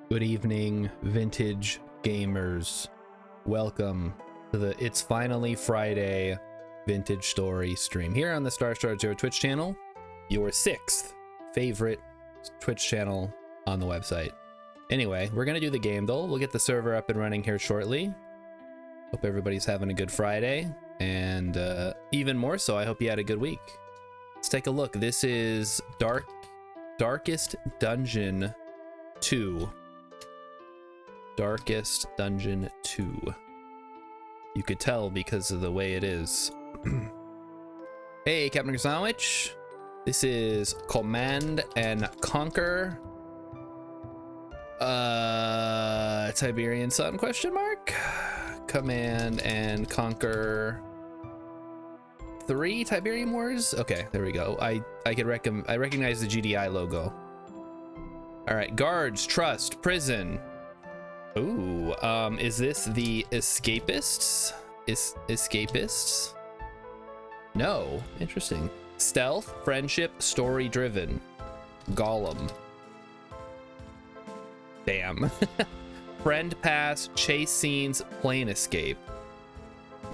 Good evening, vintage gamers. Welcome to the It's Finally Friday Vintage Story stream here on the Star Zero Twitch channel, your 6th favorite Twitch channel on the website. Anyway, we're gonna do the game though. We'll get the server up and running here shortly. Hope everybody's having a good Friday, and even more so, I hope you had a good week. Let's take a look. This is Darkest Dungeon 2. Darkest Dungeon 2. You could tell because of the way it is. Hey, Captain Sandwich. This is Command and Conquer. Tiberian Sun question mark? Command and Conquer 3 Tiberian Wars? Okay, there we go. I recognize the GDI logo. All right, guards, trust, prison. Ooh, is this the escapists? Escapists? No, interesting. Stealth, friendship, story driven. Golem. Damn. Friend pass, chase scenes, plane escape.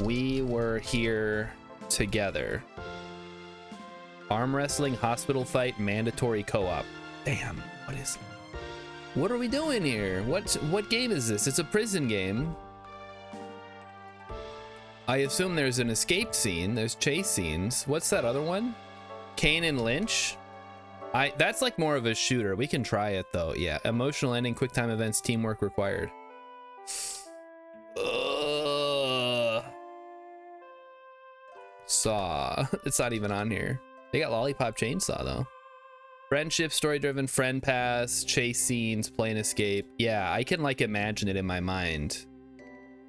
We were here together. Arm wrestling, hospital fight, mandatory co-op. Damn, what are we doing here? What game is this? It's a prison game. I assume there's an escape scene. There's chase scenes. What's that other one? Kane and Lynch? That's like more of a shooter. We can try it though. Yeah, emotional ending, quick time events, teamwork required. Saw. It's not even on here. They got Lollipop Chainsaw though. Friendship, story-driven, friend pass, chase scenes, plane escape. Yeah, I can like imagine it in my mind.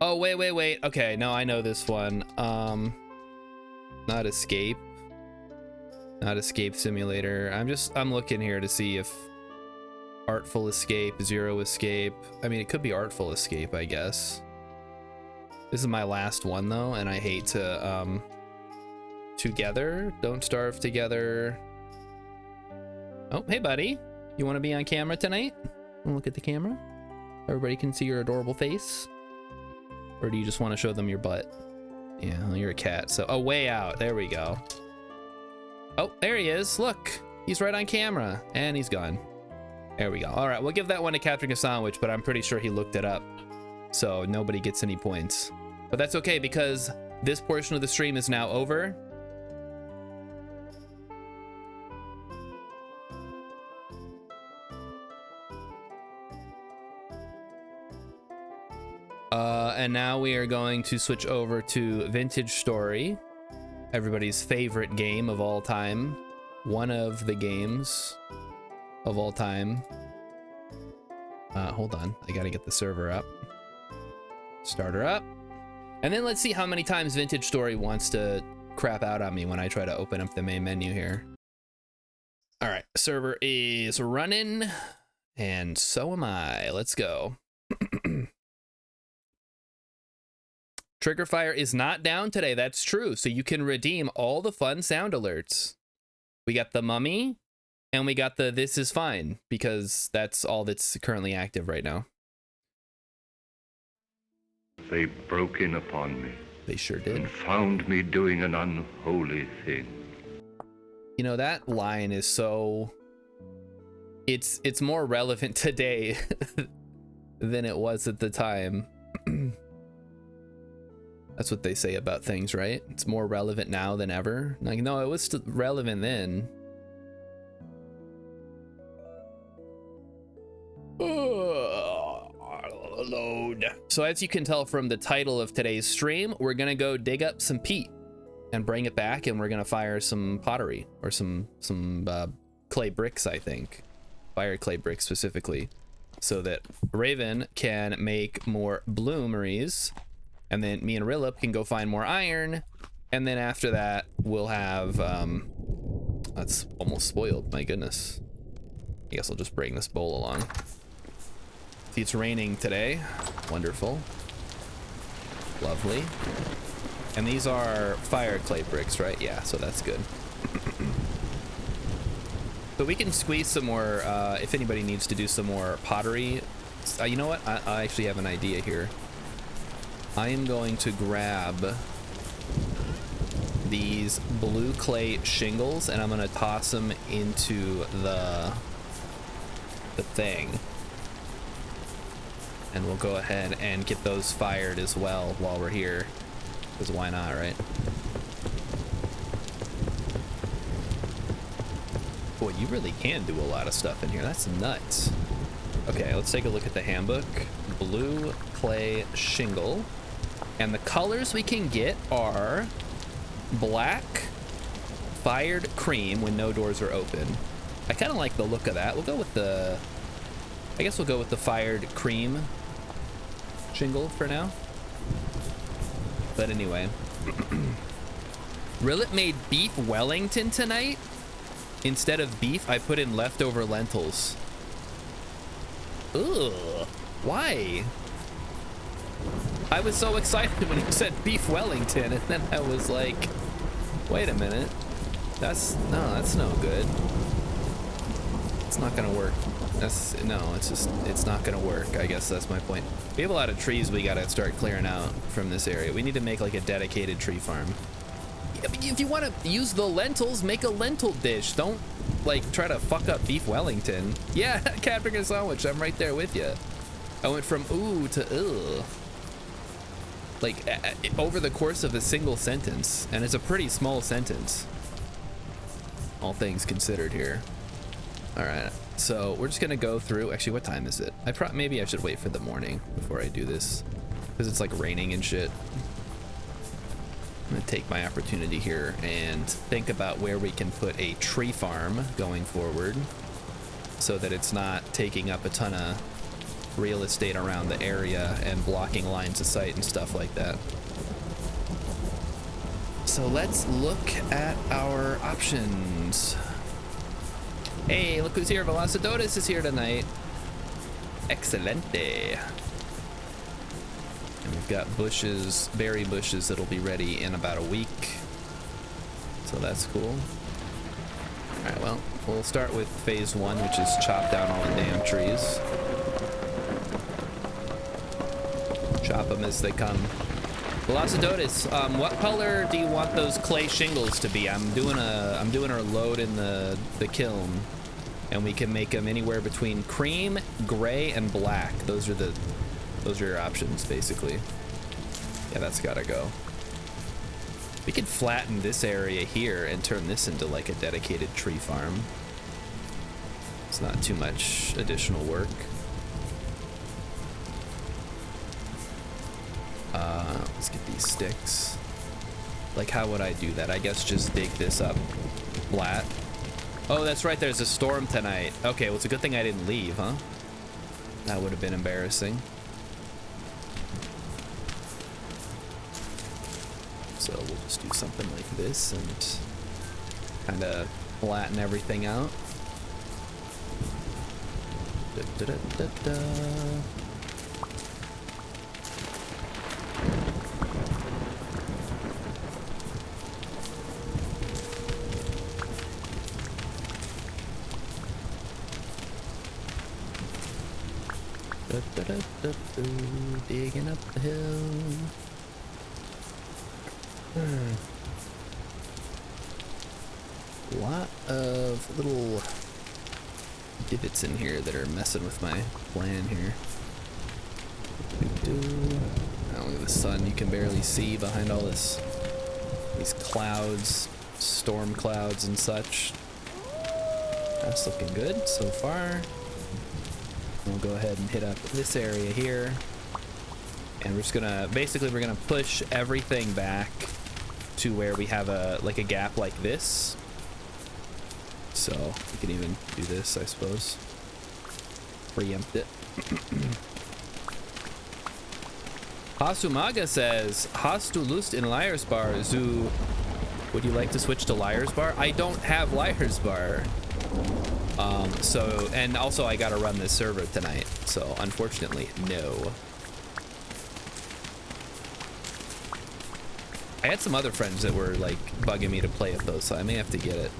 Oh, wait. Okay, no, I know this one. Not escape. Not escape simulator. I'm looking here to see if artful escape, zero escape. I mean, it could be artful escape, I guess. This is my last one though, and I hate to, together, don't starve together. Oh, hey buddy, you want to be on camera tonight? Look at the camera. Everybody can see your adorable face. Or do you just want to show them your butt? Yeah, well, you're a cat, so oh, way out. There we go. Oh, there he is. Look, he's right on camera, and he's gone. There we go. All right, we'll give that one to Captain Sandwich, but I'm pretty sure he looked it up, so nobody gets any points. But that's okay because this portion of the stream is now over. And now we are going to switch over to Vintage Story, everybody's favorite game of all time. One of the games of all time. Hold on, I gotta get the server up. Start her up. And then let's see how many times Vintage Story wants to crap out on me when I try to open up the main menu here. All right, server is running, and so am I. Let's go. Trigger fire is not down today. That's true. So you can redeem all the fun sound alerts. We got the mummy and we got the this is fine because that's all that's currently active right now. They broke in upon me. They sure did. And found me doing an unholy thing. You know, that line is so... It's more relevant today than it was at the time. That's what they say about things, right? It's more relevant now than ever. Like, no, it was still relevant then. Load. So as you can tell from the title of today's stream, we're gonna go dig up some peat and bring it back, and we're gonna fire some pottery or some clay bricks, I think. Fire clay bricks specifically, so that Raven can make more bloomeries. And then me and Rillup can go find more iron. And then after that, we'll have, that's almost spoiled, my goodness. I guess I'll just bring this bowl along. See, it's raining today. Wonderful. Lovely. And these are fire clay bricks, right? Yeah, so that's good. So we can squeeze some more, if anybody needs to do some more pottery You know what? I actually have an idea here. I am going to grab these blue clay shingles and I'm gonna toss them into the thing. And we'll go ahead and get those fired as well while we're here. Because why not, right? Boy, you really can do a lot of stuff in here. That's nuts. Okay, let's take a look at the handbook. Blue clay shingle. And the colors we can get are black, fired cream when no doors are open. I kind of like the look of that. We'll go with the... I guess we'll go with the fired cream shingle for now. But anyway. Rillet made beef Wellington tonight. Instead of beef, I put in leftover lentils. Ugh. Why? I was so excited when he said beef Wellington, and then I was like, wait a minute. That's no good. It's not gonna work. It's not gonna work. I guess that's my point. We have a lot of trees we gotta start clearing out from this area. We need to make like a dedicated tree farm. If you want to use the lentils, make a lentil dish. Don't like try to fuck up beef Wellington. Yeah, Captain Sandwich, I'm right there with you. I went from ooh to ugh. Like over the course of a single sentence, and it's a pretty small sentence. All things considered here. All right, so we're just gonna go through. Actually, what time is it? Maybe I should wait for the morning before I do this, because it's like raining and shit. I'm gonna take my opportunity here and think about where we can put a tree farm going forward, so that it's not taking up a ton of real estate around the area and blocking lines of sight and stuff like that. So let's look at our options. Hey, look who's here. Velocidotus is here tonight. Excelente. And we've got bushes, berry bushes that'll be ready in about a week. So that's cool. All right, well, we'll start with phase 1, which is chop down all the damn trees. Chop them as they come. Velocidotus, what color do you want those clay shingles to be? I'm doing a load in the kiln, and we can make them anywhere between cream, gray, and black. Those are your options, basically. Yeah, that's gotta go. We could flatten this area here and turn this into like a dedicated tree farm. It's not too much additional work. Let's get these sticks. Like, how would I do that? I guess just dig this up flat. Oh, that's right, there's a storm tonight. Okay, well, it's a good thing I didn't leave, huh? That would have been embarrassing. So we'll just do something like this and kind of flatten everything out. Da, da, da, da, da. Digging up the hill. A lot of little divots in here that are messing with my plan here. Oh, look at the sun. You can barely see behind all these clouds, storm clouds and such. That's looking good so far. We'll go ahead and hit up this area here, and we're just gonna we're gonna push everything back to where we have a gap like this. So we can even do this, I suppose. Preempt it. Hasumaga says, "Hast du Lust in Liar's Bar? Zu, would you like to switch to Liar's Bar?" I don't have Liar's Bar. So, and also I gotta run this server tonight, so unfortunately, no. I had some other friends that were like bugging me to play it though, so I may have to get it.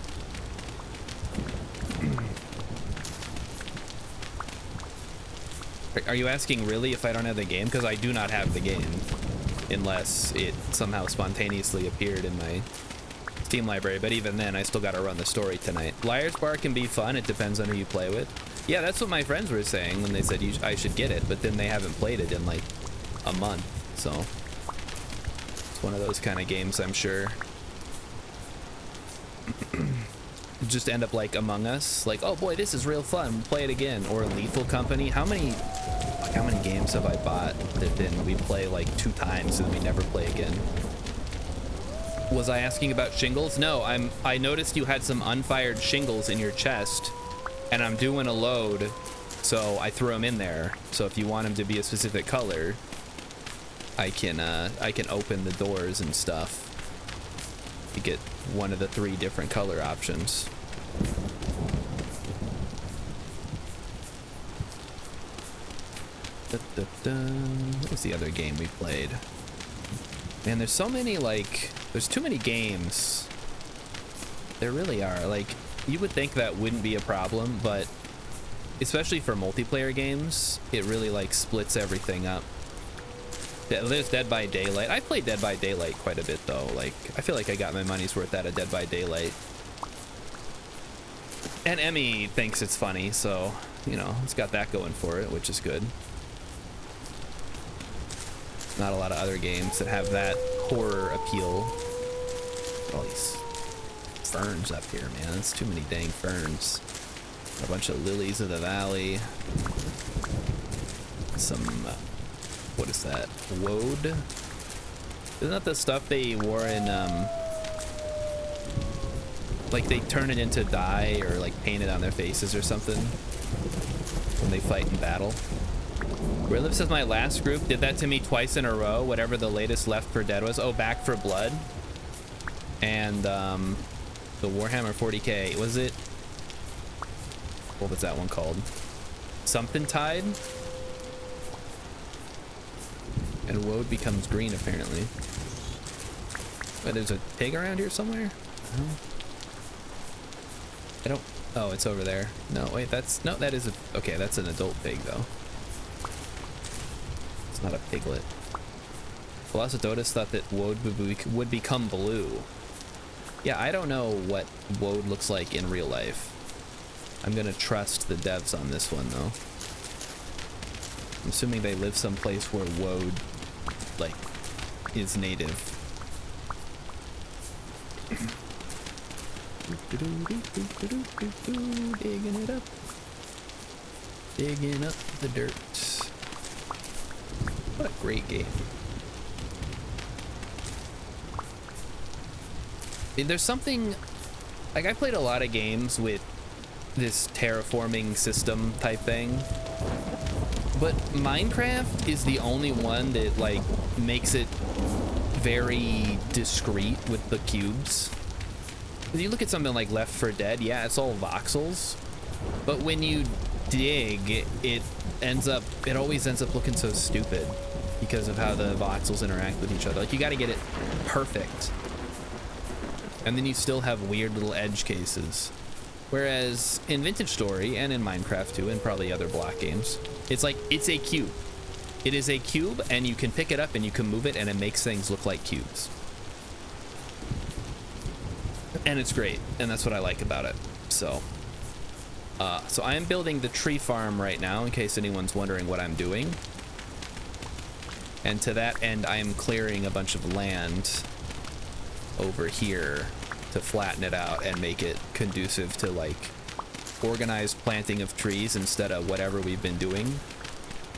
Are you asking really if I don't have the game? Because I do not have the game, unless it somehow spontaneously appeared in my Steam library. But even then, I still got to run the story tonight. Liar's Bar can be fun. It depends on who you play with. Yeah, that's what my friends were saying when they said I should get it, but then they haven't played it in like a month. So it's one of those kind of games, I'm sure. Just end up like Among Us, like, oh boy, this is real fun, play it again. Or Lethal Company. How many games have I bought that then we play like 2 times and we never play again? Was I asking about shingles? No, I noticed you had some unfired shingles in your chest, and I'm doing a load, so I threw them in there. So if you want them to be a specific color, I can open the doors and stuff to get one of the 3 different color options. What was the other game we played? Man, there's so many, like, there's too many games. There really are. Like, you would think that wouldn't be a problem, but especially for multiplayer games, it really like splits everything up. There's Dead by Daylight. I played Dead by Daylight quite a bit though. Like, I feel like I got my money's worth out of Dead by Daylight. And Emmy thinks it's funny, so, you know, it's got that going for it, which is good. Not a lot of other games that have that horror appeal. All these ferns up here, man. It's too many dang ferns. A bunch of lilies of the valley. Some, what is that? Woad? Isn't that the stuff they wore in, like they turn it into dye or like paint it on their faces or something when they fight in battle? Relive says my last group did that to me twice in a row, whatever the latest Left 4 Dead was. Oh, Back 4 Blood. And the Warhammer 40k. Was it? What was that one called? Something Tide? And Woad becomes green, apparently. But there's a pig around here somewhere? I don't... Oh, it's over there. No, wait, that's... No, that is a... Okay, that's an adult pig, though. It's not a piglet. Velocidotus thought that Woad would become blue. Yeah, I don't know what Woad looks like in real life. I'm gonna trust the devs on this one, though. I'm assuming they live someplace where Woad, like, is native. Digging it up. Digging up the dirt. What a great game. There's something, like, I played a lot of games with this terraforming system type thing, but Minecraft is the only one that like makes it very discreet with the cubes. If you look at something like Left 4 Dead, yeah, it's all voxels, but when you dig, it always ends up looking so stupid because of how the voxels interact with each other. Like, you got to get it perfect, and then you still have weird little edge cases. Whereas in Vintage Story and in Minecraft too, and probably other block games, it's like, it's a cube. It is a cube, and you can pick it up and you can move it, and it makes things look like cubes. And it's great, and that's what I like about it. So I am building the tree farm right now, in case anyone's wondering what I'm doing. And to that end, I am clearing a bunch of land over here to flatten it out and make it conducive to like organized planting of trees instead of whatever we've been doing,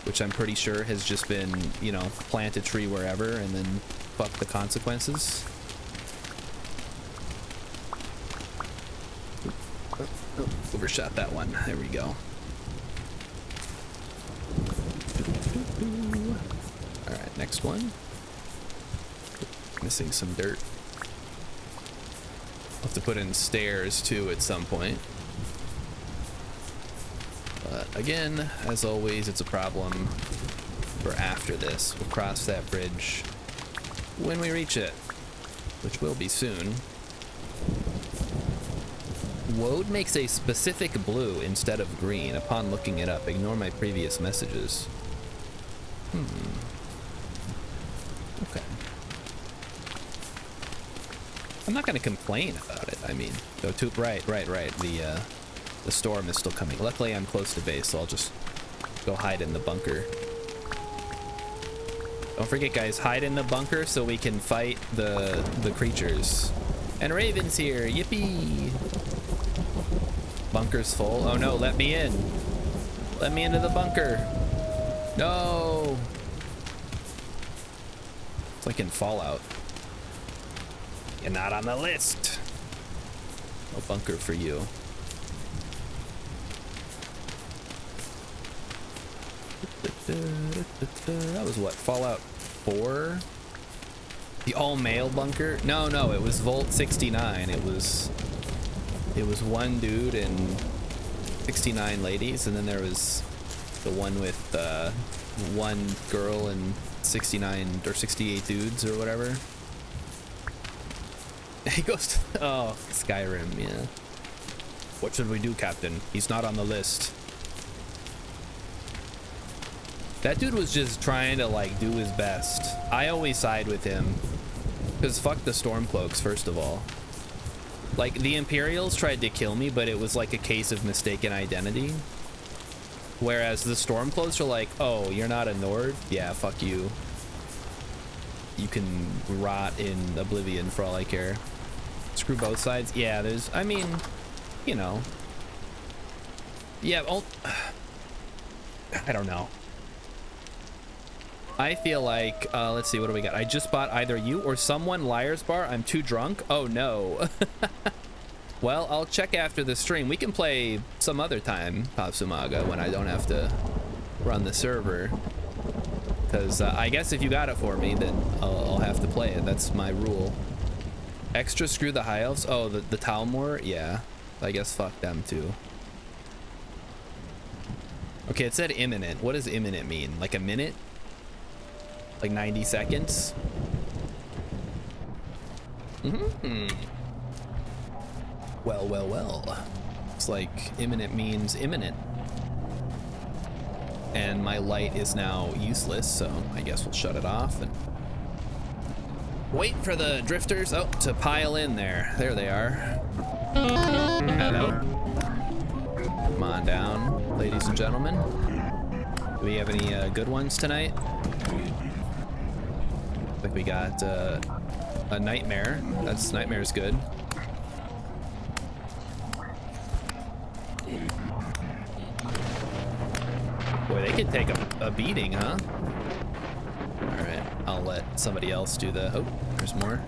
which I'm pretty sure has just been, you know, plant a tree wherever and then fuck the consequences. Oh, overshot that one. There we go. All right, next one. Missing some dirt. I'll have to put in stairs too at some point. But again, as always, it's a problem for after this. We'll cross that bridge when we reach it, which will be soon. Woad makes a specific blue instead of green. Upon looking it up, ignore my previous messages. Okay. I'm not gonna complain about it. I mean, go to right. The storm is still coming. Luckily, I'm close to base, so I'll just go hide in the bunker. Don't forget, guys, hide in the bunker so we can fight the creatures. And Raven's here. Yippee! Bunker's full. Oh no, let me in. Let me into the bunker. No. It's like in Fallout. You're not on the list. No bunker for you. That was what, Fallout 4? The all-male bunker? No, it was Volt 69. It was one dude and 69 ladies, and then there was the one with one girl and 69 or 68 dudes or whatever. He goes to, oh, Skyrim, yeah. What should we do, Captain? He's not on the list. That dude was just trying to like do his best. I always side with him because fuck the Stormcloaks, first of all. Like, the Imperials tried to kill me, but it was like a case of mistaken identity. Whereas the Stormcloaks are like, oh, you're not a Nord? Yeah, fuck you. You can rot in oblivion for all I care. Screw both sides. Yeah, there's, I mean, you know. Yeah, I don't know. I feel like, let's see, what do we got? I just bought either you or someone Liar's Bar. I'm too drunk. Oh, no. Well, I'll check after the stream. We can play some other time, Papsumaga, when I don't have to run the server. Because I guess if you got it for me, then I'll have to play it. That's my rule. Extra screw the High Elves? Oh, the Talmor? Yeah. I guess fuck them, too. Okay, it said imminent. What does imminent mean? Like a minute? Like 90 seconds? Well. It's like imminent means imminent. And my light is now useless, so I guess we'll shut it off and wait for the drifters to pile in there. There they are. Hello. Come on down, ladies and gentlemen. Do we have any good ones tonight? Like we got a nightmare. Nightmare's good. Boy, they could take a beating, huh? All right, I'll let somebody else do the. Oh, there's more.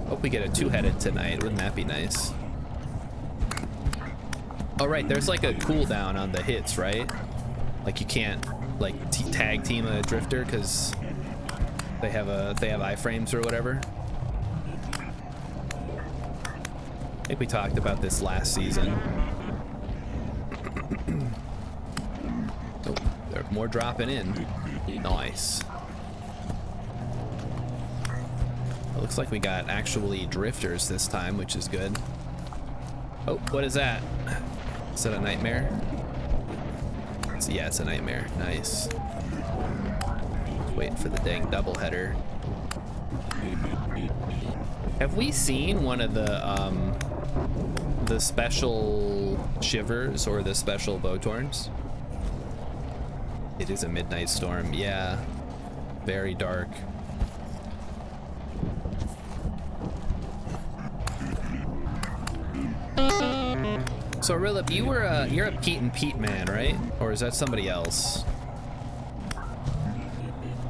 Hope we get a two-headed tonight. Wouldn't that be nice? Oh, right, there's like a cooldown on the hits, right? Like you can't like tag team a drifter because they have iframes or whatever. I think we talked about this last season. Oh, there are more dropping in. Nice. It looks like we got actually drifters this time, which is good. Oh, what is that? Is that a nightmare? Yeah, it's a nightmare. Nice. Waiting for the dang doubleheader. Have we seen one of the special shivers or the special Botorns? It is a midnight storm. Yeah, very dark. So Rilip, you're a Peat and Peat man, right? Or is that somebody else?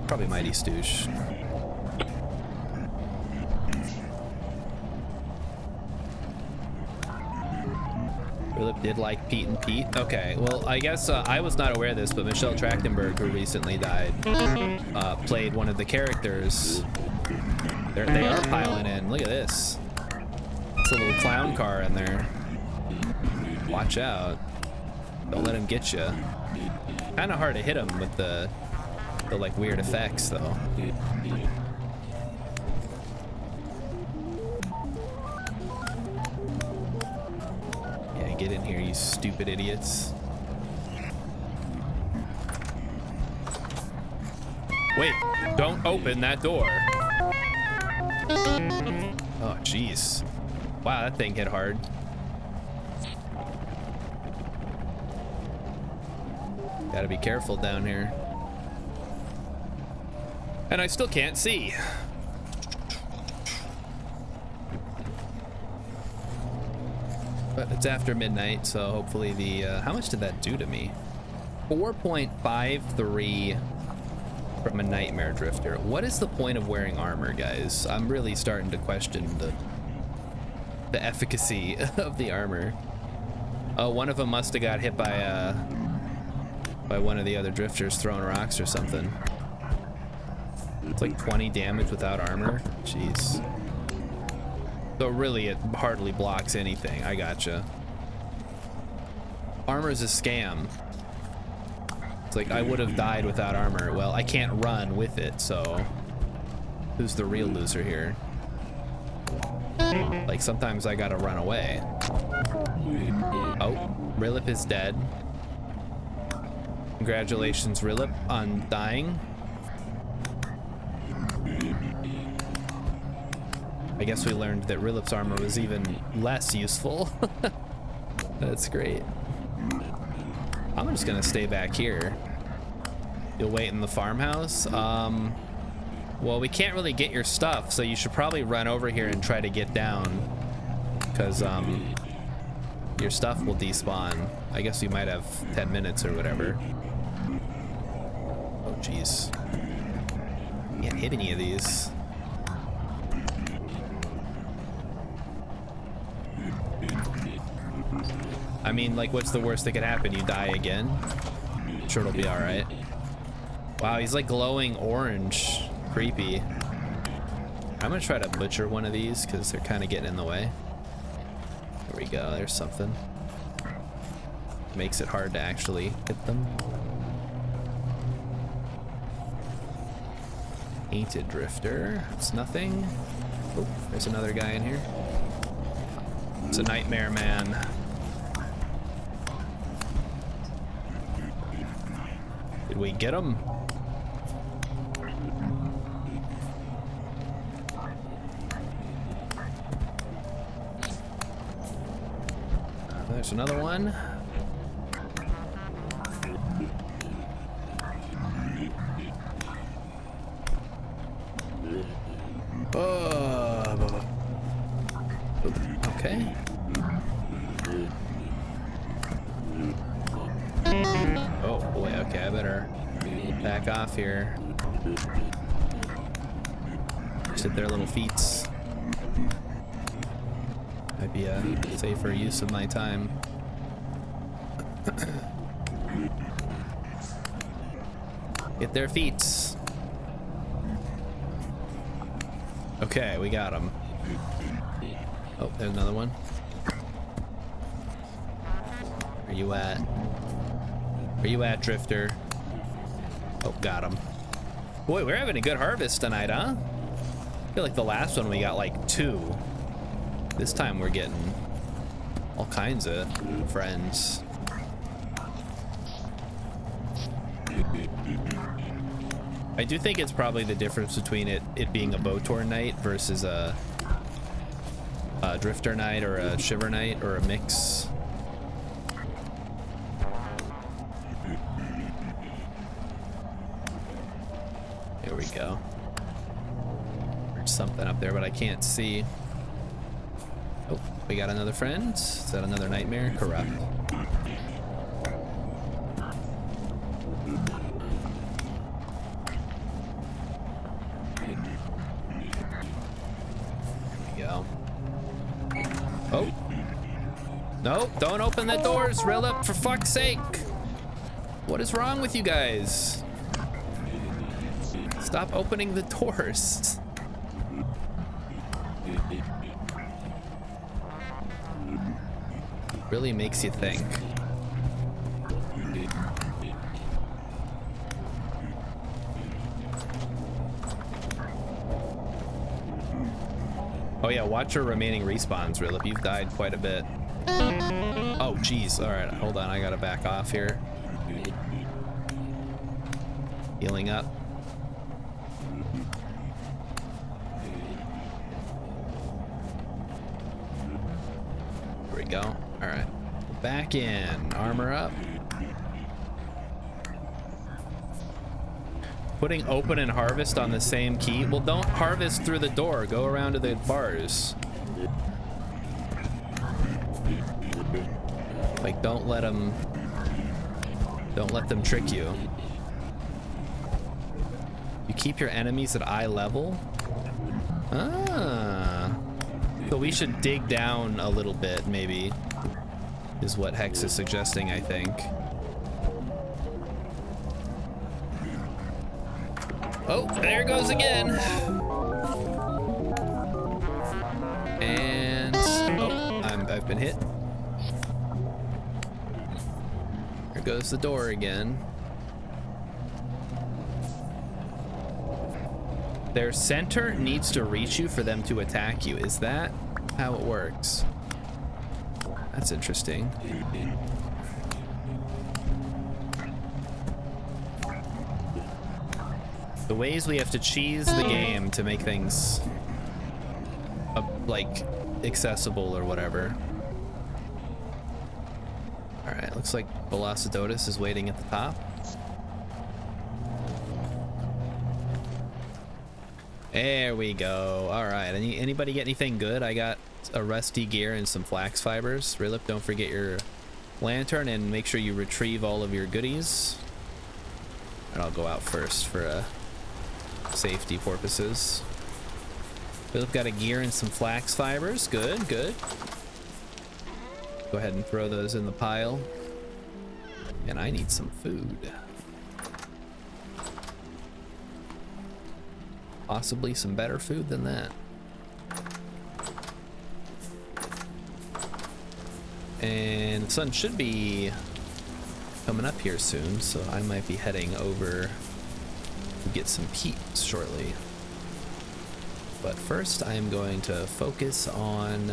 Probably Mighty Stoosh. Rilip did like Peat and Peat. Okay, well, I guess I was not aware of this, but Michelle Trachtenberg, who recently died, played one of the characters. They are piling in. Look at this. It's a little clown car in there. Watch out. Don't let him get you. Kind of hard to hit him with the like weird effects though. Yeah, get in here, you stupid idiots. Wait, don't open that door. Oh, jeez. Wow, that thing hit hard. Gotta be careful down here. And I still can't see. But it's after midnight, so hopefully the, how much did that do to me? 4.53 from a Nightmare Drifter. What is the point of wearing armor, guys? I'm really starting to question the efficacy of the armor. Oh, one of them must have got hit by one of the other drifters throwing rocks or something. It's like 20 damage without armor. Jeez. So really, it hardly blocks anything. I gotcha. Armor's a scam. It's like, I would have died without armor. Well, I can't run with it, so who's the real loser here? Like, sometimes I gotta run away. Oh, Rilip is dead. Congratulations, Rilip, on dying. I guess we learned that Rilip's armor was even less useful. That's great. I'm just gonna stay back here. You'll wait in the farmhouse? Well, we can't really get your stuff, so you should probably run over here and try to get down. Because, your stuff will despawn. I guess you might have 10 minutes or whatever. Oh, jeez. Can't hit any of these. I mean, like, what's the worst that could happen? You die again? Sure, it'll be all right. Wow, he's like glowing orange. Creepy. I'm gonna try to butcher one of these because they're kind of getting in the way. There we go. There's something. Makes it hard to actually hit them. Painted drifter. It's nothing. Oh, there's another guy in here. It's a nightmare man. Did we get him? There's another one. Oh, okay. Oh boy, okay, I better back off here. Sit their little feets. Might be a safer use of my time. Get their feet. Okay, we got him. Oh, there's another one. Where you at? Where you at, Drifter? Oh, got him. Boy, we're having a good harvest tonight, huh? I feel like the last one we got like 2. This time we're getting all kinds of friends. I do think it's probably the difference between it being a Botor night versus a Drifter night or a Shiver night or a mix. Here we go. There's something up there, but I can't see. Oh, we got another friend. Is that another nightmare? Corrupt. Oh. No, don't open the doors, Rilip, for fuck's sake. What is wrong with you guys? Stop opening the doors. Really makes you think. Oh yeah, watch your remaining respawns, Rilip. You've died quite a bit. Oh, jeez. All right, hold on. I gotta back off here. Healing up. go. All right. Back in. Armor up. Putting open and harvest on the same key. Well, don't harvest through the door. Go around to the bars. Like, don't let them trick you. You keep your enemies at eye level. Ah. So we should dig down a little bit, maybe, is what Hex is suggesting, I think. Oh, there it goes again. And oh, I've been hit. There goes the door again. Their center needs to reach you for them to attack you. Is that how it works? That's interesting. The ways we have to cheese the game to make things like accessible or whatever. All right, looks like Velocidotus is waiting at the top. There we go. All right, anybody get anything good? I got a rusty gear and some flax fibers. Rilip, don't forget your lantern and make sure you retrieve all of your goodies. And I'll go out first for safety purposes. Rilip got a gear and some flax fibers. Good, good. Go ahead and throw those in the pile. And I need some food. Possibly some better food than that. And the sun should be coming up here soon, so I might be heading over to get some peat shortly. But first, I am going to focus on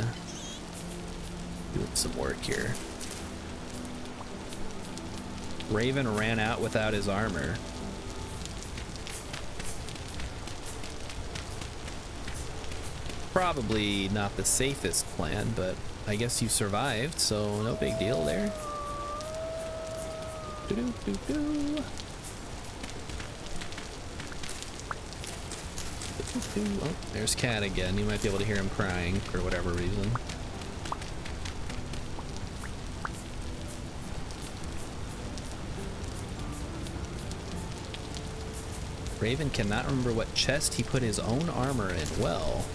doing some work here. Raven ran out without his armor. Probably not the safest plan, but I guess you survived, so no big deal there. Doo-doo-doo-doo. Oh, there's Cat again. You might be able to hear him crying for whatever reason. Raven cannot remember what chest he put his own armor in. Well,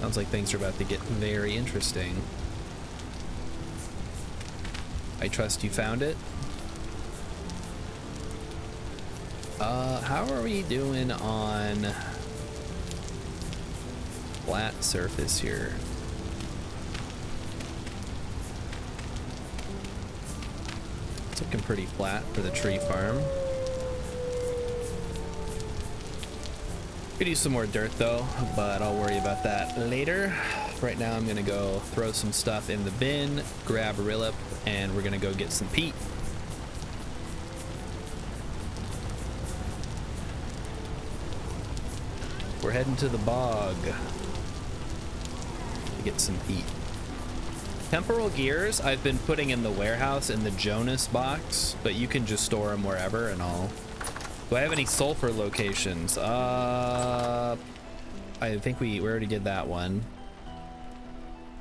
sounds like things are about to get very interesting. I trust you found it. How are we doing on flat surface here? It's looking pretty flat for the tree farm. Could use some more dirt though, but I'll worry about that later. Right now I'm gonna go throw some stuff in the bin, grab a Rilip, and we're gonna go get some peat. We're heading to the bog to get some peat. Temporal gears I've been putting in the warehouse in the Jonas box, but you can just store them wherever and all. Do I have any sulfur locations? I think we already did that one.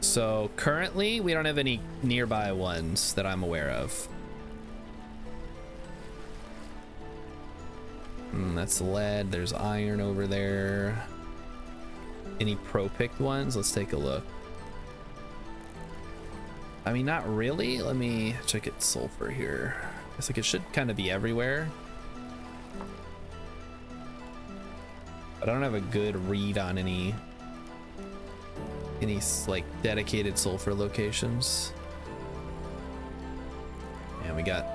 So currently we don't have any nearby ones that I'm aware of. That's lead. There's iron over there. Any pro-picked ones? Let's take a look. I mean, not really. Let me check it. Sulfur here. It's like it should kind of be everywhere. But I don't have a good read on any like dedicated sulfur locations. And we got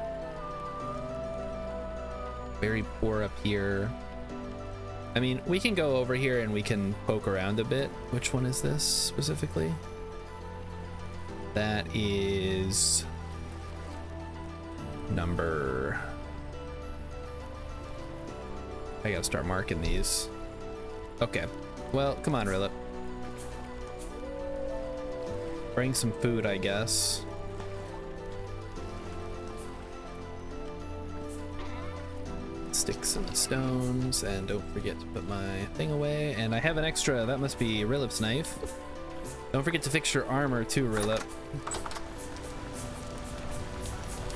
very poor up here. I mean, we can go over here and we can poke around a bit. Which one is this specifically? That is number... I gotta start marking these. Okay, well, come on, Rilip. Bring some food, I guess. Stick some stones, and don't forget to put my thing away. And I have an extra, that must be Rilip's knife. Don't forget to fix your armor too, Rilip.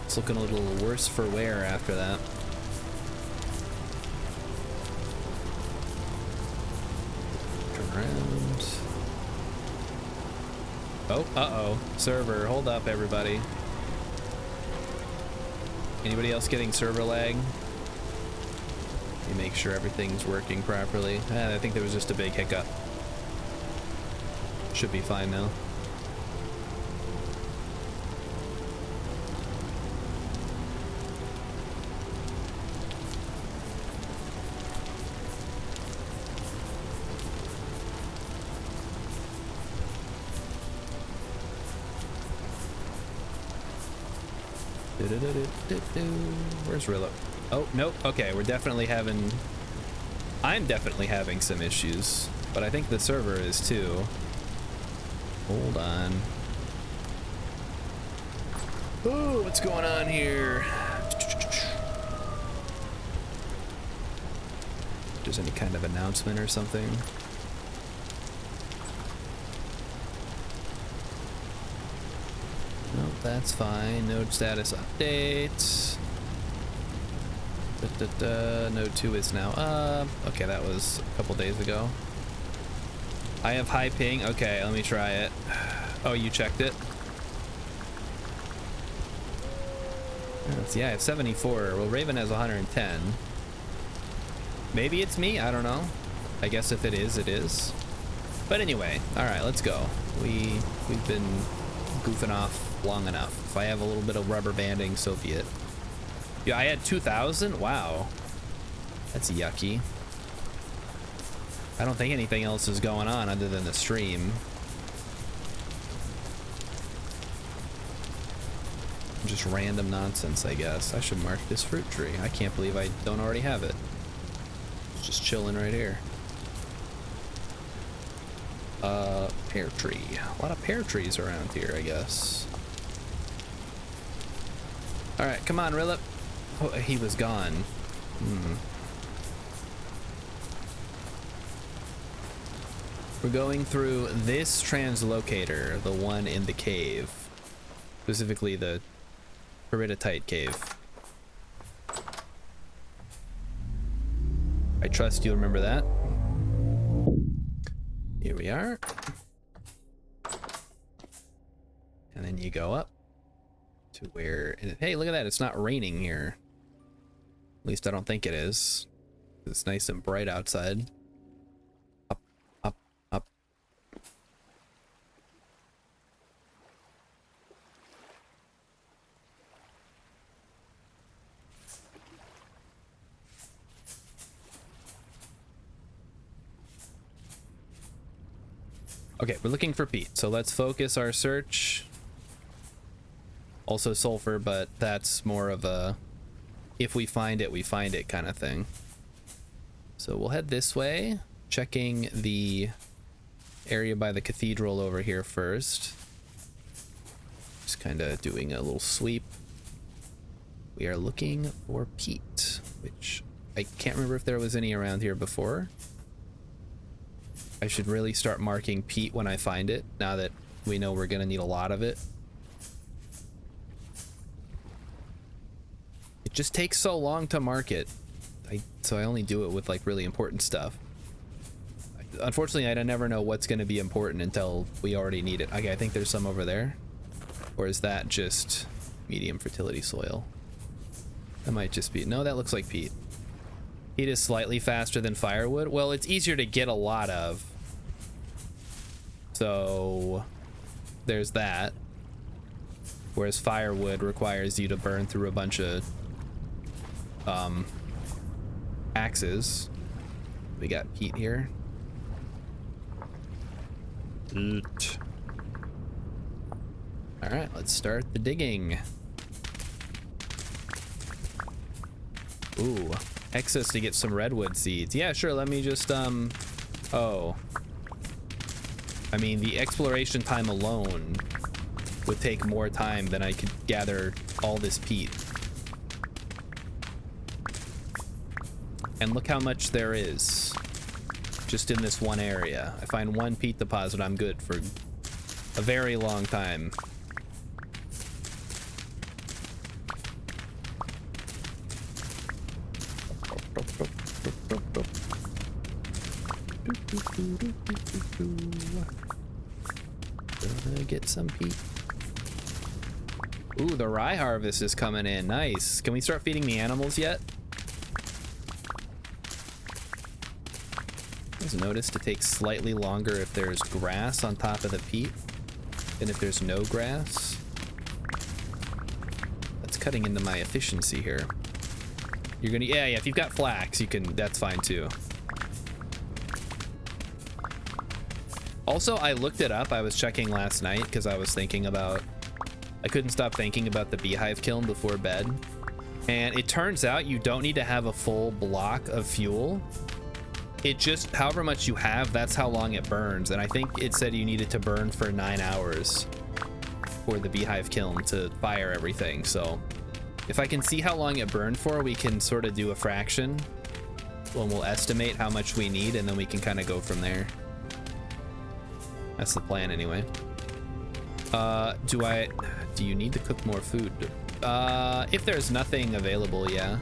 It's looking a little worse for wear after that. Turn around. Oh, uh-oh. Server, hold up, everybody. Anybody else getting server lag? You make sure everything's working properly. I think there was just a big hiccup. Should be fine now. Where's Rillo? Oh, nope. Okay, we're definitely having... I'm definitely having some issues, but I think the server is too. Hold on. Oh, what's going on here? If there's any kind of announcement or something. Nope, that's fine. Node status update. Node 2 is now up. Okay, that was a couple days ago. I have high ping. Okay, let me try it. Oh, you checked it? Yeah, I have 74. Well, Raven has 110. Maybe it's me. I don't know. I guess if it is, it is. But anyway, all right, let's go. We've been goofing off long enough. If I have a little bit of rubber banding, so be it. Yeah, I had 2,000. Wow, that's yucky. I don't think anything else is going on other than the stream. Just random nonsense, I guess. I should mark this fruit tree. I can't believe I don't already have it. It's just chilling right here. Pear tree. A lot of pear trees around here, I guess. All right, come on, Rilip. Oh, he was gone. We're going through this translocator, the one in the cave. Specifically the peridotite cave. I trust you remember that. Here we are. And then you go up to where... Hey, look at that. It's not raining here. At least I don't think it is. It's nice and bright outside. Up, up, up. Okay, we're looking for peat, so let's focus our search. Also sulfur, but that's more of a if we find it, we find it kind of thing. So we'll head this way, checking the area by the cathedral over here first. Just kind of doing a little sweep. We are looking for peat, which I can't remember if there was any around here before. I should really start marking peat when I find it, now that we know we're gonna need a lot of it. It just takes so long to mark it. So I only do it with like really important stuff. Unfortunately, I never know what's gonna be important until we already need it. Okay, I think there's some over there. Or is that just medium fertility soil? That might just be, no, that looks like peat. Peat is slightly faster than firewood. Well, it's easier to get a lot of. So there's that. Whereas firewood requires you to burn through a bunch of axes. We got peat here. Peat. All right, let's start the digging. Ooh. Access to get some redwood seeds. Yeah, sure, let me just, oh. I mean, the exploration time alone would take more time than I could gather all this peat. And look how much there is just in this one area. I find one peat deposit, I'm good for a very long time. Gonna get some peat. Ooh, the rye harvest is coming in. Nice. Can we start feeding the animals yet? Just noticed it takes slightly longer if there's grass on top of the peat than if there's no grass. That's cutting into my efficiency here. You're gonna, yeah, if you've got flax, you can, that's fine too. Also, I looked it up. I was checking last night because I was thinking about, I couldn't stop thinking about the beehive kiln before bed. And it turns out you don't need to have a full block of fuel. It just, however much you have, that's how long it burns. And I think it said you needed to burn for 9 hours for the beehive kiln to fire everything. So if I can see how long it burned for, we can sort of do a fraction. Well, we'll estimate how much we need, and then we can kind of go from there. That's the plan anyway. Do you need to cook more food? If there's nothing available, yeah.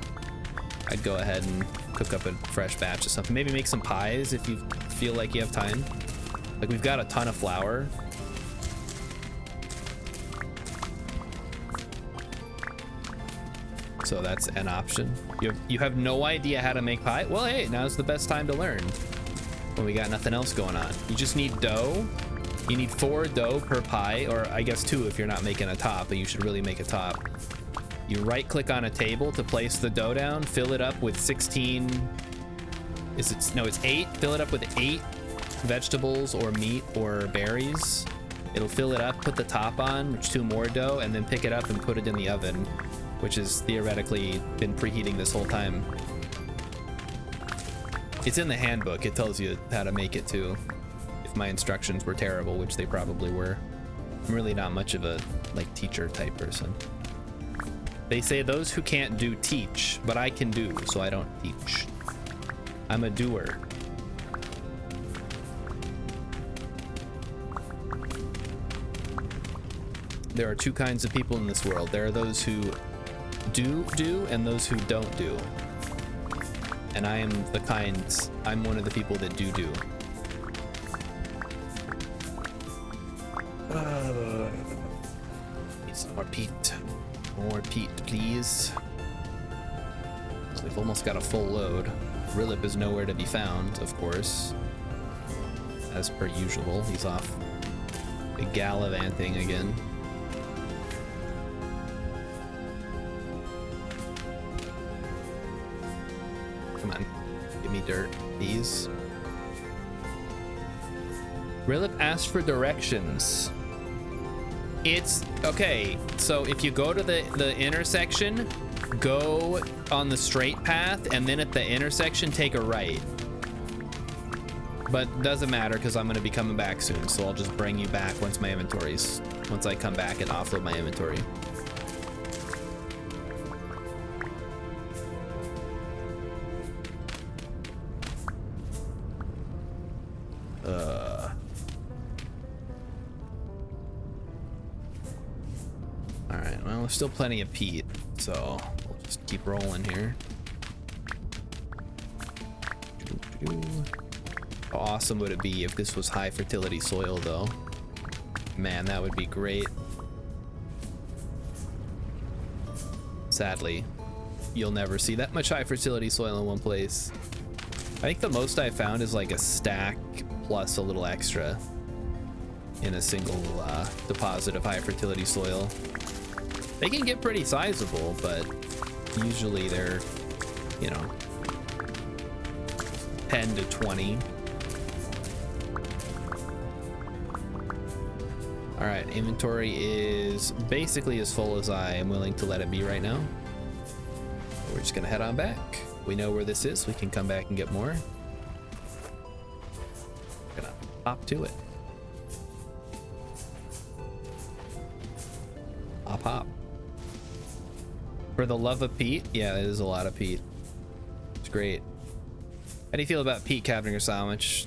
I'd go ahead and cook up a fresh batch of something. Maybe make some pies if you feel like you have time. Like, we've got a ton of flour. So that's an option. You have no idea how to make pie? Well, hey, now's the best time to learn when we got nothing else going on. You just need dough. You need 4 dough per pie, or I guess 2 if you're not making a top, but you should really make a top. You right click on a table to place the dough down, fill it up with 16, it's 8. Fill it up with 8 vegetables or meat or berries. It'll fill it up, put the top on, which 2 more dough, and then pick it up and put it in the oven, which has theoretically been preheating this whole time. It's in the handbook. It tells you how to make it too. If my instructions were terrible, which they probably were. I'm really not much of a like teacher type person. They say those who can't do teach, but I can do, so I don't teach. I'm a doer. There are 2 kinds of people in this world. There are those who do and those who don't do. And I am I'm one of the people that do. Need some more peat. More peat, please. So we've almost got a full load. Rilip is nowhere to be found, of course. As per usual, he's off gallivanting again. Come on, give me dirt, please. Rilip asked for directions. It's okay, so if you go to the intersection, go on the straight path, and then at the intersection take a right. But doesn't matter because I'm gonna be coming back soon, so I'll just bring you back once I come back and offload my inventory. Alright, well, there's still plenty of peat, so we'll just keep rolling here. How awesome would it be if this was high fertility soil, though? Man, that would be great. Sadly, you'll never see that much high fertility soil in one place. I think the most I found is like a stack plus a little extra in a single deposit of high fertility soil. They can get pretty sizable, but usually they're, you know, 10 to 20. All right, inventory is basically as full as I am willing to let it be right now. We're just gonna head on back. We know where this is. We can come back and get more. Gonna hop to it. Hop hop. For the love of Peat? Yeah, it is a lot of peat. It's great. How do you feel about peat, Captain Sandwich?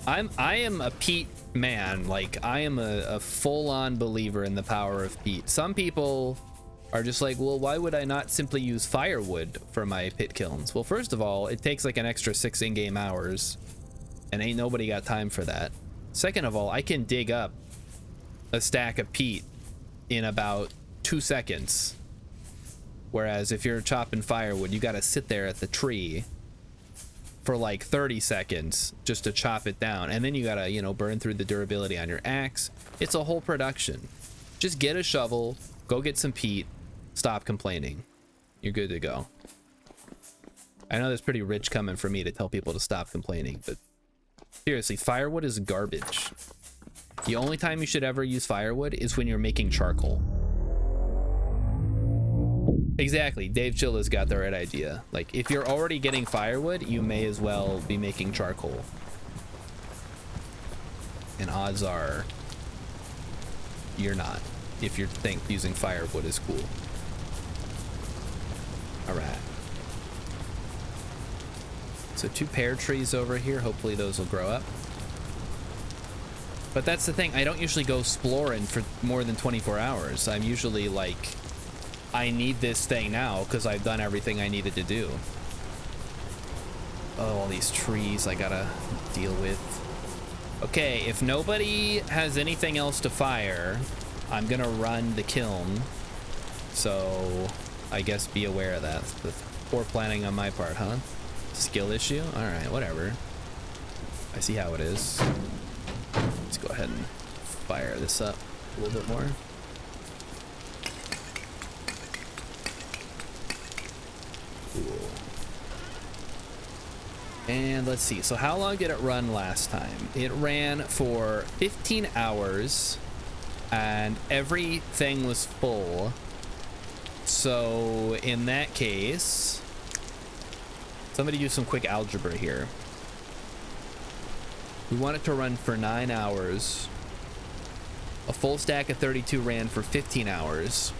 I am a peat man. Like, I am a full-on believer in the power of peat. Some people are just like, well, why would I not simply use firewood for my pit kilns? Well, first of all, it takes like an extra 6 in-game hours, and ain't nobody got time for that. Second of all, I can dig up a stack of peat in about 2 seconds. Whereas if you're chopping firewood, you gotta sit there at the tree for like 30 seconds just to chop it down. And then you gotta, you know, burn through the durability on your axe. It's a whole production. Just get a shovel, go get some peat, stop complaining. You're good to go. I know that's pretty rich coming from me to tell people to stop complaining, but seriously, firewood is garbage. The only time you should ever use firewood is when you're making charcoal. Exactly, Dave Chilla's got the right idea. Like, if you're already getting firewood, you may as well be making charcoal. And odds are you're not, if you think using firewood is cool. All right. So 2 pear trees over here. Hopefully those will grow up. But that's the thing. I don't usually go exploring for more than 24 hours. I'm usually like, I need this thing now because I've done everything I needed to do. Oh, all these trees I gotta deal with. Okay, if nobody has anything else to fire, I'm gonna run the kiln. So I guess be aware of that. The poor planning on my part, huh? Skill issue? All right, whatever. I see how it is. Let's go ahead and fire this up a little bit more. Cool. And let's see. So how long did it run last time? It ran for 15 hours and everything was full. So in that case, somebody do some quick algebra here. We want it to run for 9 hours. A full stack of 32 ran for 15 hours.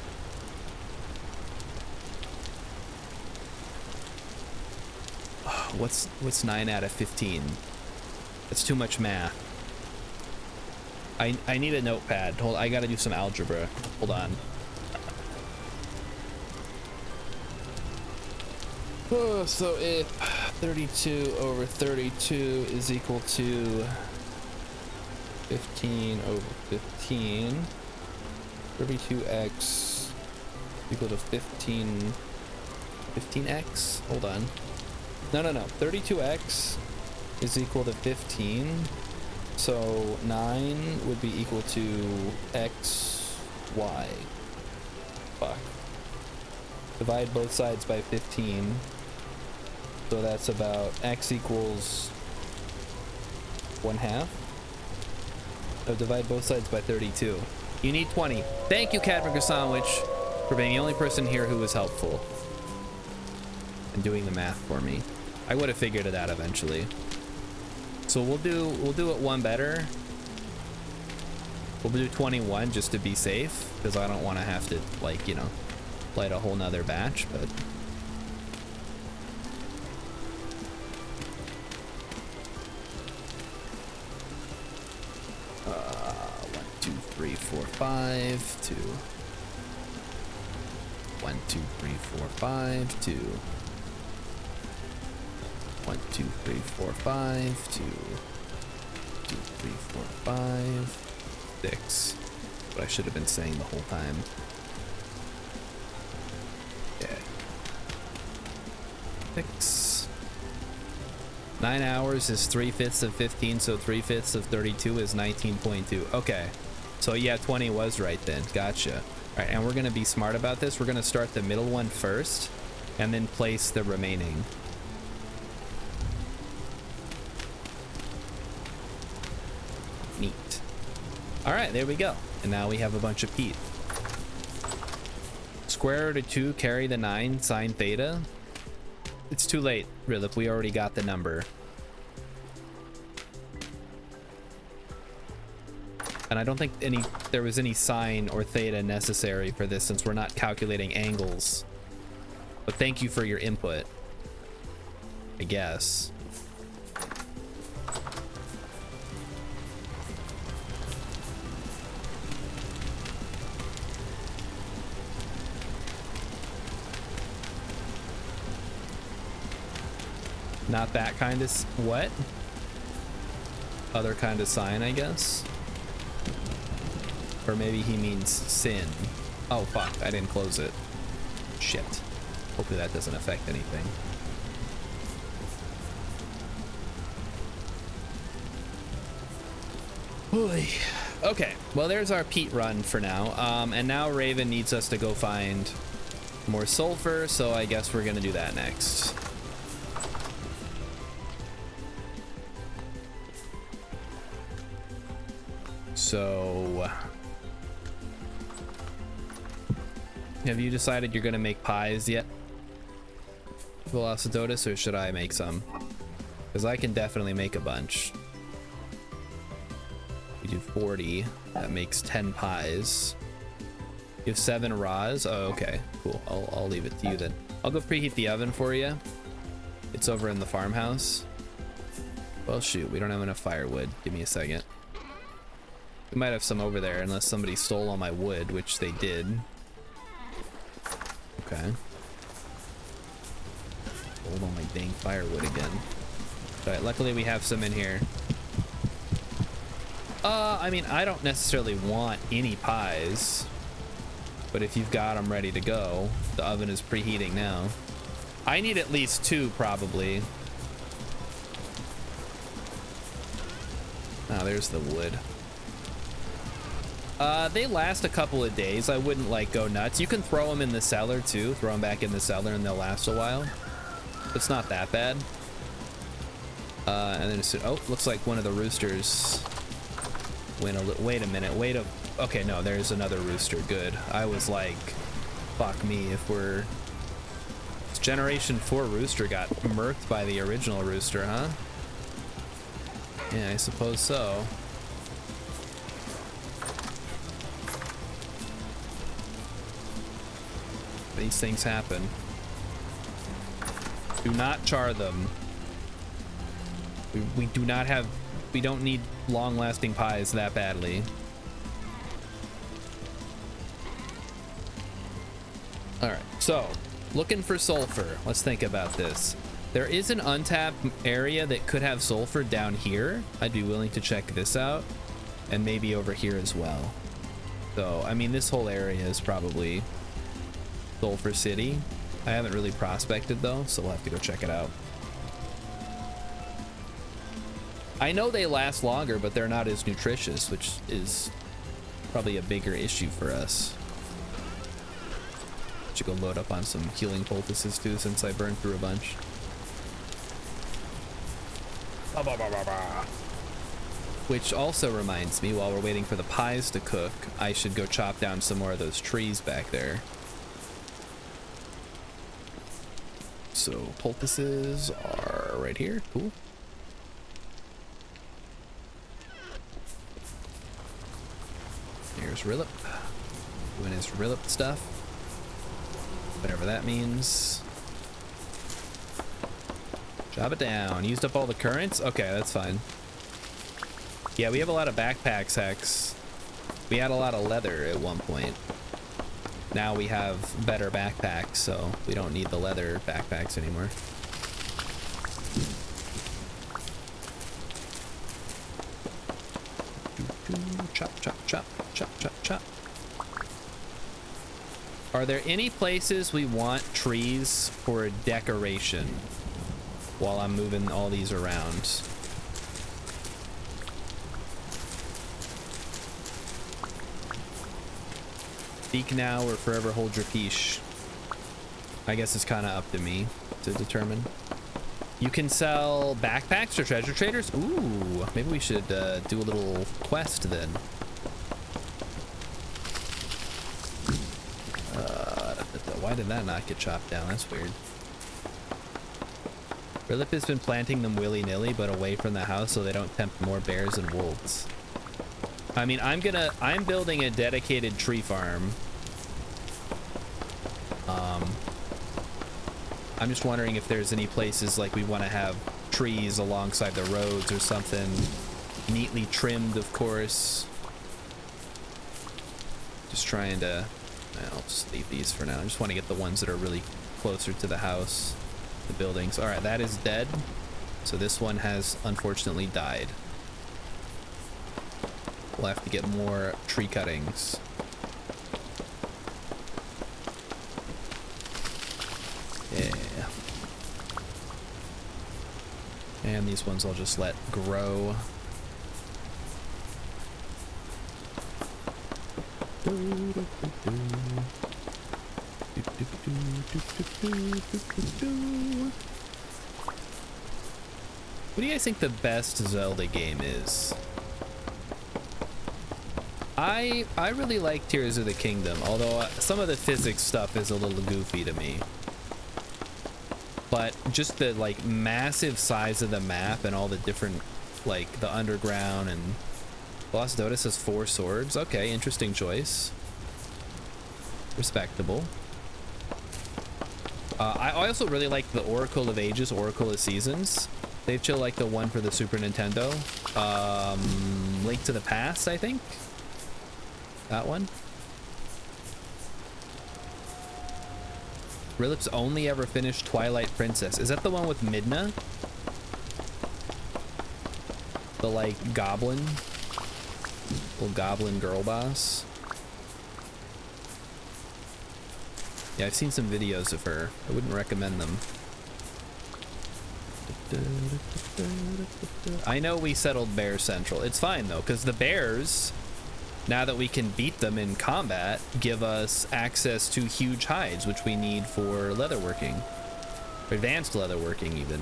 What's 9 out of 15? That's too much math. I need a notepad. Hold, I gotta do some algebra. Hold on. Oh, so if 32 over 32 is equal to 15 over 15, 32x equal to 15x? Hold on. No. 32x is equal to 15. So 9 would be equal to x, y. Fuck. Divide both sides by 15. So that's about x equals 1/2. So divide both sides by 32. You need 20. Thank you, Catmaker Sandwich, for being the only person here who was helpful and doing the math for me. I would have figured it out eventually. So we'll do it one better. We'll do 21 just to be safe, because I don't want to have to, like, you know, light a whole nother batch, but 1, 2, 3, 4, 5, 2. 1, 2, 3, 4, 5, 2. 1, 2, 3, 4, 5, 2. 2, 3, 4, 5, 6. What I should have been saying the whole time. Okay. 6. 9 hours is 3/5 of 15, so 3/5 of 32 is 19.2. Okay. So yeah, 20 was right then. Gotcha. All right, and we're gonna be smart about this. We're gonna start the middle one first, and then place the remaining. Neat. All right, there we go. And now we have a bunch of peat. Square root of 2, carry the 9, sine theta. It's too late, Rilip. We already got the number. And I don't think there was any sine or theta necessary for this since we're not calculating angles. But thank you for your input, I guess. Not that kind of what? Other kind of sign, I guess. Or maybe he means sin. Oh fuck, I didn't close it. Shit. Hopefully that doesn't affect anything. Oy. Okay, well there's our peat run for now. And now Raven needs us to go find more sulfur, so I guess we're gonna do that next. So, have you decided you're gonna make pies yet, Velocidotus, or should I make some? Because I can definitely make a bunch. We do 40, that makes 10 pies. You have 7 raws? Oh, okay, cool. I'll leave it to you then. I'll go preheat the oven for you. It's over in the farmhouse. Well, shoot, we don't have enough firewood. Give me a second. We might have some over there unless somebody stole all my wood, which they did. Okay. Hold on my dang firewood again. Alright, luckily we have some in here. I mean, I don't necessarily want any pies, but if you've got them ready to go, the oven is preheating now. I need at least 2 probably. Ah, there's the wood. They last a couple of days. I wouldn't like go nuts. You can throw them in the cellar too. Throw them back in the cellar and they'll last a while. It's not that bad. And then oh, looks like one of the roosters went a little. Wait a minute. Okay, no, there's another rooster. Good. I was like, fuck me if we're. This Generation 4 rooster got murked by the original rooster, huh? Yeah, I suppose so. These things happen. Do not char them. We do not have, we don't need long-lasting pies that badly. All right, so looking for sulfur. Let's think about this. There is an untapped area that could have sulfur down here. I'd be willing to check this out, and maybe over here as well. So, I mean, this whole area is probably Sulfur City. I haven't really prospected though, so we'll have to go check it out. I know they last longer, but they're not as nutritious, which is probably a bigger issue for us. Should go load up on some healing poultices too, since I burned through a bunch. Which also reminds me, while we're waiting for the pies to cook, I should go chop down some more of those trees back there. So poultices are right here. Cool. Here's Rillip doing his Rillip stuff, whatever that means. Chop it down. Used up all the currents. Okay, that's fine. Yeah, we have a lot of backpacks, Hex. We had a lot of leather at one point. Now we have better backpacks, so we don't need the leather backpacks anymore. Chop, chop, chop, chop, chop, chop. Are there any places we want trees for decoration while I'm moving all these around? Speak now or forever hold your peace. I guess it's kind of up to me to determine. You can sell backpacks to treasure traders. Ooh, maybe we should do a little quest then. Why did that not get chopped down? That's weird. Rillip has been planting them willy-nilly, but away from the house so they don't tempt more bears and wolves. I mean, I'm building a dedicated tree farm. I'm just wondering if there's any places like we want to have trees alongside the roads or something, neatly trimmed, of course. Just trying to, I'll just leave these for now. I just want to get the ones that are really closer to the house, the buildings. All right, that is dead. So this one has unfortunately died. We'll have to get more tree cuttings. Yeah. And these ones I'll just let grow. What do you guys think the best Zelda game is? I really like Tears of the Kingdom, although some of the physics stuff is a little goofy to me. But just the like massive size of the map and all the different, like the underground, and Lost Dotus has 4 swords. Okay, interesting choice. Respectable. I also really like the Oracle of Ages, Oracle of Seasons. They've chill like the one for the Super Nintendo. Link to the Past, I think. That one. Rilip's only ever finished Twilight Princess. Is that the one with Midna? The like goblin? Little goblin girl boss? Yeah, I've seen some videos of her. I wouldn't recommend them. I know we settled Bear Central. It's fine though, because the bears, now that we can beat them in combat, give us access to huge hides, which we need for leatherworking. For advanced leatherworking, even.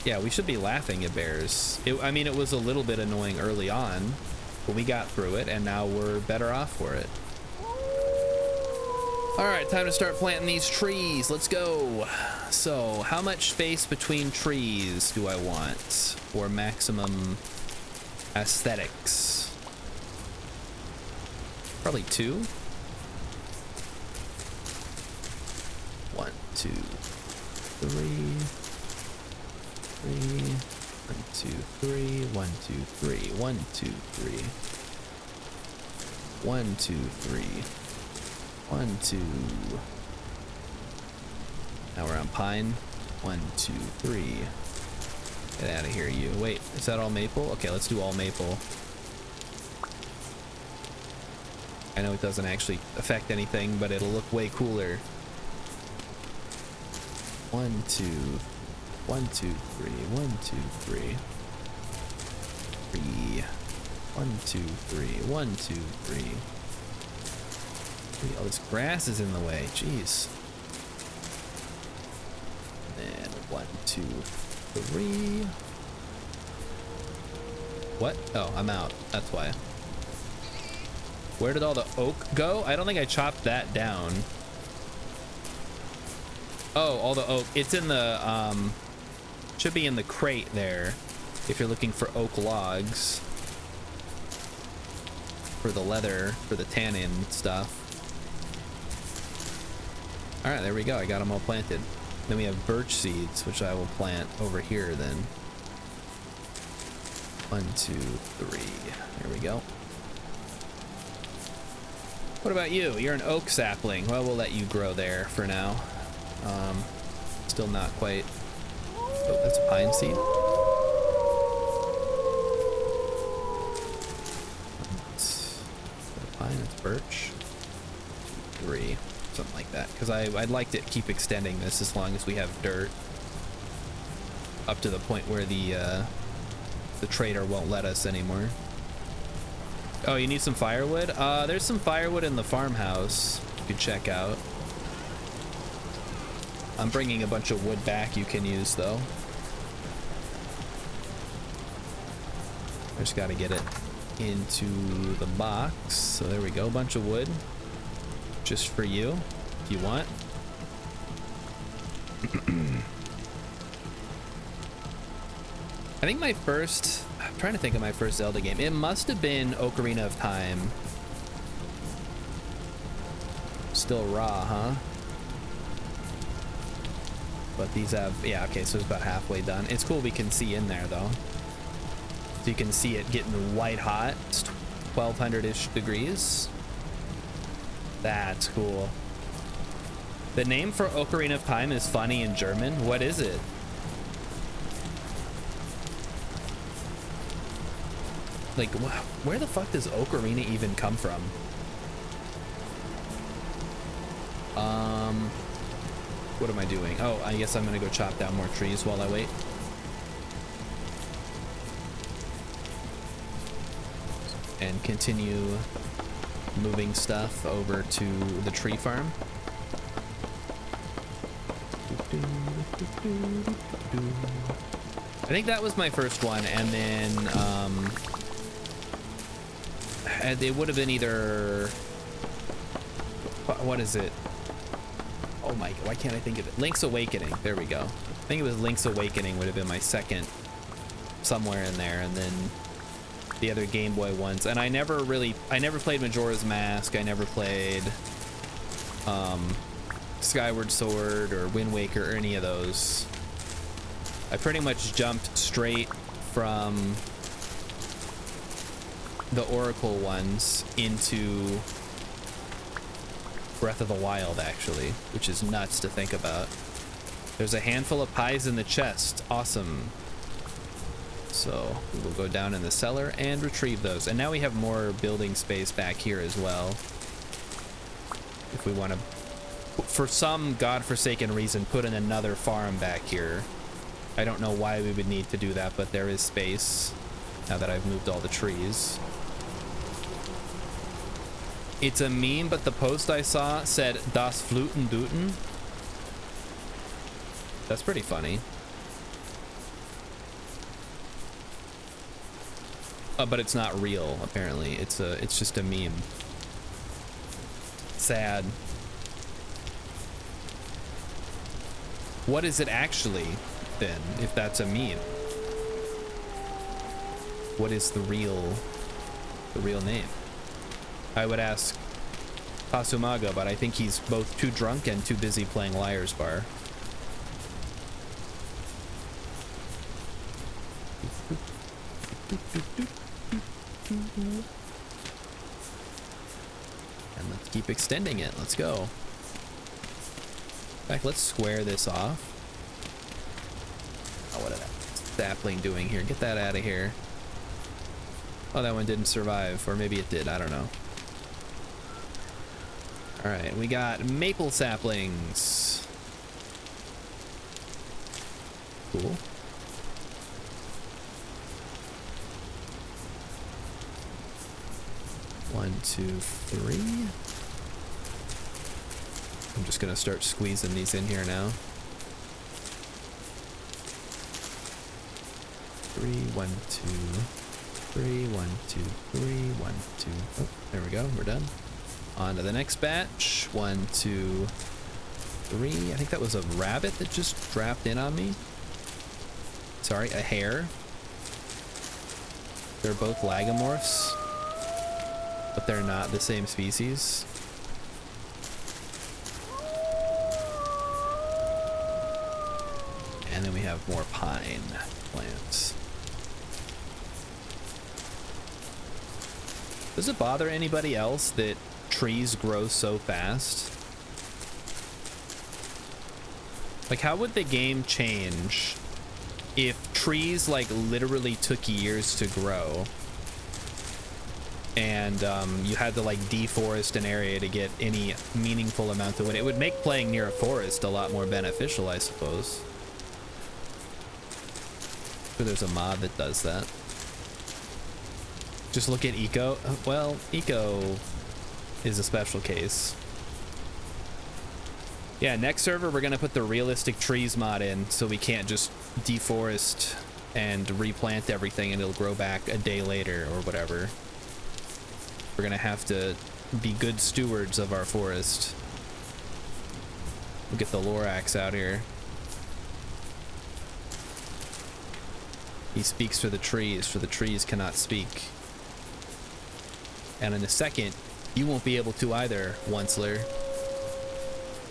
Yeah, we should be laughing at bears. I mean, it was a little bit annoying early on, but we got through it, and now we're better off for it. All right, time to start planting these trees. Let's go. So, how much space between trees do I want for maximum aesthetics? Probably 2. 1, 2, 3, 3, 1, 2, 3, 1, 2, 3, 1, 2, 3, 1, 2, 3, 1, 2. Now we're on pine. 1, 2, 3. Get out of here, you. Wait, is that all maple? Okay, let's do all maple. I know it doesn't actually affect anything, but it'll look way cooler. 1, 2, 1, 2, 3, 1, 2, 3. 3. 1, 2, 3, 1, 2, 3. Oh, this grass is in the way. Jeez. And 1, 2, 3. What? Oh, I'm out. That's why. Where did all the oak go? I don't think I chopped that down. Oh, all the oak. It's in the, should be in the crate there if you're looking for oak logs. For the leather, for the tannin stuff. All right, there we go. I got them all planted. Then we have birch seeds, which I will plant over here then. 1, 2, 3. There we go. What about you? You're an oak sapling. Well, we'll let you grow there for now. Still not quite. Oh, that's a pine seed. It's a pine, it's birch. 3. Something like that, because I'd like to keep extending this as long as we have dirt, up to the point where the trader won't let us anymore. Oh, you need some firewood? There's some firewood in the farmhouse you could check out. I'm bringing a bunch of wood back you can use though. I just got to get it into the box. So there we go, a bunch of wood. Just for you, if you want. I think my first, trying to think of my first Zelda game. It must have been Ocarina of Time. Still raw, huh? But these have, yeah, okay, so it's about halfway done. It's cool we can see in there though. So you can see it getting white hot. It's 1200-ish degrees. That's cool. The name for Ocarina of Time is funny in German. What is it? Like, where the fuck does Ocarina even come from? What am I doing? Oh, I guess I'm gonna go chop down more trees while I wait. And continue moving stuff over to the tree farm. I think that was my first one, and then it would have been either, what is it? Oh my, why can't I think of it? Link's Awakening. There we go. I think it was Link's Awakening would have been my second, somewhere in there, and then the other Game Boy ones. And I never played Majora's Mask. I never played Skyward Sword or Wind Waker or any of those. I pretty much jumped straight from the Oracle ones into Breath of the Wild, actually, which is nuts to think about. There's a handful of pies in the chest. Awesome. So we will go down in the cellar and retrieve those. And now we have more building space back here as well. If we want to, for some godforsaken reason, put in another farm back here. I don't know why we would need to do that, but there is space now that I've moved all the trees. It's a meme, but the post I saw said Das Fluten Duten. That's pretty funny. But it's not real, apparently. It's just a meme. Sad. What is it actually, then, if that's a meme? What is the real name? I would ask Tasumaga, but I think he's both too drunk and too busy playing Liar's Bar. And let's keep extending it. Let's go. In fact, let's square this off. Oh, what is that sapling doing here? Get that out of here. Oh, that one didn't survive, or maybe it did. I don't know. All right, we got maple saplings. Cool. One, two, three. I'm just gonna start squeezing these in here now. Three, one, two, three, one, two, three, one, two. Oh, there we go. We're done. On to the next batch. One, two, three. I think that was a rabbit that just dropped in on me. Sorry, a hare. They're both lagomorphs, but they're not the same species. And then we have more pine plants. Does it bother anybody else that trees grow so fast? Like, how would the game change if trees like literally took years to grow and you had to like deforest an area to get any meaningful amount of wind? It would make playing near a forest a lot more beneficial, I suppose. So there's a mod that does that. Just look at Eco. Well, Eco is a special case. Yeah, next server we're gonna put the realistic trees mod in, so we can't just deforest and replant everything and it'll grow back a day later or whatever. We're gonna have to be good stewards of our forest. We'll get the Lorax out here. He speaks for the trees cannot speak. And in a second, you won't be able to either, Onceler.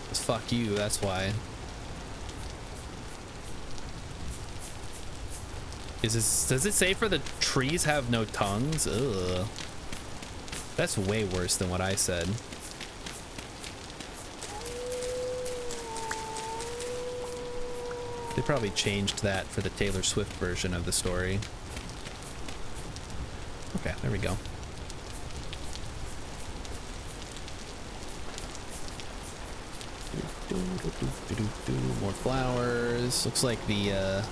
'Cause fuck you, that's why. Does it say for the trees have no tongues? Ugh. That's way worse than what I said. They probably changed that for the Taylor Swift version of the story. Okay, there we go. More flowers. Looks like the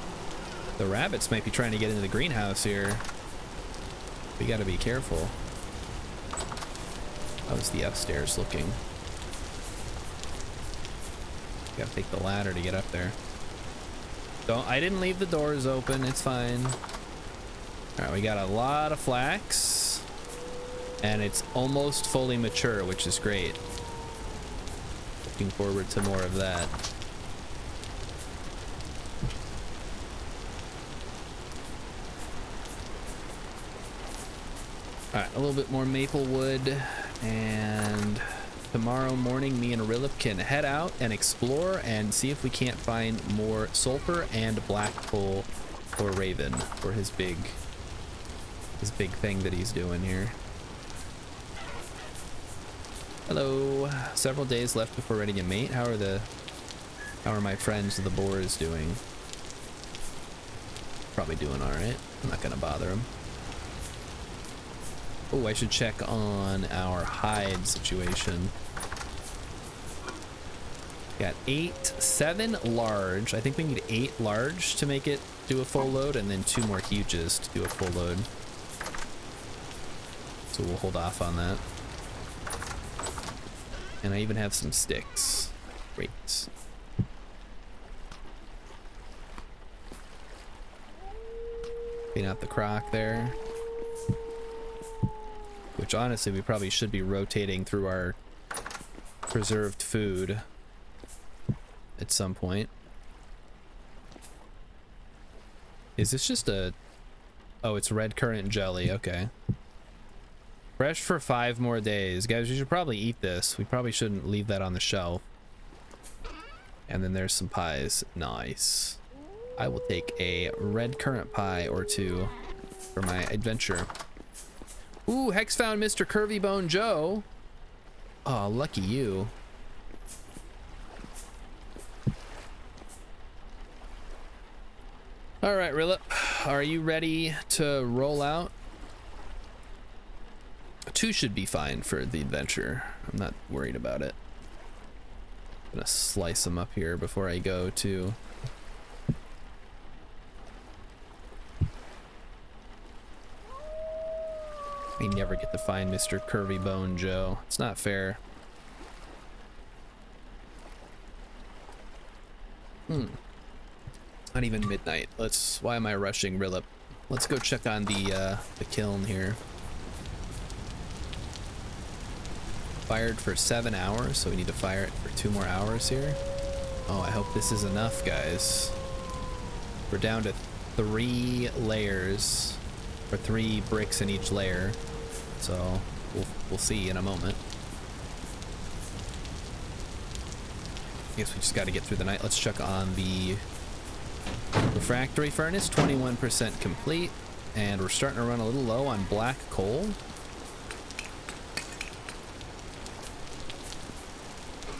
rabbits might be trying to get into the greenhouse here. We gotta be careful. How's the upstairs looking? Gotta take the ladder to get up there. I didn't leave the doors open, it's fine. Alright, we got a lot of flax. And it's almost fully mature, which is great. Looking forward to more of that. Alright, a little bit more maple wood, and tomorrow morning me and Rilip can head out and explore and see if we can't find more sulfur and black coal for Raven for his big thing that he's doing here. Hello. Several days left before ready to mate. How are my friends the boars doing? Probably doing alright. I'm not gonna bother them. Oh, I should check on our hide situation. Got 7 large. I think we need 8 large to make it do a full load, and then 2 more huges to do a full load. So we'll hold off on that. And I even have some sticks. Great. Clean out the crock there. Which honestly, we probably should be rotating through our preserved food at some point. Is this just a... Oh, it's red currant jelly. Okay. Fresh for 5 more days. Guys, you should probably eat this. We probably shouldn't leave that on the shelf. And then there's some pies. Nice. I will take a red currant pie or 2 for my adventure. Ooh, Hex found Mr. Curvy Bone Joe. Oh, lucky you. All right, Rilip, are you ready to roll out? 2 should be fine for the adventure. I'm not worried about it. I'm gonna slice them up here before I go to... We never get to find Mr. Curvy Bone Joe. It's not fair. Not even midnight. Why am I rushing, Rilip? Let's go check on the kiln here. Fired for 7 hours, so we need to fire it for 2 more hours here. Oh, I hope this is enough, guys. We're down to 3 layers, or 3 bricks in each layer. So we'll see in a moment. I guess we just got to get through the night. Let's check on the refractory furnace. 21% complete, and we're starting to run a little low on black coal.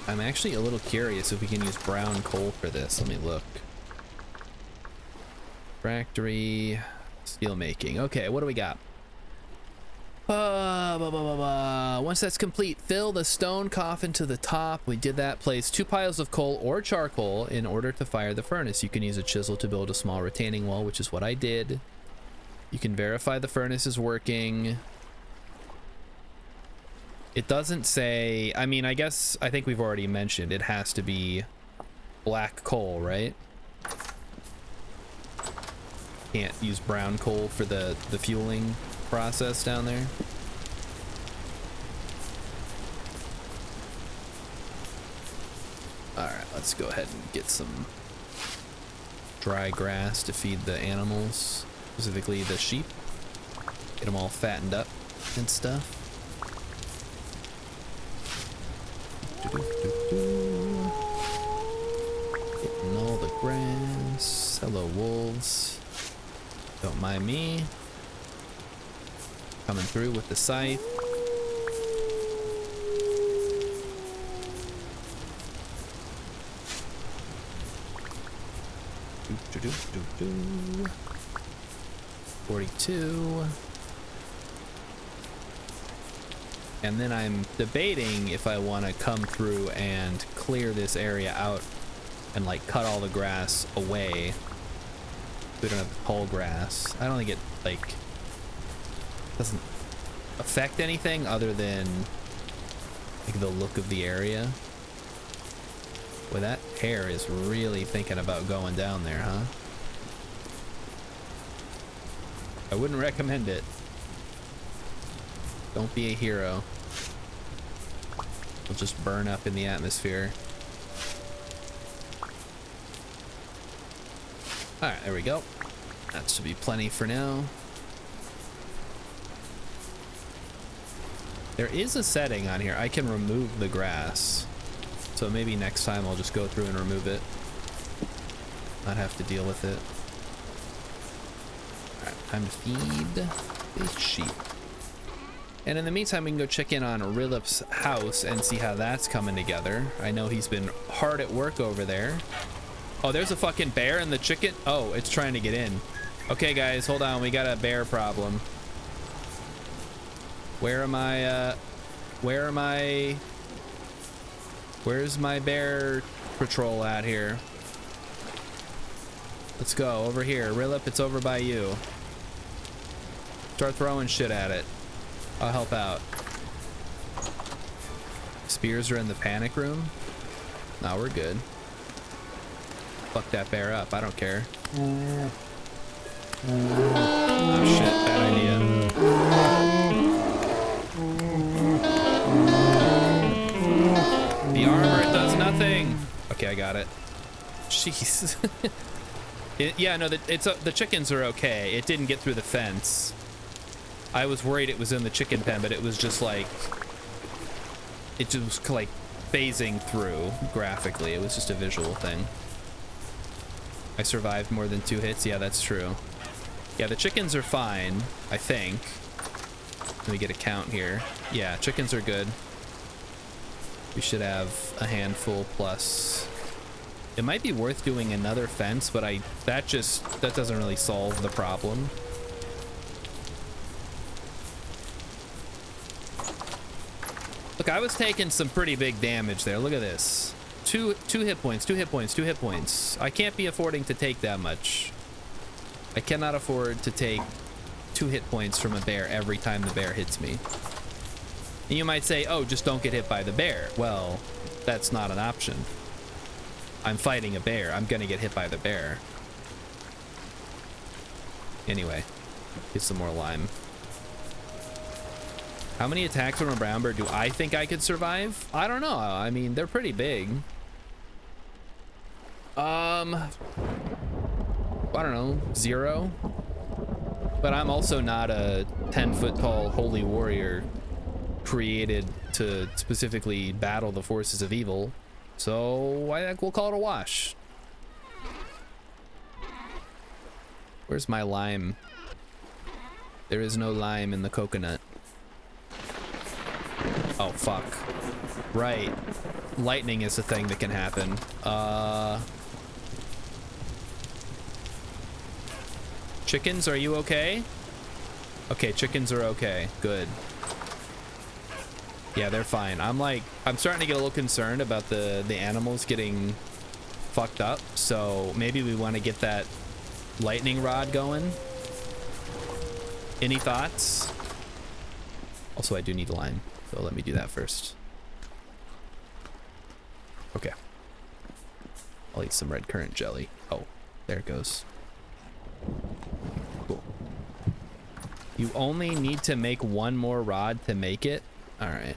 I'm actually a little curious if we can use brown coal for this. Let me look. Factory, steel making. Okay, what do we got? Once that's complete, fill the stone coffin to the top. We did that. Place 2 piles of coal or charcoal in order to fire the furnace. You can use a chisel to build a small retaining wall, which is what I did. You can verify the furnace is working. It doesn't say... I mean, I think we've already mentioned it has to be black coal, right? Can't use brown coal for the fueling process down there. Alright, let's go ahead and get some dry grass to feed the animals. specifically the sheep. Get them all fattened up and stuff. Getting all the grass. Hello, wolves. Don't mind me. Coming through with the scythe. Do, do, do, do, do. 42. And then I'm debating if I want to come through and clear this area out and like cut all the grass away. We don't have tall grass. I don't think it like doesn't affect anything other than like the look of the area. Well, that hare is really thinking about going down there, huh? I wouldn't recommend it. Don't be a hero. It'll just burn up in the atmosphere. Alright, there we go. That should be plenty for now. There is a setting on here. I can remove the grass. So maybe next time I'll just go through and remove it. Not have to deal with it. Alright, time to feed the sheep. And in the meantime, we can go check in on Rilip's house and see how that's coming together. I know he's been hard at work over there. Oh, there's a fucking bear in the chicken. Oh, it's trying to get in. Okay, guys, hold on. We got a bear problem. Where's my bear patrol at here? Let's go over here. Rilip, it's over by you. Start throwing shit at it. I'll help out. Spears are in the panic room. Nah, we're good. Fuck that bear up. I don't care. Oh shit, bad idea. The armor, it does nothing. Okay, I got it. Jeez. Yeah, no, the chickens are okay. It didn't get through the fence. I was worried it was in the chicken pen, but it was just like, it just was like phasing through graphically. It was just a visual thing. I survived more than 2 hits. Yeah, that's true. Yeah, the chickens are fine, I think. Let me get a count here. Yeah, chickens are good. We should have a handful plus. It might be worth doing another fence, but that doesn't really solve the problem. Look, I was taking some pretty big damage there. Look at this. Two hit points, 2 hit points, 2 hit points. I can't be affording to take that much. I cannot afford to take 2 hit points from a bear every time the bear hits me. And you might say, oh, just don't get hit by the bear. Well, that's not an option. I'm fighting a bear. I'm gonna get hit by the bear. Anyway, get some more lime. How many attacks from a brown bear do I think I could survive? I don't know. I mean, they're pretty big. I don't know, 0. But I'm also not a 10-foot tall holy warrior created to specifically battle the forces of evil. So I think we'll call it a wash. Where's my lime? There is no lime in the coconut. Oh, fuck. Right. Lightning is a thing that can happen. Chickens, are you okay? Okay, chickens are okay. Good. Yeah, they're fine. I'm starting to get a little concerned about the animals getting fucked up. So maybe we want to get that lightning rod going. Any thoughts? Also, I do need lime. So let me do that first. Okay. I'll eat some red currant jelly. Oh, there it goes. Cool. You only need to make 1 more rod to make it? Alright.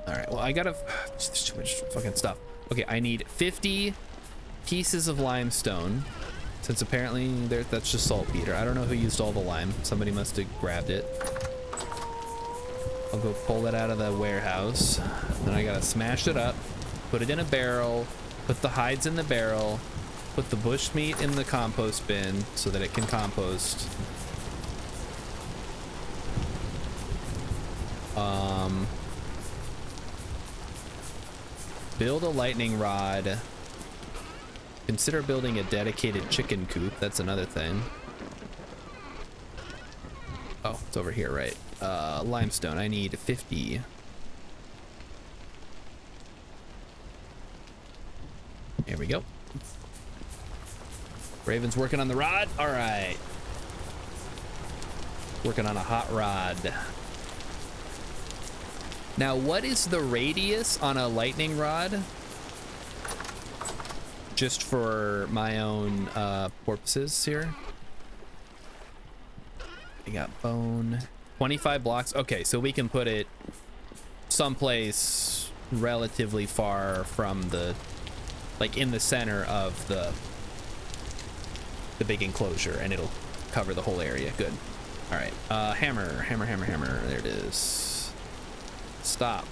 Alright, well I gotta... There's too much fucking stuff. Okay, I need 50 pieces of limestone. Since apparently that's just saltpeter. I don't know who used all the lime. Somebody must have grabbed it. I'll go pull it out of the warehouse. Then I gotta smash it up, put it in a barrel, put the hides in the barrel, put the bush meat in the compost bin so that it can compost. Build a lightning rod. Consider building a dedicated chicken coop. That's another thing. Oh, it's over here, right? Limestone. I need 50. Here we go. Raven's working on the rod. All right. Working on a hot rod. Now, what is the radius on a lightning rod? Just for my own purposes here. We got bone. 25 blocks. Okay, so we can put it someplace relatively far from the, like in the center of the big enclosure, and it'll cover the whole area. Good. All right. Hammer. There it is. Stop.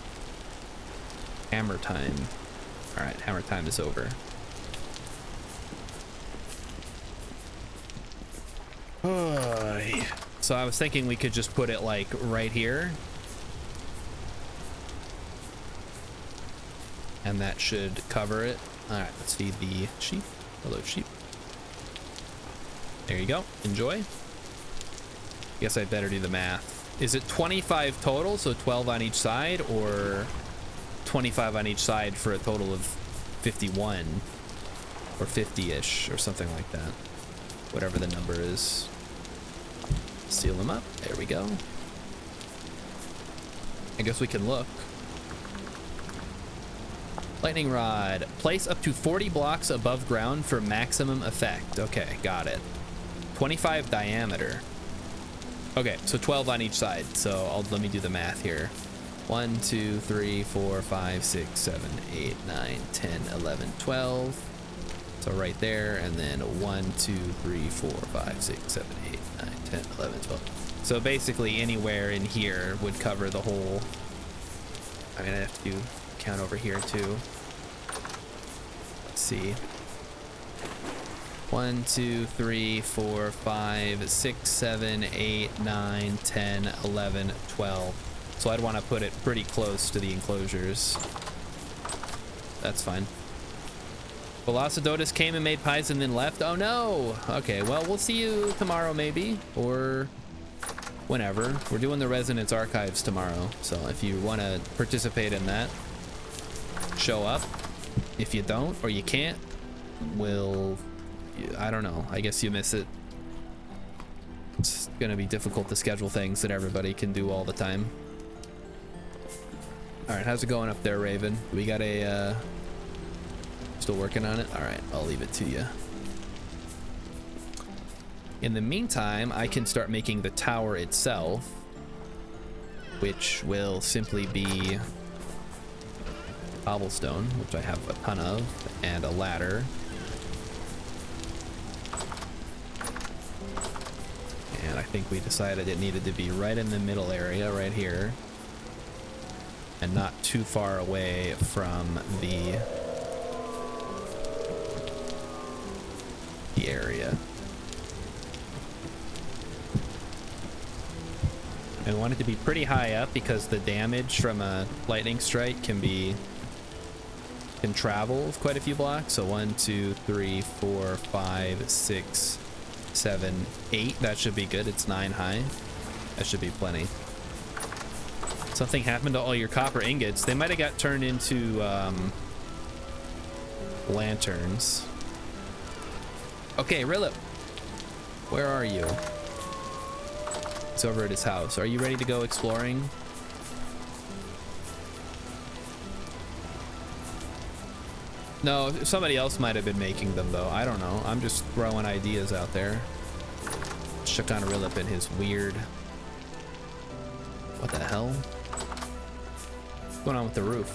Hammer time. All right, hammer time is over. So I was thinking we could just put it like right here. And that should cover it. All right, let's feed the sheep. Hello, sheep. There you go. Enjoy. Guess I better do the math. Is it 25 total, so 12 on each side, or 25 on each side for a total of 51 or 50-ish or something like that? Whatever the number is. Seal them up. There we go. I guess we can look. Lightning rod. Place up to 40 blocks above ground for maximum effect. Okay, got it. 25 diameter. Okay, so 12 on each side. So let me do the math here. 1, 2, 3, 4, 5, 6, 7, 8, 9, 10, 11, 12. So right there, and then 1, 2, 3, 4, 5, 6, 7, 8, 9, 10, 11, 12. So basically anywhere in here would cover the whole. I mean, I have to count over here too. Let's see. 1, 2, 3, 4, 5, 6, 7, 8, 9, 10, 11, 12. So I'd want to put it pretty close to the enclosures. That's fine. Velocidotus came and made pies and then left. Oh no. Okay, well, we'll see you tomorrow maybe, or whenever. We're doing the Resonance Archives tomorrow, so if you want to participate in that, show up. If you don't, or you can't, I don't know, I guess you miss it. It's gonna be difficult to schedule things that everybody can do all the time. All right, how's it going up there, Raven? We got a still working on it. All right, I'll leave it to you. In the meantime, I can start making the tower itself, which will simply be cobblestone, which I have a ton of, and a ladder. And I think we decided it needed to be right in the middle area, right here, and not too far away from the area. I want it to be pretty high up because the damage from a lightning strike can travel quite a few blocks. So 1, 2, 3, 4, 5, 6, 7, 8. That should be good. It's 9 high. That should be plenty. Something happened to all your copper ingots. They might have got turned into lanterns. Okay, Rilip, where are you? He's over at his house. Are you ready to go exploring? No, somebody else might have been making them though. I don't know. I'm just throwing ideas out there. Shook on Rilip in his weird. What the hell? What's going on with the roof?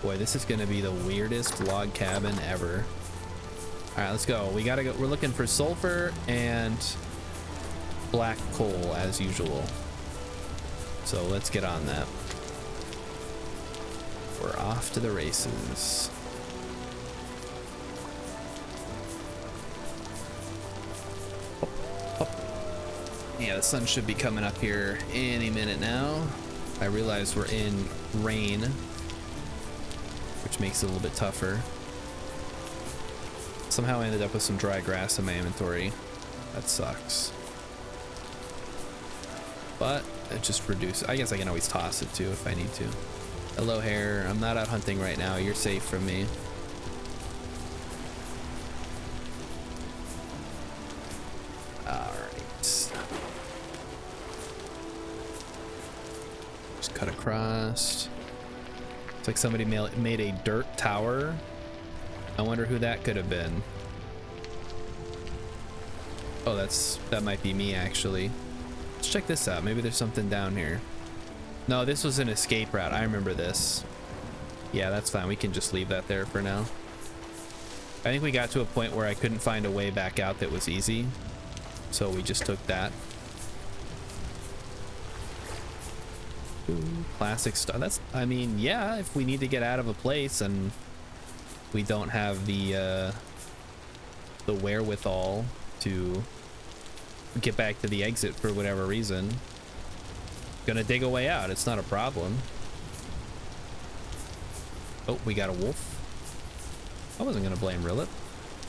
Boy, this is gonna be the weirdest log cabin ever. All right, let's go. We gotta go. We're looking for sulfur and black coal as usual. So let's get on that. We're off to the races. Yeah, the sun should be coming up here any minute now. I realize we're in rain, which makes it a little bit tougher. Somehow I ended up with some dry grass in my inventory. That sucks. But it just reduces. I guess I can always toss it too if I need to. Hello, hare. I'm not out hunting right now. You're safe from me. Alright. Just cut across. It's like somebody made a dirt tower. I wonder who that could have been. Oh, that might be me actually. Let's check this out. Maybe there's something down here. No, this was an escape route. I remember this. Yeah, that's fine. We can just leave that there for now. I think we got to a point where I couldn't find a way back out that was easy. So we just took that. Ooh, classic stuff. That's, I mean, yeah, if we need to get out of a place and we don't have the wherewithal to get back to the exit for whatever reason, gonna dig a way out. It's not a problem. Oh, we got a wolf. I wasn't gonna blame Rilip.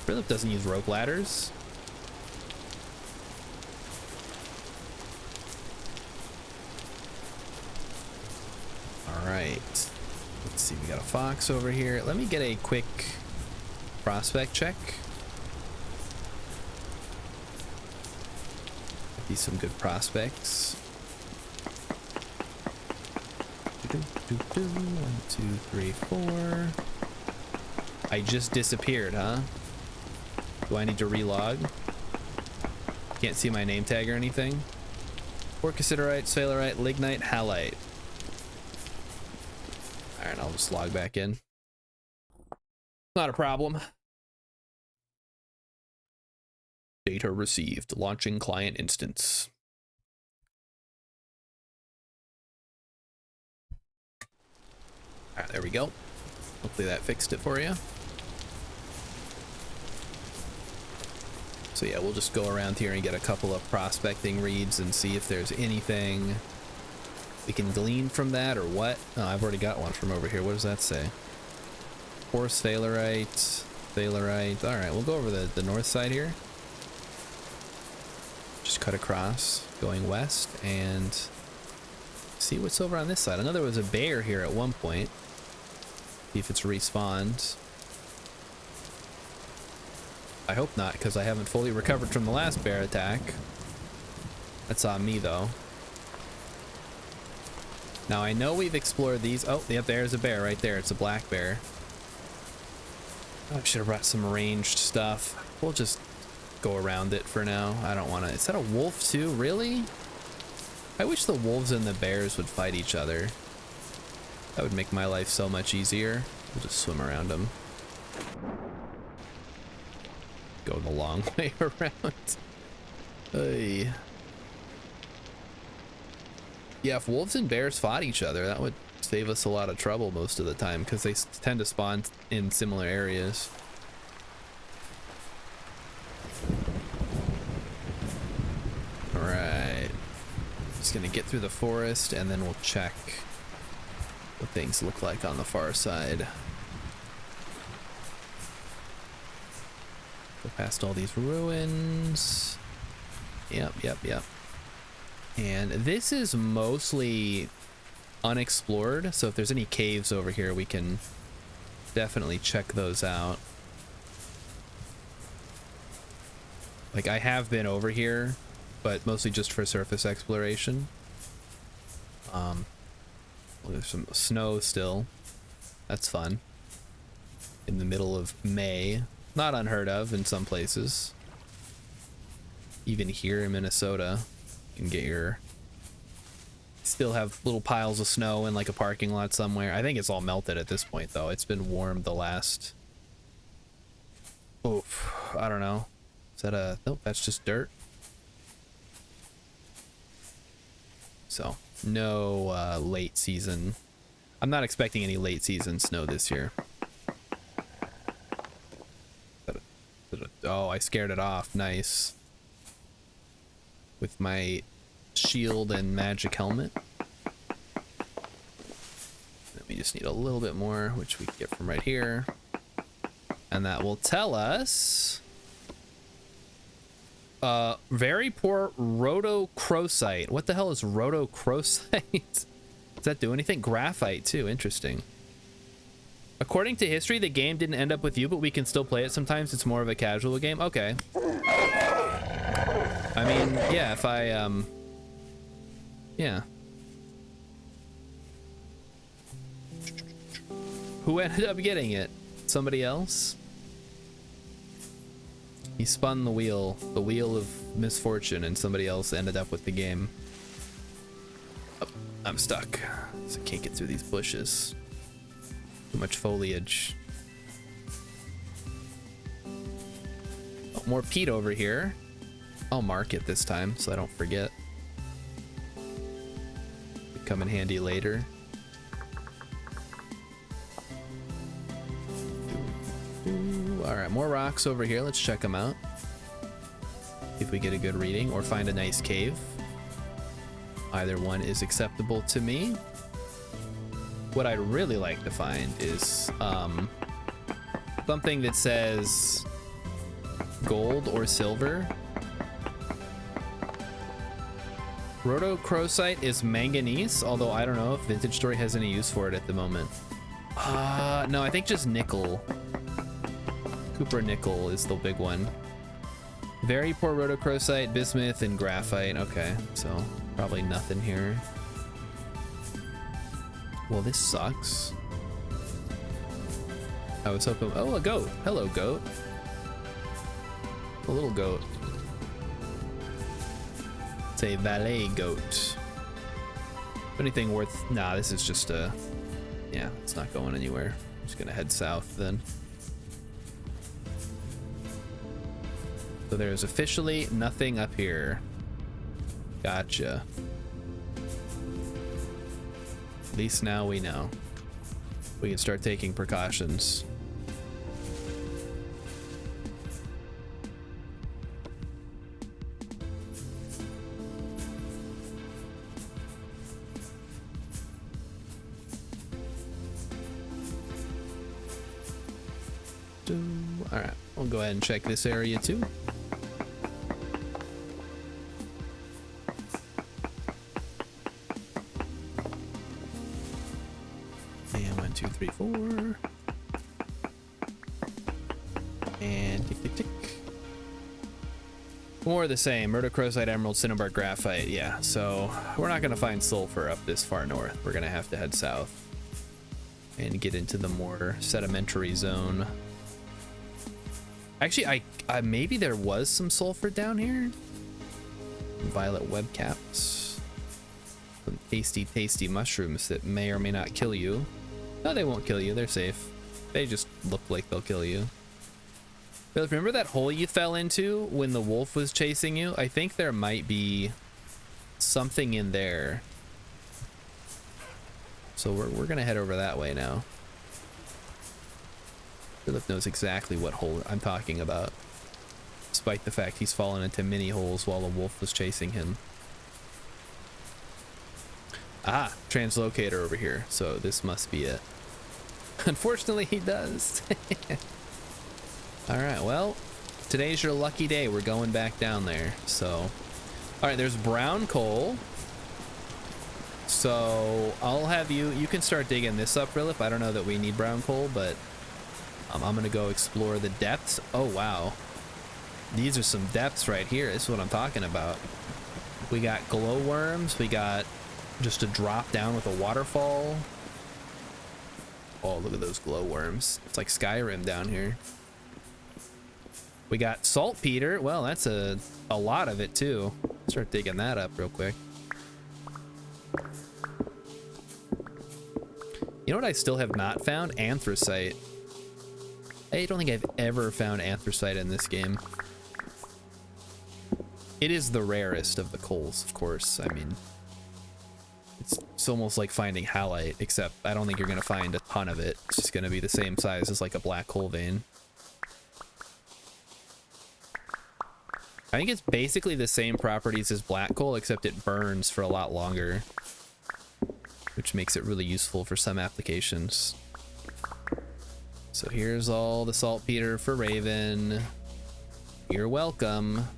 Rilip doesn't use rope ladders. All right, let's see. We got a fox over here. Let me get a quick prospect check. Be some good prospects. 1, 2, 3, 4. I just disappeared, huh? Do I need to relog? Can't see my name tag or anything. Orchisiderite, sailorite, lignite, halite. Alright, I'll just log back in. Not a problem. Data received. Launching client instance. Alright, there we go. Hopefully that fixed it for you. So yeah, we'll just go around here and get a couple of prospecting reads and see if there's anything we can glean from that or what. Oh, I've already got one from over here. What does that say? Horse, Thalerite, Thalerite. Alright, we'll go over the north side here. Just cut across, going west, and see what's over on this side. I know there was a bear here at one point. See if it's respawned. I hope not, because I haven't fully recovered from the last bear attack. That's on me, though. Now, I know we've explored these. Oh, yep, there's a bear right there. It's a black bear. Oh, I should have brought some ranged stuff. We'll just go around it for now. I don't want to. Is that a wolf, too? Really? I wish the wolves and the bears would fight each other. That would make my life so much easier. We'll just swim around them. Go the long way around. Hey. Yeah, if wolves and bears fought each other, that would save us a lot of trouble most of the time, because they tend to spawn in similar areas. Alright. Just gonna get through the forest, and then we'll check what things look like on the far side. Go past all these ruins. Yep. And this is mostly unexplored, so if there's any caves over here, we can definitely check those out. Like, I have been over here, but mostly just for surface exploration. Well, there's some snow still. That's fun. In the middle of May. Not unheard of in some places. Even here in Minnesota, you can get your... Still have little piles of snow in like a parking lot somewhere. I think it's all melted at this point, though. It's been warm the last Oof, I don't know. Is that a... Nope, that's just dirt. So, no late season. I'm not expecting any late season snow this year. Oh, I scared it off. Nice. With my shield and magic helmet. Then we just need a little bit more, which we can get from right here. And that will tell us... very poor rhodochrosite. What the hell is rhodochrosite? Does that do anything? Graphite too, interesting. According to history, the game didn't end up with you, but we can still play it sometimes. It's more of a casual game. Okay. I mean, yeah, if I, yeah. Who ended up getting it? Somebody else? He spun the wheel of misfortune, and somebody else ended up with the game. Oh, I'm stuck. So I can't get through these bushes. Too much foliage. Oh, more peat over here. I'll mark it this time so I don't forget. Could come in handy later. All right, more rocks over here. Let's check them out. See if we get a good reading or find a nice cave. Either one is acceptable to me. What I'd really like to find is something that says gold or silver. Rhodochrosite is manganese, although I don't know if Vintage Story has any use for it at the moment. No, I think just nickel. Cooper nickel is the big one. Very poor rhodochrosite, bismuth, and graphite. Okay, so probably nothing here. Well, this sucks. I was hoping... Oh, a goat. Hello, goat. A little goat. It's a valet goat. Anything worth... Nah, this is just a... Yeah, it's not going anywhere. I'm just gonna head south then. So there's officially nothing up here. Gotcha. At least now we know. We can start taking precautions. All right, we'll go ahead and check this area too. And 1, 2, 3, 4. And tick, tick, tick. More of the same. Rhodochrosite, emerald, cinnabar, graphite. Yeah, so we're not going to find sulfur up this far north. We're going to have to head south and get into the more sedimentary zone. Actually, I maybe there was some sulfur down here. Violet web caps. Some tasty, tasty mushrooms that may or may not kill you. No, they won't kill you. They're safe. They just look like they'll kill you. But remember that hole you fell into when the wolf was chasing you? I think there might be something in there. So we're gonna head over that way now. Philip knows exactly what hole I'm talking about, despite the fact he's fallen into many holes while the wolf was chasing him. Ah, translocator over here, so this must be it. Unfortunately, he does. All right, well, today's your lucky day. We're going back down there, so. All right, there's brown coal. So I'll have you can start digging this up, Philip. I don't know that we need brown coal, but I'm gonna go explore the depths. Oh, wow. These are some depths right here. This is what I'm talking about. We got glowworms. We got just a drop down with a waterfall. Oh, look at those glowworms. It's like Skyrim down here. We got saltpeter. Well, that's a lot of it too. Start digging that up real quick. You know what I still have not found? Anthracite. I don't think I've ever found anthracite in this game. It is the rarest of the coals, of course. I mean, it's almost like finding halite, except I don't think you're going to find a ton of it. It's just going to be the same size as like a black coal vein. I think it's basically the same properties as black coal, except it burns for a lot longer, which makes it really useful for some applications. So here's all the saltpeter for Raven. You're welcome.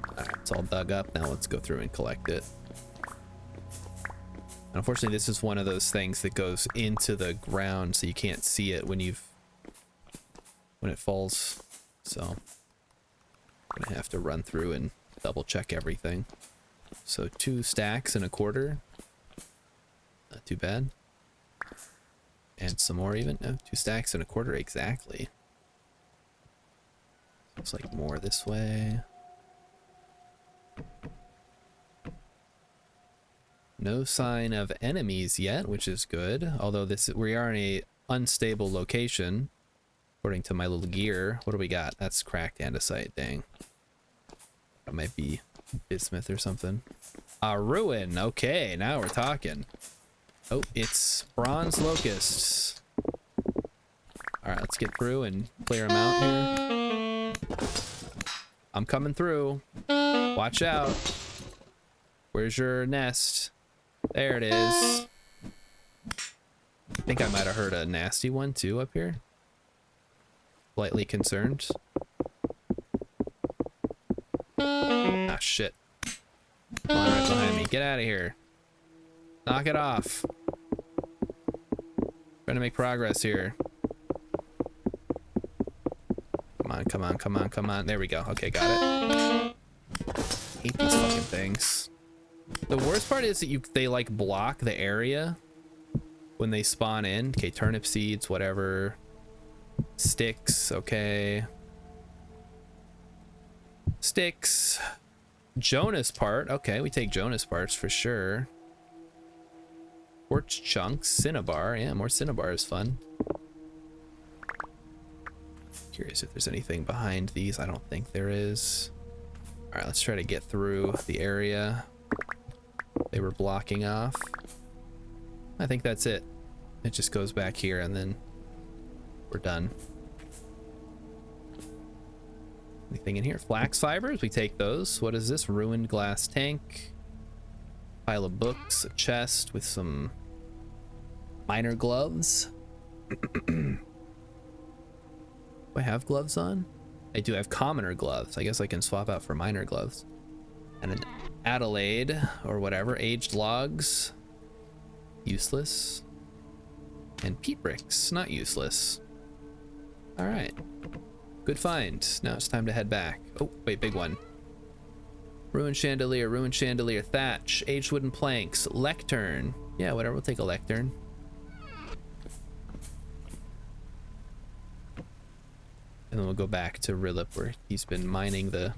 Alright, it's all dug up. Now let's go through and collect it. Unfortunately, this is one of those things that goes into the ground, so you can't see it when it falls. So I'm gonna have to run through and double check everything. So 2 stacks and a quarter. Not too bad. And some more even. No, 2 stacks and a quarter exactly. Looks like more this way. No sign of enemies yet, which is good. Although we are in a unstable location, according to my little gear. What do we got? That's cracked andesite. Dang. That might be bismuth or something. A ruin. Okay, now we're talking. Oh, it's bronze locusts. All right, let's get through and clear them out here. I'm coming through. Watch out. Where's your nest? There it is. I think I might have heard a nasty one too up here. Slightly concerned. Ah, shit. Come on, right behind me. Get out of here. Knock it off. Trying to make progress here. Come on, come on, come on, come on. There we go. Okay, got it. Hate these fucking things. The worst part is that they like block the area when they spawn in. Okay, turnip seeds, whatever. Sticks, okay. Sticks. Jonas part. Okay, we take Jonas parts for sure. Quartz chunks, cinnabar. Yeah, more cinnabar is fun. Curious if there's anything behind these. I don't think there is. All right, let's try to get through the area they were blocking off. I think that's it. It just goes back here and then we're done. Anything in here? Flax fibers, we take those. What is this? Ruined glass tank. Pile of books, a chest with some miner gloves. Do I have gloves on? I do have commoner gloves. I guess I can swap out for miner gloves. And an Adelaide or whatever. Aged logs. Useless. And peat bricks. Not useless. Alright. Good find. Now it's time to head back. Oh, wait, big one. Ruined chandelier, thatch, aged wooden planks, lectern. Yeah, whatever, we'll take a lectern. And then we'll go back to Rilip where he's been mining the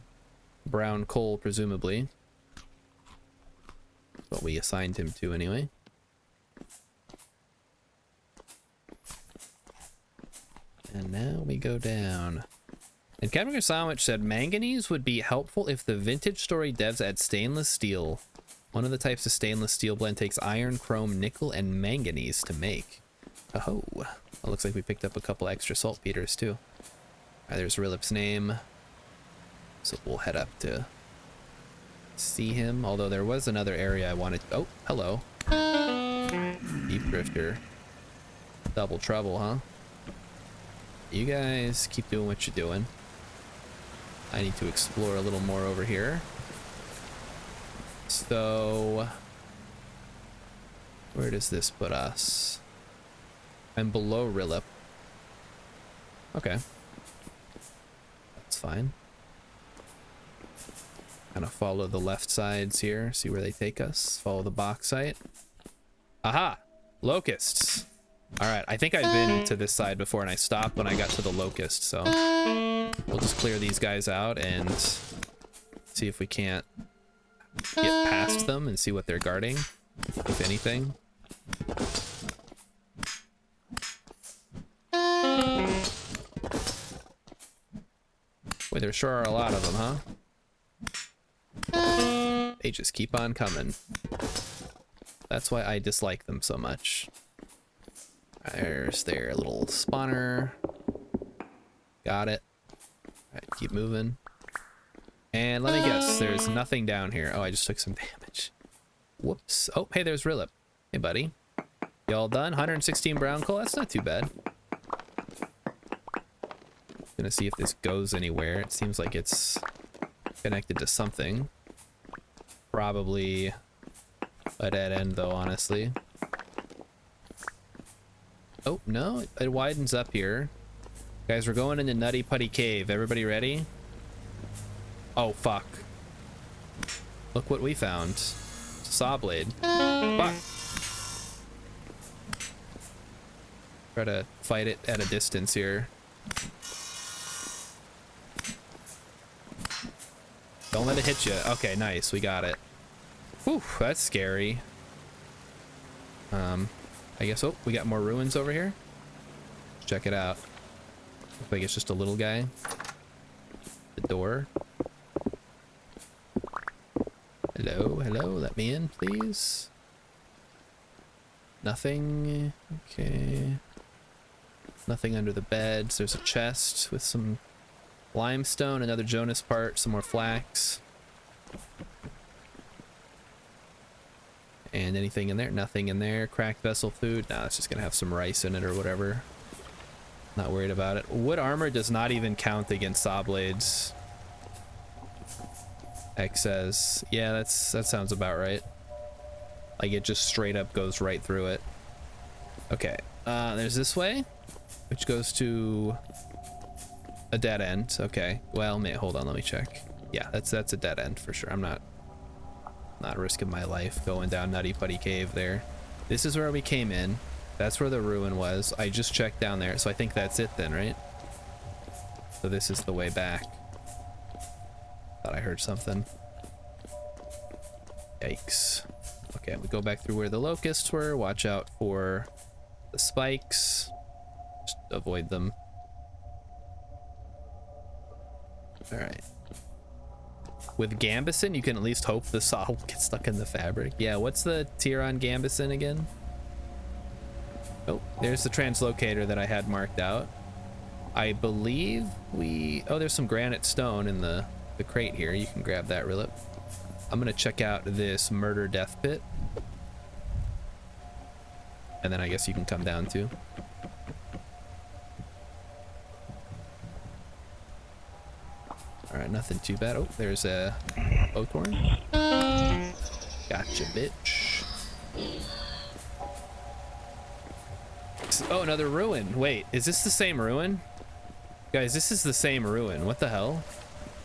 brown coal, presumably. What we assigned him to anyway. And now we go down. And Captain Sandwich said manganese would be helpful if the Vintage Story devs add stainless steel. One of the types of stainless steel blend takes iron, chrome, nickel, and manganese to make. Oh, it looks like we picked up a couple extra saltpeters too. Alright, there's Rilip's name. So we'll head up to see him. Although there was another area I wanted. Oh, hello. Deep Drifter. Double trouble, huh? You guys keep doing what you're doing. I need to explore a little more over here. So, where does this put us? I'm below Rilip. Okay. That's fine. Kind of follow the left sides here, see where they take us. Follow the bauxite. Aha! Locusts! Alright, I think I've been to this side before and I stopped when I got to the locust, so we'll just clear these guys out and see if we can't get past them and see what they're guarding. if anything. Boy, there sure are a lot of them, huh? They just keep on coming. That's why I dislike them so much. There's their little spawner. Got it. Alright, keep moving. And let me guess, there's nothing down here. Oh, I just took some damage. Whoops. Oh, hey, there's Rilip. Hey, buddy. You all done? 116 brown coal? That's not too bad. Gonna see if this goes anywhere. It seems like it's connected to something. Probably a dead end, though, honestly. Oh, no, it widens up here. Guys, we're going into Nutty Putty Cave. Everybody ready? Oh, fuck. Look what we found. Saw blade. Fuck. Try to fight it at a distance here. Don't let it hit you. Okay, nice. We got it. Whew, that's scary. I guess, oh, we got more ruins over here. Let's check it out. Looks like it's just a little guy. The door. Hello, hello, let me in, please. Nothing. Okay. Nothing under the beds. There's a chest with some limestone, another Jonas part, some more flax. And anything in there? Nothing in there. Cracked vessel food. Nah, it's just gonna have some rice in it or whatever. Not worried about it. Wood armor does not even count against saw blades. X says, yeah, that sounds about right. Like it just straight up goes right through it. Okay, there's this way, which goes to a dead end. Okay, well, hold on, let me check. Yeah, that's a dead end for sure. I'm not risking my life going down Nutty Putty Cave there. This is where we came in. That's where the ruin was. I just checked down there, so I think that's it then, right? So this is the way back. Thought I heard something. Yikes. Okay, we go back through where the locusts were. Watch out for the spikes. Just avoid them. Alright. With Gambeson, you can at least hope the saw will get stuck in the fabric. Yeah, what's the tier on Gambeson again? Oh, there's the translocator that I had marked out. I believe oh, there's some granite stone in the crate here. You can grab that, Rilip. I'm gonna check out this murder death pit. And then I guess you can come down too. Alright, nothing too bad. Oh, there's a Oathhorn. Gotcha, bitch. Oh, another ruin. Wait, is this the same ruin? Guys, this is the same ruin. What the hell?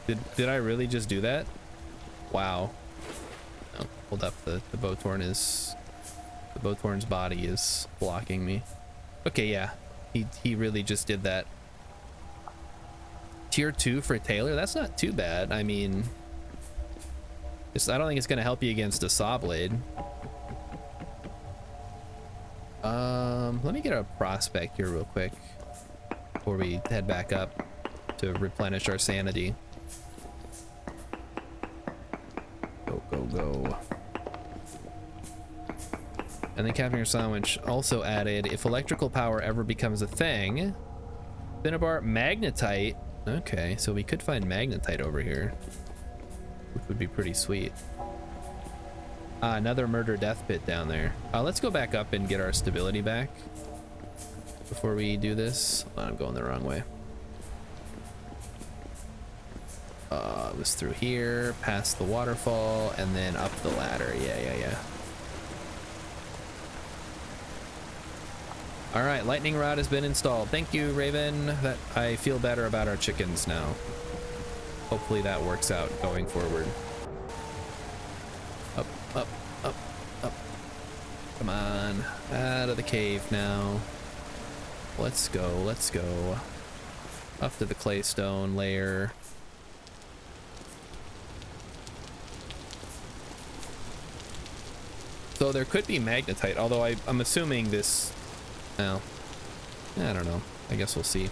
Did I really just do that? Wow. Oh, hold up. The Boathorn's body is blocking me. Okay, yeah. He really just did that. Tier 2 for Taylor? That's not too bad. I mean, I don't think it's gonna help you against a saw blade. Let me get a prospect here real quick before we head back up to replenish our sanity. Go, go, go. And then Captain Your Sandwich also added, if electrical power ever becomes a thing, Cinnabar magnetite. Okay, so we could find magnetite over here, which would be pretty sweet. Another murder death pit down there. Let's go back up and get our stability back before we do this. Hold on, I'm going the wrong way. It was through here, past the waterfall, and then up the ladder. Yeah. All right, lightning rod has been installed. Thank you, Raven. That I feel better about our chickens now. Hopefully that works out going forward. Up, up, up, up. Come on, out of the cave now. Let's go, let's go. Up to the claystone layer. So there could be magnetite, although I'm assuming this... Well, I don't know. I guess we'll see.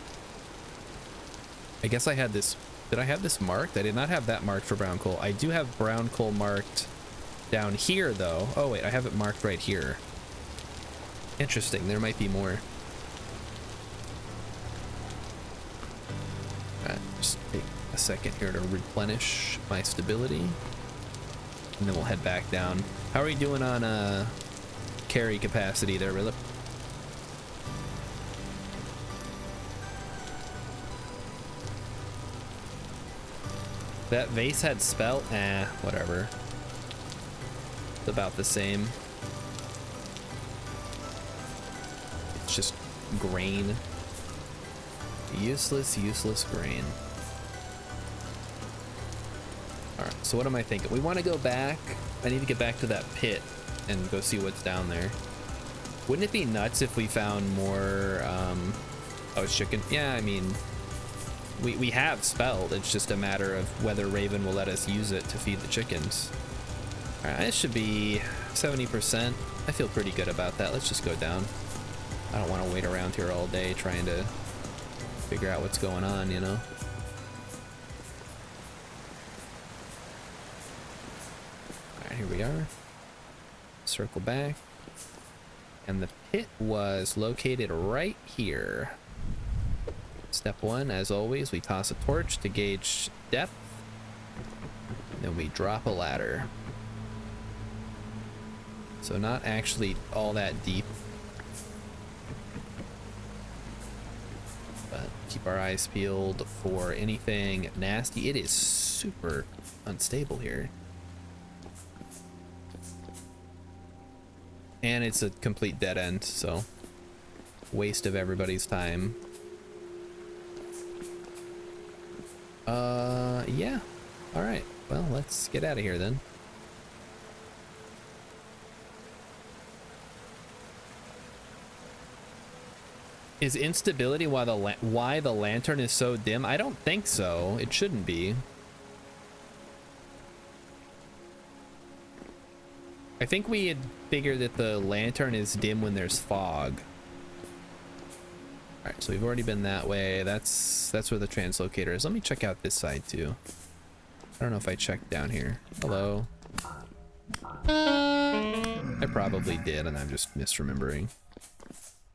I guess I had this... Did I have this marked? I did not have that marked for brown coal. I do have brown coal marked down here, though. Oh, wait, I have it marked right here. Interesting. There might be more. Just take a second here to replenish my stability. And then we'll head back down. How are we doing on carry capacity there, Rilla? That vase had spell? Whatever. It's about the same. It's just grain. Useless grain. Alright, so what am I thinking? We want to go back. I need to get back to that pit and go see what's down there. Wouldn't it be nuts if we found more, oh, it's chicken? Yeah, I mean, we have spelled. It's just a matter of whether Raven will let us use it to feed the chickens. Alright, this should be 70%. I feel pretty good about that. Let's just go down. I don't want to wait around here all day trying to figure out what's going on, you know? Alright, here we are. Circle back. And the pit was located right here. Step one, as always, we toss a torch to gauge depth. Then we drop a ladder. So not actually all that deep. But keep our eyes peeled for anything nasty. It is super unstable here. And it's a complete dead end, so waste of everybody's time. Yeah. All right. Well, let's get out of here then. Is instability why the lantern is so dim? I don't think so. It shouldn't be. I think we had figured that the lantern is dim when there's fog. All right, so we've already been that way. That's where the translocator is. Let me check out this side too. I don't know if I checked down here. Hello. I probably did, and I'm just misremembering.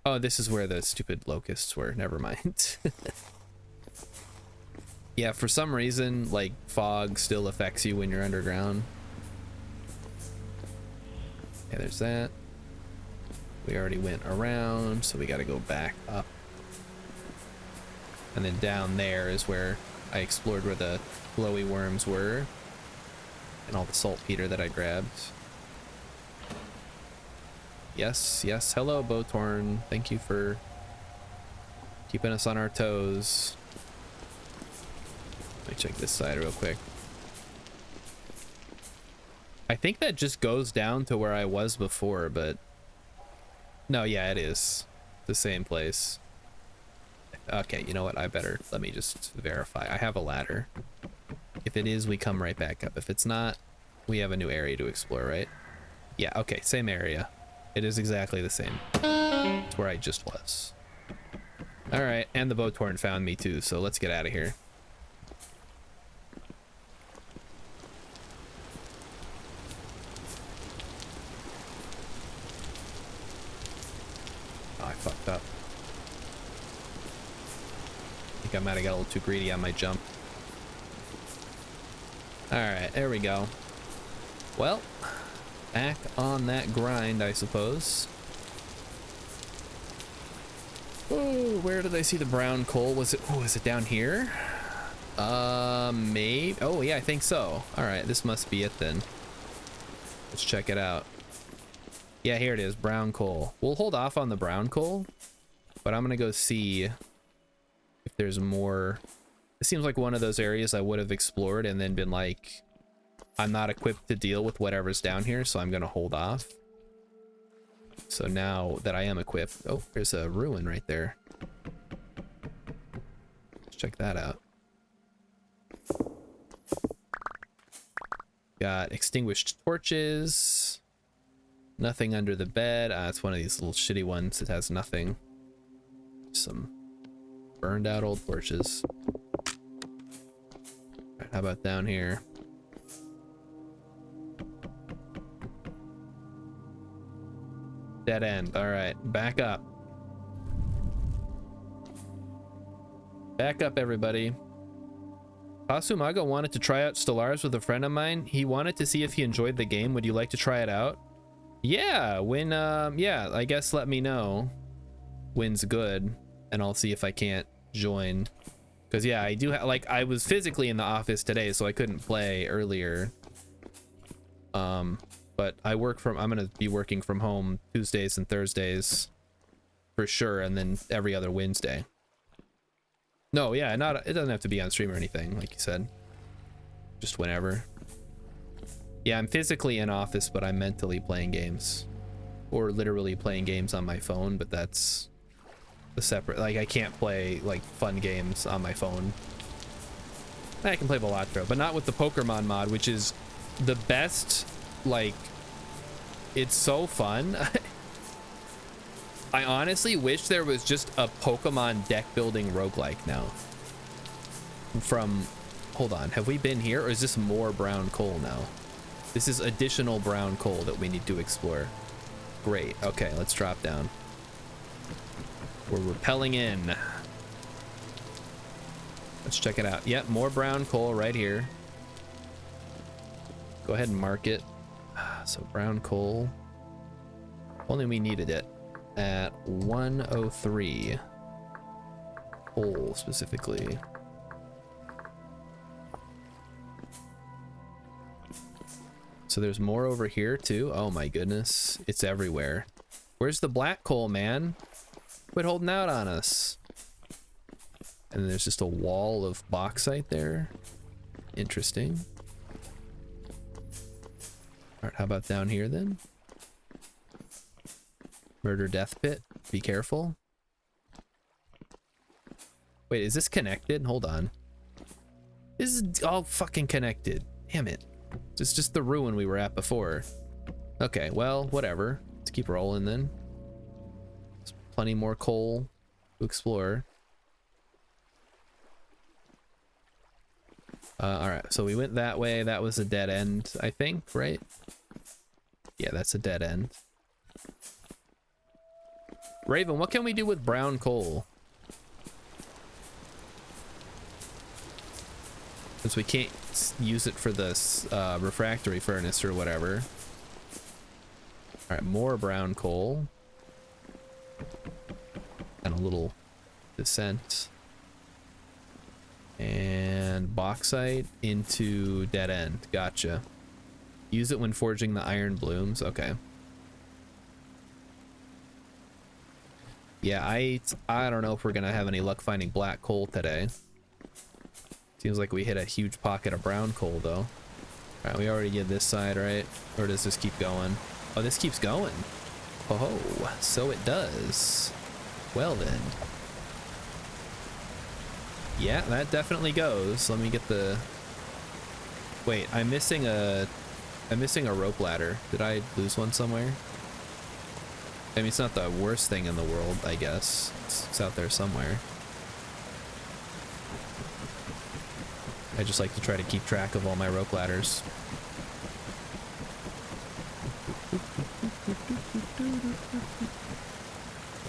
Oh, this is where the stupid locusts were. Never mind. Yeah, for some reason, like, fog still affects you when you're underground. Yeah, there's that. We already went around, so we got to go back up. And then down there is where I explored where the glowy worms were. And all the saltpeter that I grabbed. Yes, yes. Hello, Botorn. Thank you for keeping us on our toes. Let me check this side real quick. I think that just goes down to where I was before, but... No, yeah, it is. The same place. Okay, you know what? Let me just verify. I have a ladder. If it is, we come right back up. If it's not, we have a new area to explore, right? Yeah, okay, same area. It is exactly the same. It's where I just was. All right, and the Botorn found me too, so let's get out of here. Oh, I fucked up. I think I might have got a little too greedy on my jump. All right, there we go. Well, back on that grind, I suppose. Oh, where did I see the brown coal? Was it down here? Maybe. Oh, yeah, I think so. All right, this must be it then. Let's check it out. Yeah, here it is, brown coal. We'll hold off on the brown coal, but I'm gonna go see if there's more. It seems like one of those areas I would have explored and then been like, I'm not equipped to deal with whatever's down here, so I'm gonna hold off. So now that I am equipped, oh, there's a ruin right there. Let's check that out. Got extinguished torches. Nothing under the bed. It's one of these little shitty ones that has nothing. Some burned out old torches. Alright, how about down here? Dead end. Alright, back up. Back up, everybody. Kasumaga wanted to try out Stellaris with a friend of mine. He wanted to see if he enjoyed the game. Would you like to try it out? Yeah, when, yeah, I guess let me know when's good, and I'll see if I can't join. Because, yeah, I do, like, I was physically in the office today, so I couldn't play earlier. But I'm gonna be working from home Tuesdays and Thursdays for sure, and then every other Wednesday. No, yeah, it doesn't have to be on stream or anything, like you said. Just whenever. Yeah, I'm physically in office, but I'm mentally playing games. Or literally playing games on my phone, but that's a separate, like I can't play like fun games on my phone. I can play Balatro, but not with the Pokemon mod, which is the best, like, it's so fun. I honestly wish there was just a Pokemon deck building roguelike now. Hold on, have we been here, or is this more brown coal now? This is additional brown coal that we need to explore. Great, okay, let's drop down. We're repelling in. Let's check it out. Yep, more brown coal right here. Go ahead and mark it. So brown coal. Only we needed it. At 103 coal specifically. So there's more over here too. Oh my goodness, it's everywhere. Where's the black coal, man? Quit holding out on us. And then there's just a wall of bauxite there. Interesting. All right, how about down here then? Murder death pit. Be careful. Wait, is this connected? Hold on. This is all fucking connected. Damn it. It's just the ruin we were at before. Okay, well, whatever. Let's keep rolling then. There's plenty more coal to explore. Alright, so we went that way. That was a dead end, I think, right? Yeah, that's a dead end. Raven, what can we do with brown coal? Since we can't use it for this refractory furnace or whatever. Alright, more brown coal. And a little descent. And bauxite into dead end. Gotcha. Use it when forging the iron blooms. Okay. Yeah, I don't know if we're gonna have any luck finding black coal today. Seems like we hit a huge pocket of brown coal though. Alright, we already did this side, right? Or does this keep going? Oh, this keeps going. Oh, so it does. Well then. Yeah, that definitely goes. Let me get the... Wait, I'm missing a rope ladder. Did I lose one somewhere? I mean, it's not the worst thing in the world, I guess. It's out there somewhere. I just like to try to keep track of all my rope ladders.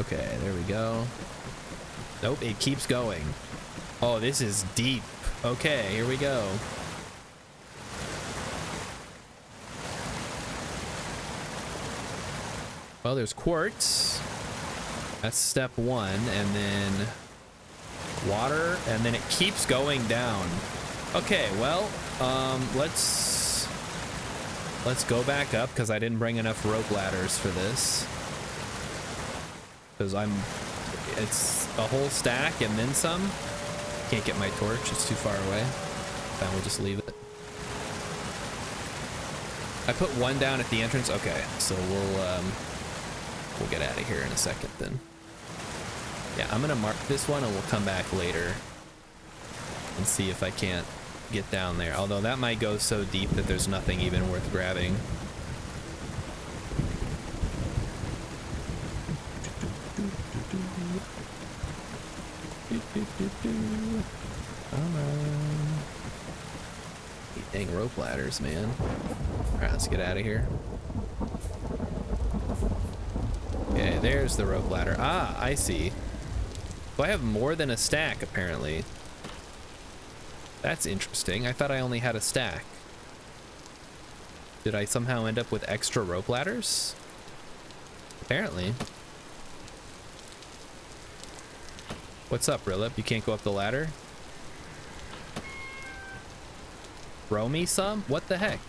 Okay, there we go. Nope, it keeps going. Oh, this is deep. Okay, here we go. Well, there's quartz. That's step one, and then water, and then it keeps going down. Okay, well, let's go back up because I didn't bring enough rope ladders for this. Because it's a whole stack and then some. Can't get my torch, it's too far away. Fine, we'll just leave it. I put one down at the entrance. Okay, so we'll get out of here in a second then. Yeah, I'm gonna mark this one and we'll come back later and see if I can't get down there. Although that might go so deep that there's nothing even worth grabbing. Come on. These dang rope ladders, man. Alright, let's get out of here. Okay, there's the rope ladder. Ah, I see. So I have more than a stack, apparently. That's interesting. I thought I only had a stack. Did I somehow end up with extra rope ladders? Apparently. What's up, Rilip? You can't go up the ladder? Throw me some? What the heck?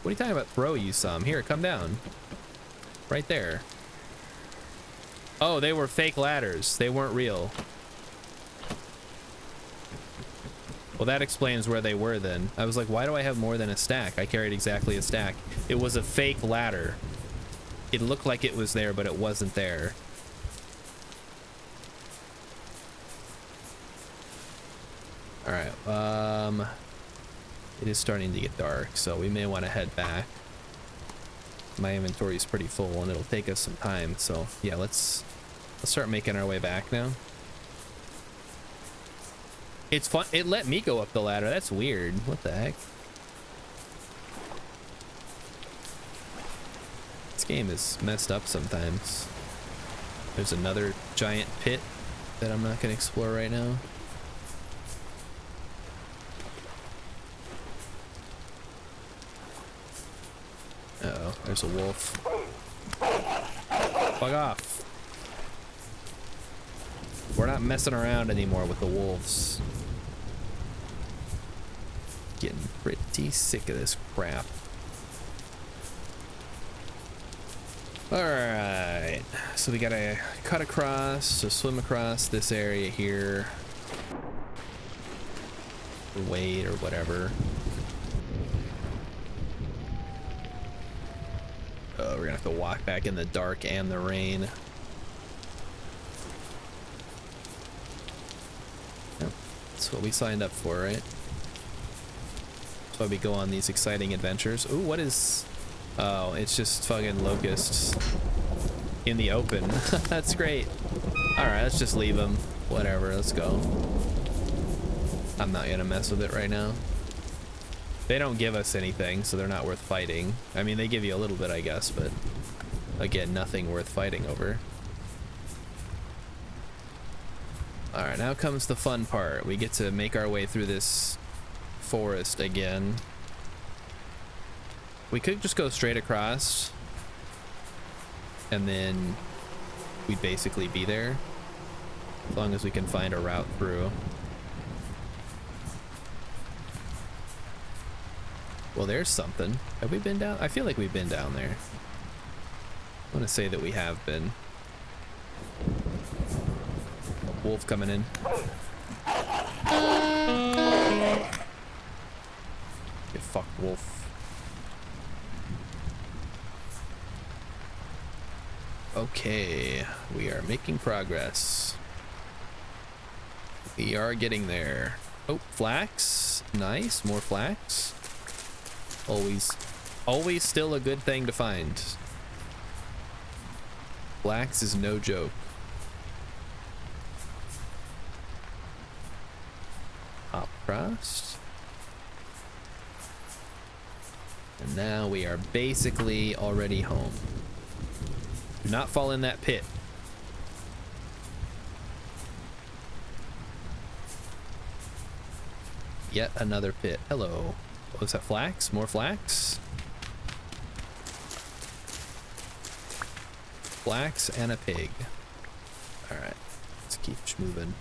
What are you talking about? Throw you some? Here, come down. Right there. Oh, they were fake ladders. They weren't real. Well, that explains where they were then. I was like, why do I have more than a stack? I carried exactly a stack. It was a fake ladder. It looked like it was there, but it wasn't there. Alright, it is starting to get dark, so we may want to head back. My inventory is pretty full, and it'll take us some time, so yeah, let's start making our way back now. It's fun. It let me go up the ladder. That's weird. What the heck? This game is messed up sometimes. There's another giant pit that I'm not going to explore right now. Uh-oh, there's a wolf. Fuck off. We're not messing around anymore with the wolves. Getting pretty sick of this crap. Alright, so we gotta cut across, so swim across this area here. Or wait, or whatever. Oh, we're gonna have to walk back in the dark and the rain. Yep, that's what we signed up for, right? That's why we go on these exciting adventures. Ooh, what is... Oh, it's just fucking locusts in the open. That's great. Alright, let's just leave them. Whatever, let's go. I'm not gonna mess with it right now. They don't give us anything, so they're not worth fighting. I mean, they give you a little bit, I guess, but again, nothing worth fighting over. Alright, now comes the fun part. We get to make our way through this forest again. We could just go straight across and then we'd basically be there as long as we can find a route through. Well, there's something. Have we been down? I feel like we've been down there. I want to say that we have been. Wolf coming in. Get fucked, wolf. Okay, we are making progress. We are getting there. Oh, flax. Nice, more flax. Always still a good thing to find. Flax is no joke. Hop across. And now we are basically already home. Do not fall in that pit. Yet another pit. Hello. What was that? Flax? More flax? Flax and a pig. Alright. Let's keep moving.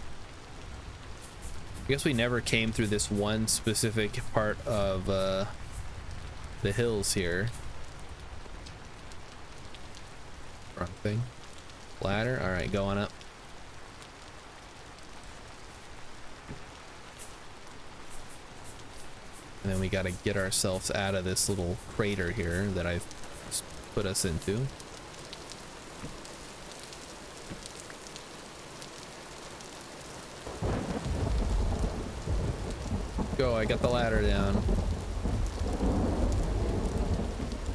I guess we never came through this one specific part of the hills here. Wrong thing. Ladder. Alright, going up. And then we gotta get ourselves out of this little crater here that I've put us into. Go, I got the ladder down.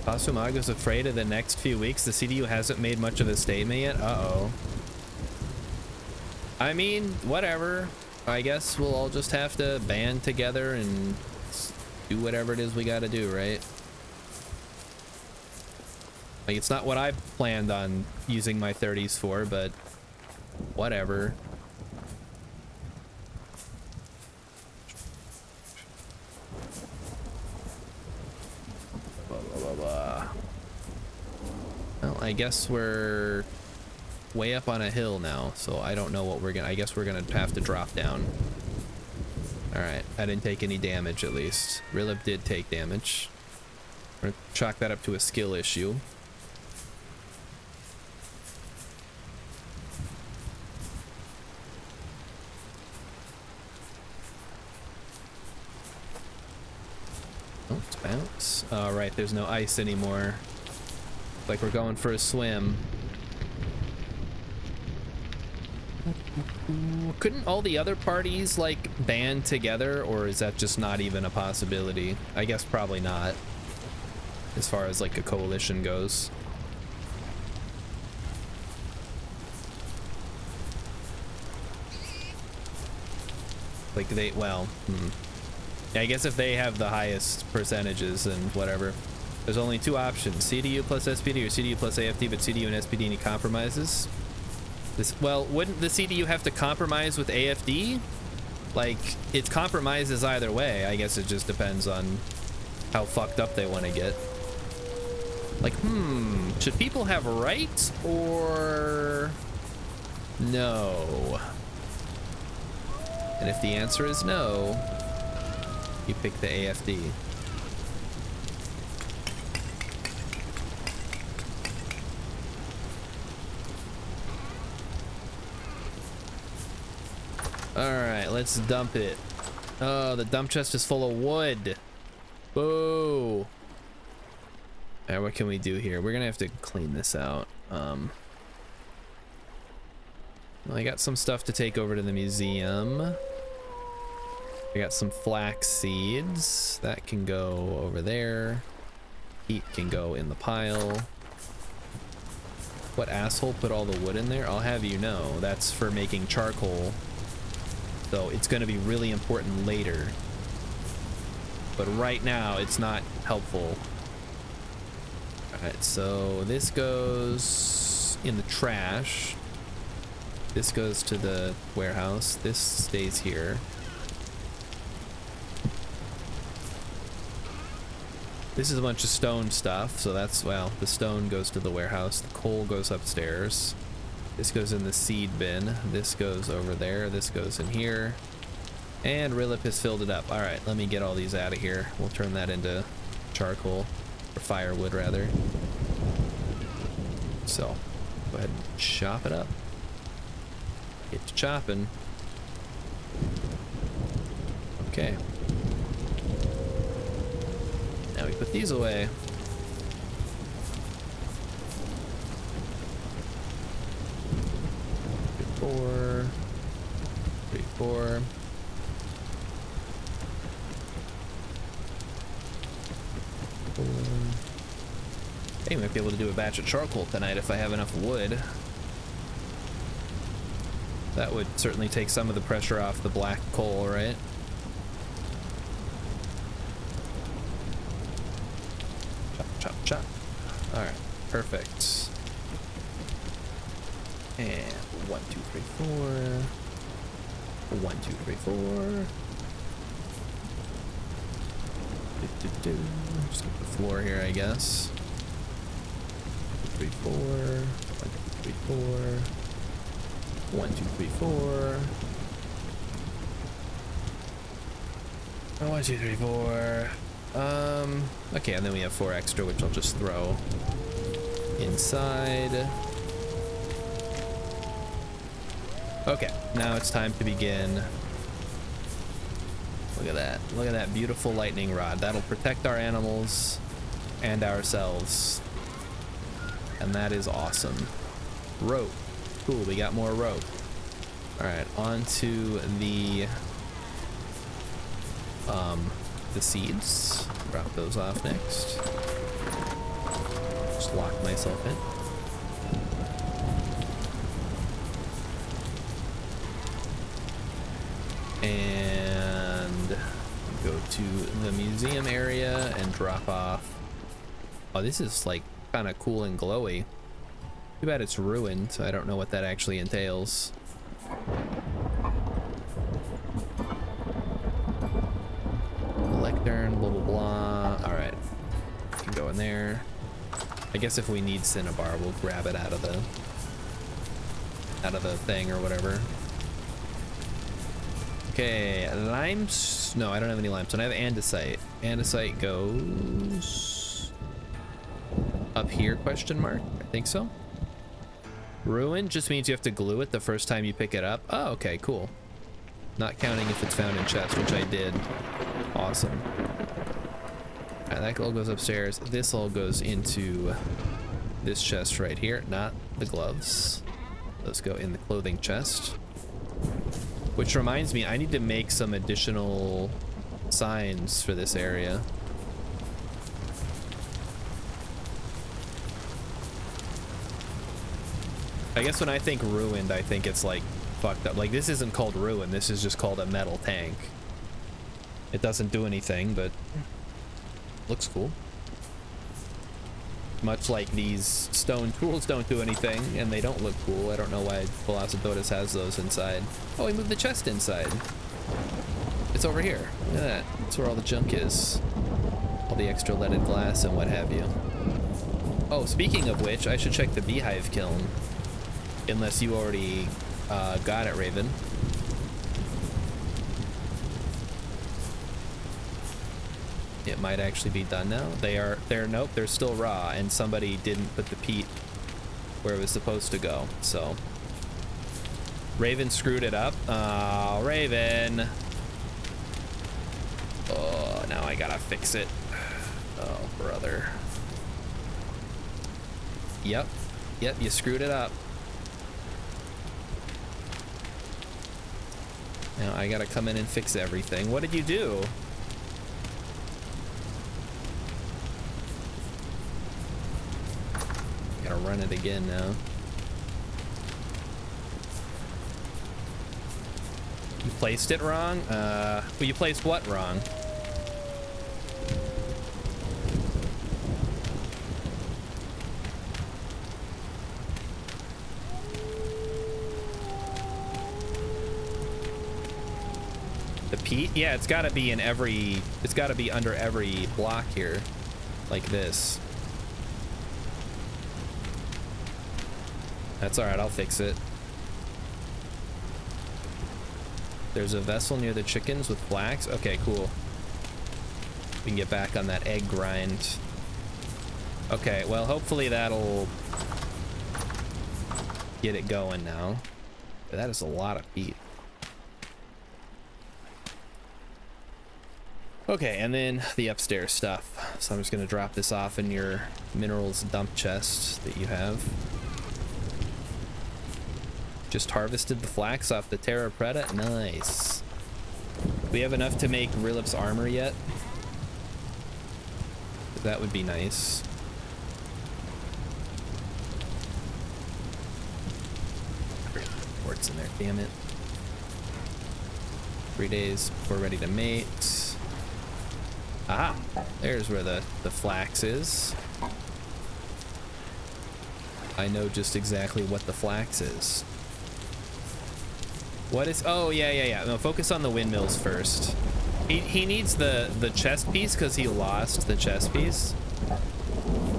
Kasumaga's afraid of the next few weeks. The CDU hasn't made much of a statement yet. Uh-oh. I mean, whatever. I guess we'll all just have to band together and do whatever it is we gotta do, right? Like, it's not what I planned on using my 30s for, but whatever. Blah, blah, blah, blah. Well, I guess we're way up on a hill now, so I don't know what we're gonna... I guess we're gonna have to drop down. Alright, I didn't take any damage at least. Rilip did take damage. We're gonna chalk that up to a skill issue. Oh, let's bounce. Oh, right, there's no ice anymore. Like we're going for a swim. Couldn't all the other parties like band together, or is that just not even a possibility? I guess probably not, as far as like a coalition goes. Like they, well, yeah, I guess if they have the highest percentages and whatever. There's only two options: CDU plus SPD or CDU plus AFD, but CDU and SPD any compromises. This, well, wouldn't the CDU have to compromise with AFD? Like, it compromises either way. I guess it just depends on how fucked up they want to get. Like, should people have rights or no? And if the answer is no, you pick the AFD. Alright, let's dump it. Oh, the dump chest is full of wood. Boo. Alright, what can we do here? We're gonna have to clean this out. Well, I got some stuff to take over to the museum. I got some flax seeds. That can go over there. Peat can go in the pile. What asshole put all the wood in there? I'll have you know, that's for making charcoal. So it's going to be really important later. But right now, it's not helpful. Alright, so this goes in the trash. This goes to the warehouse. This stays here. This is a bunch of stone stuff, so that's, well, the stone goes to the warehouse. The coal goes upstairs. This goes in the seed bin. This goes over there. This goes in here. And Rilip has filled it up. All right, let me get all these out of here. We'll turn that into charcoal, or firewood rather. So, go ahead and chop it up. Get to chopping. Okay. Now we put these away. 4, 3, 4. Hey, might be able to do a batch of charcoal tonight if I have enough wood. That would certainly take some of the pressure off the black coal, right? Chop, chop, chop. All right, perfect. And 1, 2, 3, 4. 1, 2, 3, 4. Just get the floor here, I guess. 2, 3, 4. 1, 2, 3, 4. 1, 2, 3, 4. 1, 2, 3, 4. Okay, and then we have 4 extra, which I'll just throw inside. Okay, now it's time to begin. Look at that. Look at that beautiful lightning rod. That'll protect our animals and ourselves. And that is awesome. Rope. Cool, we got more rope. Alright, on to the seeds. Drop those off next. Just lock myself in. to the museum area and drop off. Oh, this is like kind of cool and glowy. Too bad it's ruined, so I don't know what that actually entails. Lectern, blah blah blah. All right, can go in there. I guess if we need cinnabar, we'll grab it out of the thing or whatever. Okay, limes. No, I don't have any limestone. I have andesite. Andesite goes up here? Question mark. I think so. Ruin just means you have to glue it the first time you pick it up. Oh, okay, cool. Not counting if it's found in chest, which I did. Awesome. Alright, that all goes upstairs. This all goes into this chest right here, not the gloves. Those go in the clothing chest. Which reminds me, I need to make some additional signs for this area. I guess when I think ruined, I think it's like fucked up. Like, this isn't called ruin, this is just called a metal tank. It doesn't do anything, but looks cool. Much like these stone tools don't do anything, and they don't look cool. I don't know why Velocidotus has those inside. Oh, we moved the chest inside. It's over here. Look at that. That's where all the junk is. All the extra leaded glass and what have you. Oh, speaking of which, I should check the beehive kiln. Unless you already got it, Raven. It might actually be done now. Nope, they're still raw, and somebody didn't put the peat where it was supposed to go, so. Raven screwed it up. Oh, Raven. Oh, now I gotta fix it. Oh, brother. Yep, you screwed it up. Now I gotta come in and fix everything. What did you do? Gotta run it again now. You placed it wrong? Well, you placed what wrong? The peat? Yeah, it's gotta be in every, it's gotta be under every block here. Like this. That's alright, I'll fix it. There's a vessel near the chickens with flax. Okay, cool. We can get back on that egg grind. Okay, well, hopefully that'll get it going now. That is a lot of peat. Okay, and then the upstairs stuff. So I'm just gonna drop this off in your minerals dump chest that you have. Just harvested the flax off the Terra Preta. Nice. Do we have enough to make Rilip's armor yet? That would be nice. Quartz in there, damn it. 3 days before ready to mate. Aha, there's where the flax is. I know just exactly what the flax is. What is, oh yeah. No, focus on the windmills first. He needs the chest piece because he lost the chest piece.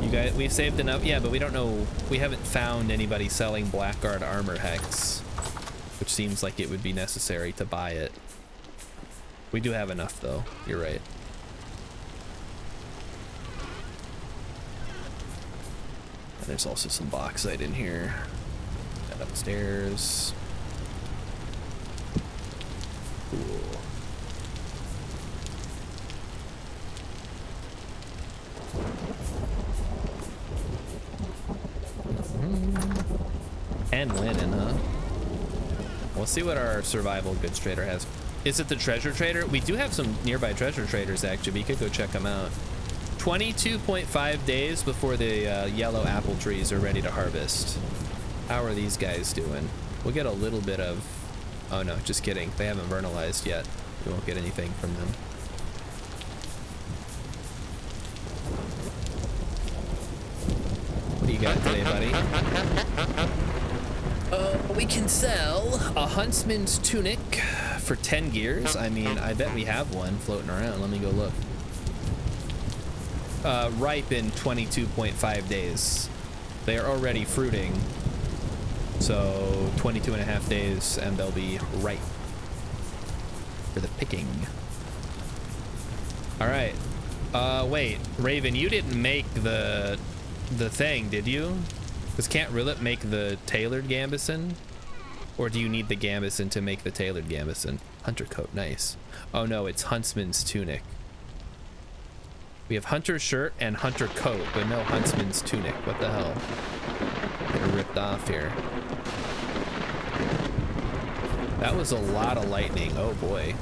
You guys, we've saved enough, yeah, but we don't know, we haven't found anybody selling Blackguard armor hex, which seems like it would be necessary to buy it. We do have enough though, you're right. There's also some bauxite in here. That upstairs. Cool. And linen, huh? We'll see what our survival goods trader has. Is it the treasure trader? We do have some nearby treasure traders, actually. We could go check them out. 22.5 days before the yellow apple trees are ready to harvest. How are these guys doing? We'll get a little bit of... Oh no, just kidding. They haven't vernalized yet. We won't get anything from them. you got today, buddy? We can sell a huntsman's tunic for 10 gears. I mean, I bet we have one floating around. Let me go look. Ripe in 22.5 days. They are already fruiting. So 22 and a half days and they'll be ripe for the picking. All right. Wait, Raven, you didn't make the thing, did you? Because can't Rillet make the tailored gambeson? Or do you need the gambeson to make the tailored gambeson? Hunter coat, nice. Oh no, it's huntsman's tunic. We have hunter shirt and hunter coat, but no huntsman's tunic. What the hell? Getting ripped off here. That was a lot of lightning. Oh boy.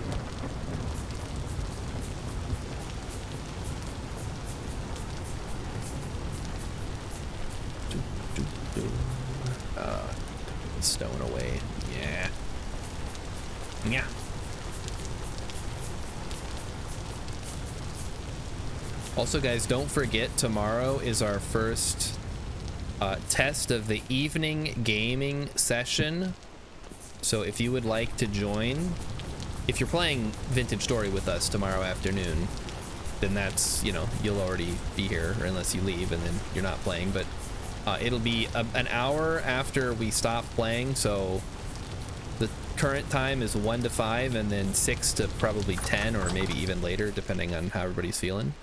Stowing away. Yeah. Yeah. Also, guys, don't forget tomorrow is our first test of the evening gaming session. So if you would like to join, if you're playing Vintage Story with us tomorrow afternoon, then that's, you know, you'll already be here, or unless you leave and then you're not playing. But it'll be an hour after we stop playing, so the current time is 1 to 5 and then 6 to probably 10 or maybe even later, depending on how everybody's feeling.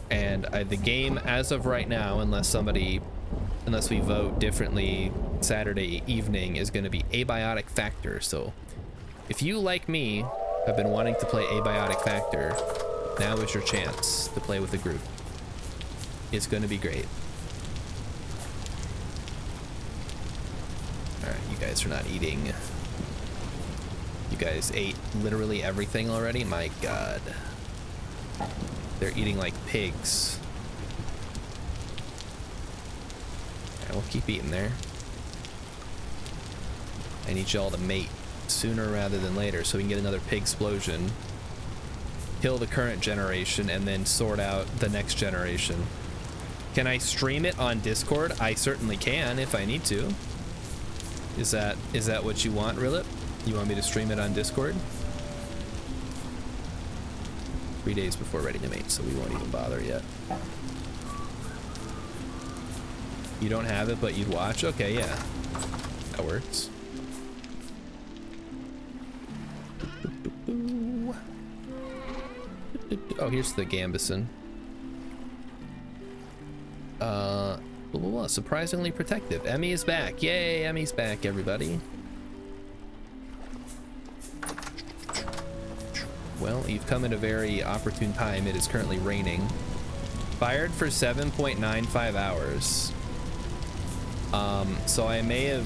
And the game as of right now, unless we vote differently Saturday evening, is going to be Abiotic Factor. So if you, like me, have been wanting to play Abiotic Factor, now is your chance to play with a group. It's going to be great. All right, you guys are not eating. You guys ate literally everything already? My God. They're eating like pigs. All right, we'll keep eating there. I need y'all to mate sooner rather than later so we can get another pig explosion, kill the current generation, and then sort out the next generation. Can I stream it on Discord? I certainly can if I need to. Is that what you want, Rillet? You want me to stream it on Discord? 3 days before ready to mate, so we won't even bother yet. You don't have it, but you'd watch? Okay, yeah. That works. Oh, here's the gambeson. Surprisingly protective. Emmy is back. Yay, Emmy's back, everybody. Well, you've come at a very opportune time. It is currently raining. Fired for 7.95 hours. So I may have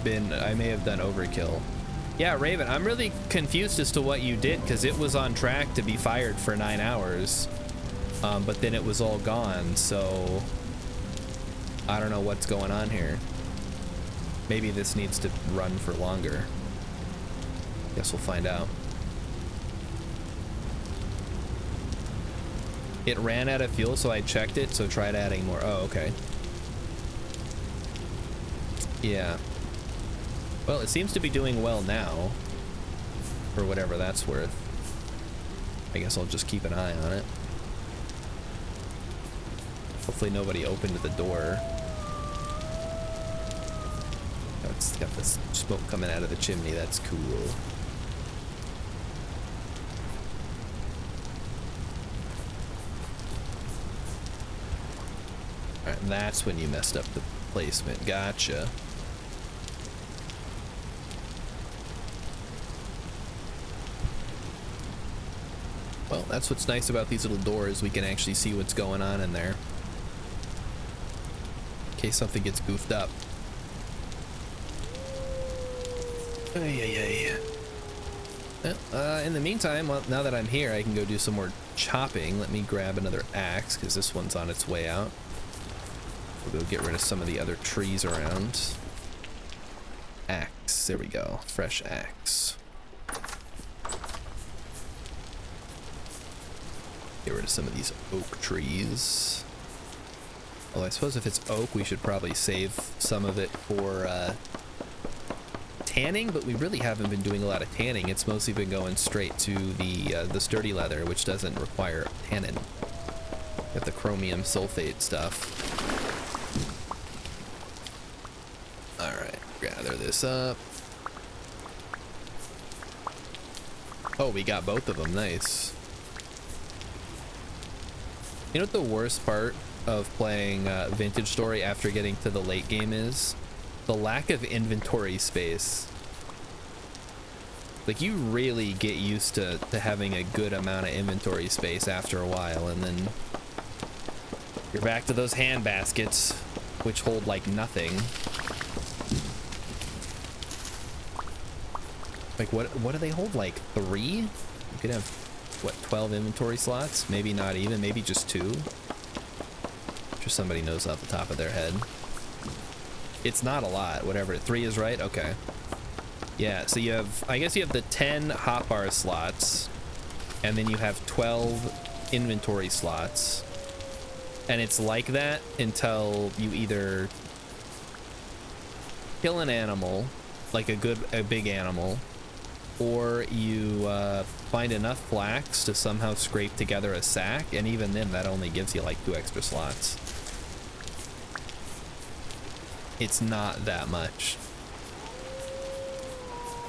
done overkill. Yeah, Raven, I'm really confused as to what you did, because it was on track to be fired for 9 hours. But then it was all gone, so I don't know what's going on here. Maybe this needs to run for longer. Guess we'll find out. It ran out of fuel, so I checked it, so tried adding more. Oh, okay. Yeah. Well, it seems to be doing well now, for whatever that's worth. I guess I'll just keep an eye on it. Hopefully nobody opened the door. Oh, it's got this smoke coming out of the chimney. That's cool. Alright, that's when you messed up the placement. Gotcha. Well, that's what's nice about these little doors. We can actually see what's going on in there, in case something gets goofed up. Well, in the meantime, well, now that I'm here, I can go do some more chopping. Let me grab another axe, because this one's on its way out. We'll go get rid of some of the other trees around. Axe, there we go. Fresh axe. Get rid of some of these oak trees. I suppose if it's oak, we should probably save some of it for tanning, but we really haven't been doing a lot of tanning. It's mostly been going straight to the sturdy leather, which doesn't require tannin. Got the chromium sulfate stuff. All right, gather this up. Oh, we got both of them. Nice. You know what the worst part of playing Vintage Story after getting to the late game is? The lack of inventory space. Like, you really get used to having a good amount of inventory space after a while, and then you're back to those hand baskets, which hold like nothing. Like, what do they hold? Like 3? You could have, what, 12 inventory slots? Maybe not even, maybe just 2. I'm sure somebody knows off the top of their head. It's not a lot, whatever. 3 is right? Okay. Yeah, so you have, I guess you have the 10 hotbar slots, and then you have 12 inventory slots. And it's like that until you either kill an animal, like a big animal, or you find enough flax to somehow scrape together a sack, and even then that only gives you like 2 extra slots. It's not that much.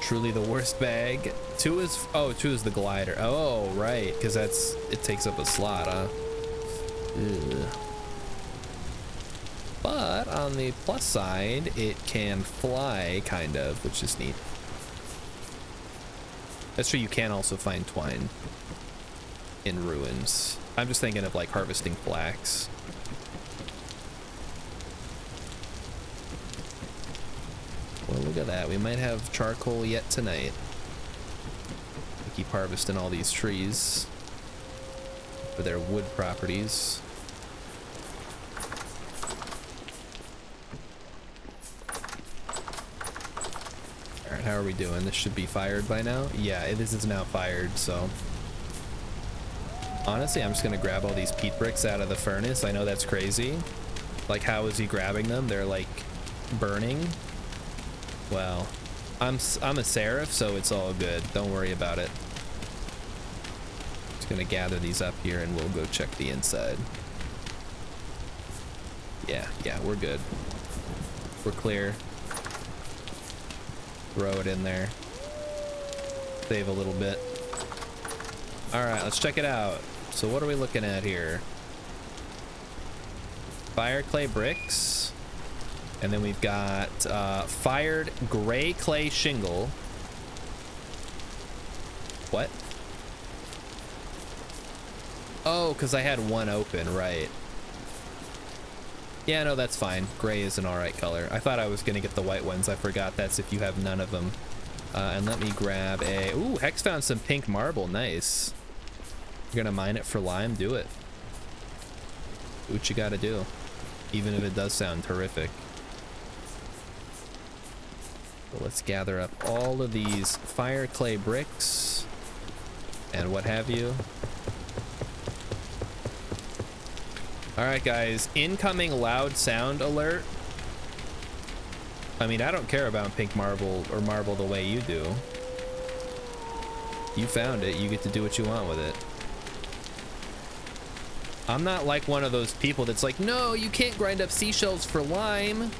Truly the worst bag. 2 is, oh, 2 is the glider. Oh, right, because it takes up a slot, huh? Ugh. But on the plus side, it can fly, kind of, which is neat. That's true, you can also find twine in ruins. I'm just thinking of like harvesting flax. Well, look at that. We might have charcoal yet tonight. We keep harvesting all these trees for their wood properties. All right, how are we doing? This should be fired by now. Yeah, this is now fired, so. Honestly, I'm just gonna grab all these peat bricks out of the furnace. I know that's crazy. Like, how is he grabbing them? They're like burning. Well, I'm a seraph, so it's all good. Don't worry about it. Just gonna gather these up here and we'll go check the inside. Yeah, we're good. We're clear. Throw it in there. Save a little bit. All right, let's check it out. So what are we looking at here? Fire clay bricks. And then we've got fired gray clay shingle. What? Oh, because I had one open, right. Yeah, no, that's fine. Gray is an alright color. I thought I was going to get the white ones. I forgot that's if you have none of them. And let me grab a... Ooh, Hex found some pink marble. Nice. You're going to mine it for lime? Do it. Do what you got to do. Even if it does sound terrific. So let's gather up all of these fire clay bricks and what have you. All right, guys, incoming loud sound alert. I mean, I don't care about pink marble or marble the way you do. You found it, you get to do what you want with it. I'm not like one of those people that's like, no, you can't grind up seashells for lime.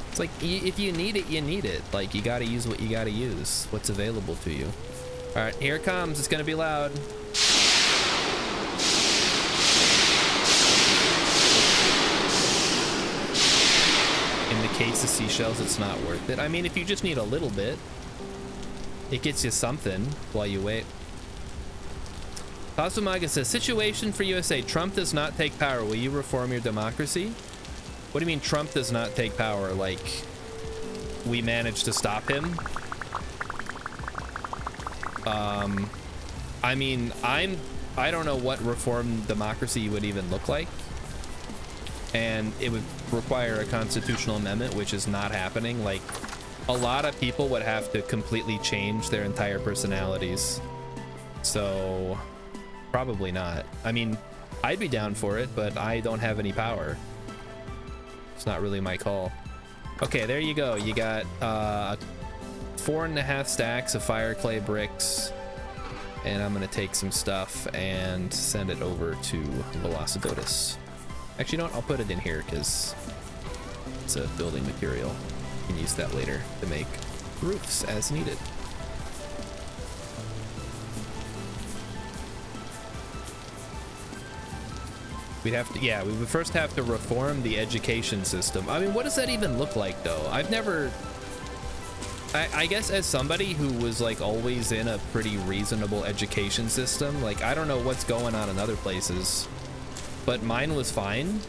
It's like, if you need it, you need it. Like, you gotta use what you gotta use, what's available to you. All right, here it comes. It's gonna be loud. In the case of seashells, it's not worth it. I mean, if you just need a little bit, it gets you something while you wait. Tasumaga says, situation for USA. Trump does not take power. Will you reform your democracy? What do you mean Trump does not take power? Like, we managed to stop him? I mean, I don't know what reformed democracy would even look like. And it would require a constitutional amendment, which is not happening. Like, a lot of people would have to completely change their entire personalities. So, probably not. I mean, I'd be down for it, but I don't have any power. It's not really my call. Okay, there you go. You got 4.5 stacks of fire clay bricks, and I'm gonna take some stuff and send it over to Velocidotus. Actually, you know what? I'll put it in here because it's a building material. You can use that later to make roofs as needed. We'd have to, yeah, we would first have to reform the education system. I mean, what does that even look like, though? I've never, I guess as somebody who was like always in a pretty reasonable education system, like I don't know what's going on in other places, but mine was fine.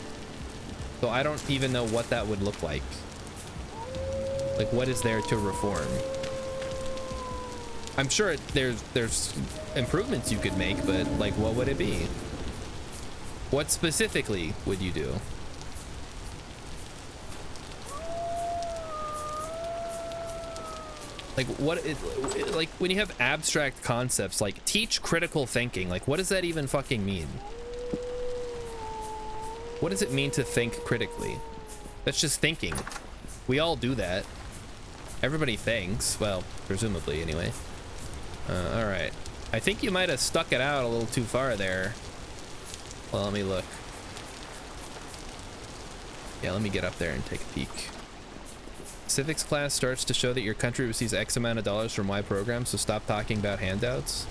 So I don't even know what that would look like. Like, what is there to reform? I'm sure there's improvements you could make, but like, what would it be? What specifically would you do? Like, what like when you have abstract concepts like teach critical thinking, like what does that even fucking mean? What does it mean to think critically? That's just thinking. We all do that. Everybody thinks, well, presumably anyway. All right. I think you might have stuck it out a little too far there. Well, let me look. Yeah, let me get up there and take a peek. Civics class starts to show that your country receives X amount of dollars from Y programs, so stop talking about handouts.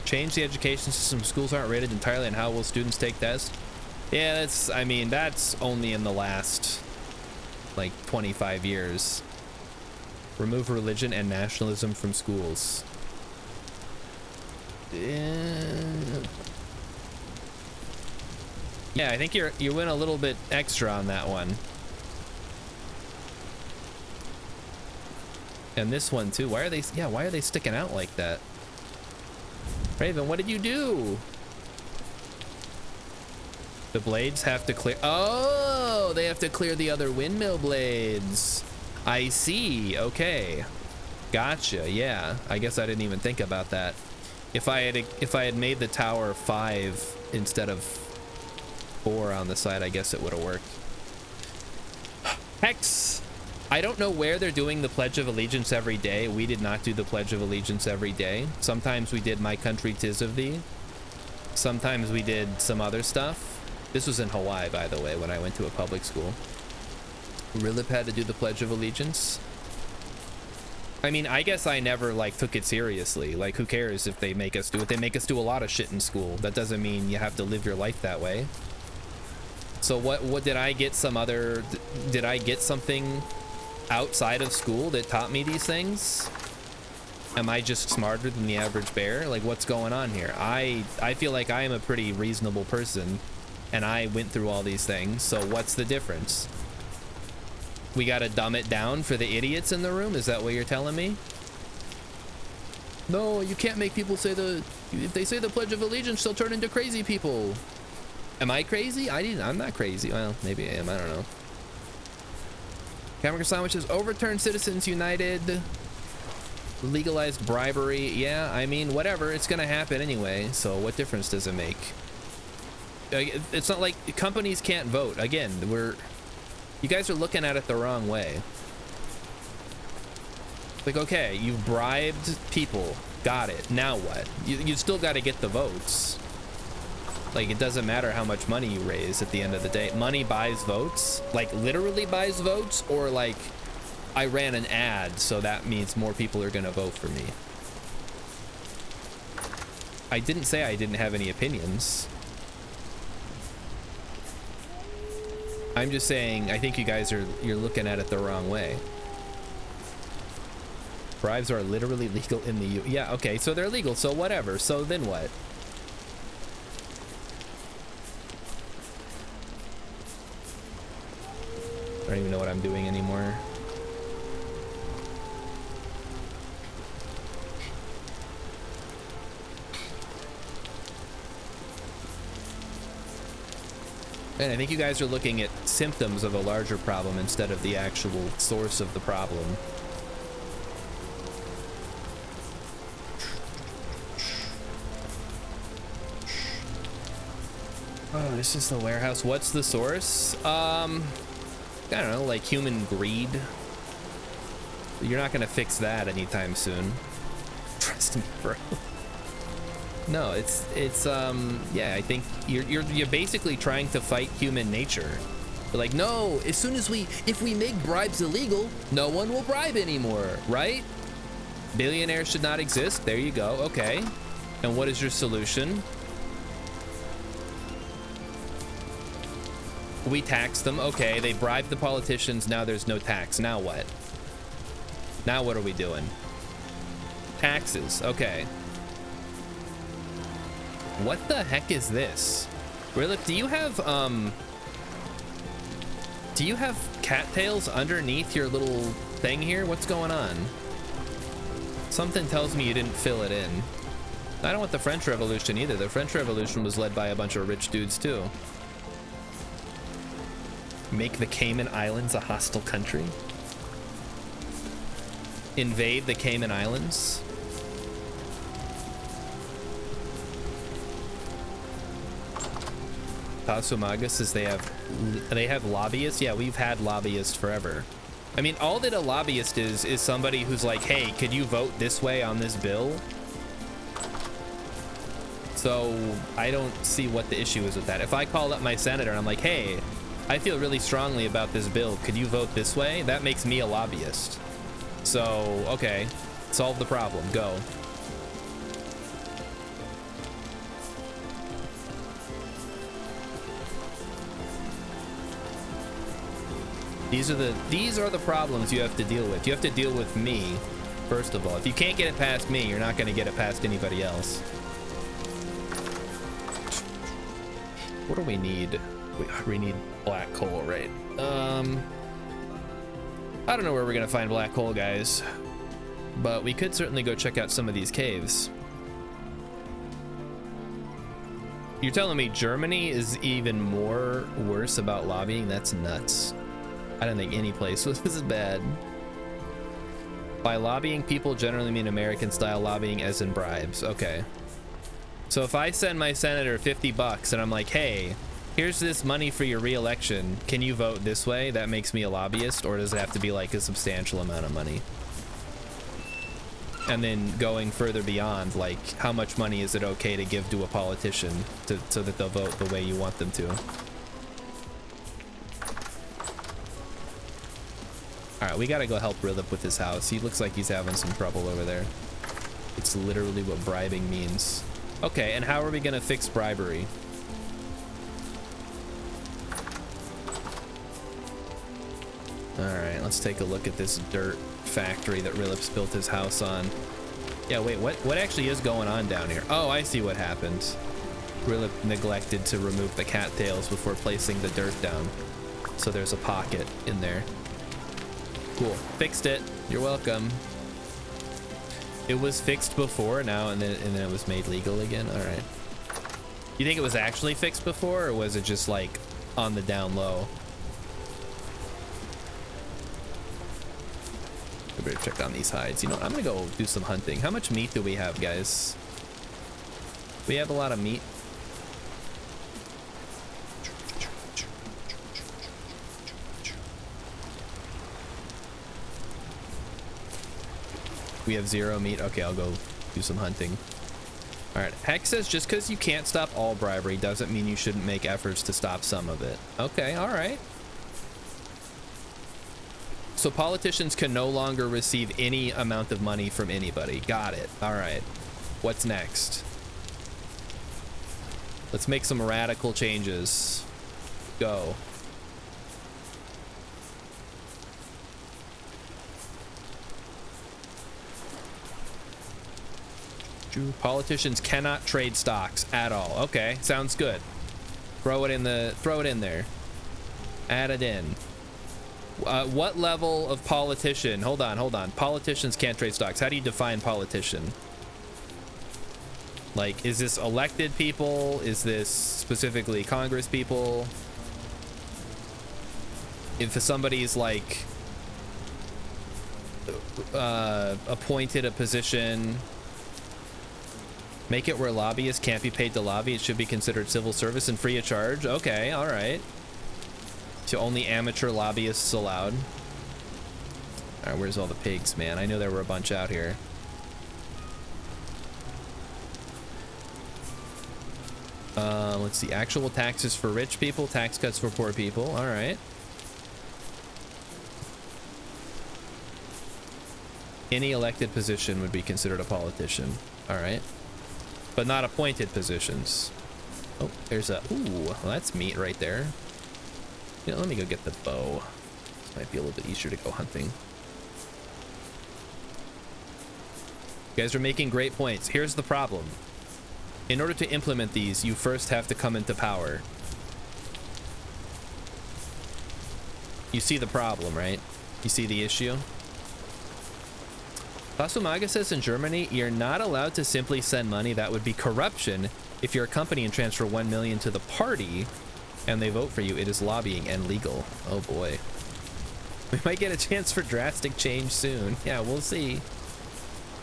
Change the education system. Schools aren't rated entirely on how well students take tests. Yeah, that's, I mean, that's only in the last, like, 25 years. Remove religion and nationalism from schools. Yeah, I think you went a little bit extra on that one. And this one too. Why are they sticking out like that? Raven, what did you do? The blades have to clear. Oh, they have to clear the other windmill blades. I see. Okay. Gotcha. Yeah. I guess I didn't even think about that. If I had made the tower 5 instead of 4 on the side, I guess it would have worked. Hex. I don't know where they're doing the Pledge of Allegiance every day. We did not do the Pledge of Allegiance every day. Sometimes we did My Country 'Tis of Thee. Sometimes we did some other stuff. This was in Hawaii, by the way, when I went to a public school. Rilip had to do the Pledge of Allegiance. I mean, I guess I never like took it seriously. Like, who cares if they make us do it? They make us do a lot of shit in school. That doesn't mean you have to live your life that way. So what did I get did I get something outside of school that taught me these things? Am I just smarter than the average bear? Like, what's going on here? I feel like I am a pretty reasonable person and I went through all these things. So what's the difference? We gotta dumb it down for the idiots in the room? Is that what you're telling me? No, you can't make people say if they say the Pledge of Allegiance, they'll turn into crazy people. Am I crazy? I'm not crazy. Well, maybe I am, I don't know. Hamburger sandwiches, overturn Citizens United, legalized bribery. Yeah, I mean, whatever, it's gonna happen anyway, so what difference does it make? It's not like companies can't vote. Again, you guys are looking at it the wrong way. Like, okay, you bribed people, got it, now what? You still got to get the votes. Like, it doesn't matter how much money you raise at the end of the day. Money buys votes, like literally buys votes, or like I ran an ad, so that means more people are gonna vote for me. I didn't say I didn't have any opinions. I'm just saying, I think you guys you're looking at it the wrong way. Bribes are literally legal in the yeah, okay, so they're legal, so whatever. So then what? I don't even know what I'm doing anymore. And I think you guys are looking at symptoms of a larger problem instead of the actual source of the problem. Oh, this is the warehouse. What's the source? I don't know, like human greed. You're not gonna fix that anytime soon. Trust me, bro. No, it's yeah, I think you're basically trying to fight human nature. You're like, no, if we make bribes illegal, no one will bribe anymore, right? Billionaires should not exist. There you go. Okay. And what is your solution? We tax them. Okay, they bribe the politicians. Now there's no tax. Now what? Now what are we doing? Taxes. Okay. What the heck is this? Rilip, do you have cattails underneath your little thing here? What's going on? Something tells me you didn't fill it in. I don't want the French Revolution either. The French Revolution was led by a bunch of rich dudes too. Make the Cayman Islands a hostile country? Invade the Cayman Islands? Tasumaga says they have lobbyists. Yeah, we've had lobbyists forever. I mean, all that a lobbyist is somebody who's like, hey, could you vote this way on this bill? So I don't see what the issue is with that. If I call up my senator and I'm like, hey, I feel really strongly about this bill, could you vote this way? That makes me a lobbyist. So, okay, solve the problem, go. These are the problems you have to deal with. You have to deal with me, first of all. If you can't get it past me, you're not going to get it past anybody else. What do we need? We need black coal, right? I don't know where we're going to find black coal, guys. But we could certainly go check out some of these caves. You're telling me Germany is even more worse about lobbying? That's nuts. I don't think any place was this bad. By lobbying, people generally mean American-style lobbying, as in bribes. Okay. So if I send my senator 50 bucks and I'm like, hey, here's this money for your re-election, can you vote this way? That makes me a lobbyist, or does it have to be like a substantial amount of money? And then going further beyond, like, how much money is it okay to give to a politician so that they'll vote the way you want them to? All right, we gotta go help Rilip with his house. He looks like he's having some trouble over there. It's literally what bribing means. Okay, and how are we gonna fix bribery? All right, let's take a look at this dirt factory that Rilip's built his house on. Yeah, wait, what actually is going on down here? Oh, I see what happened. Rilip neglected to remove the cattails before placing the dirt down. So there's a pocket in there. Cool, fixed it. You're welcome. It was fixed before now, and then it was made legal again. All right. You think it was actually fixed before, or was it just like on the down low? I better check on these hides. You know, I'm gonna go do some hunting. How much meat do we have, guys? We have a lot of meat. We have 0 meat. Okay, I'll go do some hunting. All right, Hex says just because you can't stop all bribery doesn't mean you shouldn't make efforts to stop some of it. Okay, all right. So politicians can no longer receive any amount of money from anybody. Got it. All right. What's next? Let's make some radical changes. Go. Politicians cannot trade stocks at all. Okay, sounds good. Throw it in there. Add it in. What level of politician? Hold on. Politicians can't trade stocks. How do you define politician? Like, is this elected people? Is this specifically Congress people? If somebody's like appointed a position Make it where lobbyists can't be paid to lobby. It should be considered civil service and free of charge. Okay, all right. So only amateur lobbyists allowed. All right, where's all the pigs, man? I know there were a bunch out here. Let's see. Actual taxes for rich people, tax cuts for poor people. All right. Any elected position would be considered a politician. All right. But not appointed positions. Oh, there's a... Ooh, well, that's meat right there. You know, let me go get the bow. This might be a little bit easier to go hunting. You guys are making great points. Here's the problem. In order to implement these, you first have to come into power. You see the problem, right? You see the issue? Tasumaga says in Germany, you're not allowed to simply send money. That would be corruption. If you're a company and transfer 1 million to the party and they vote for you, it is lobbying and legal. Oh boy. We might get a chance for drastic change soon. Yeah, we'll see.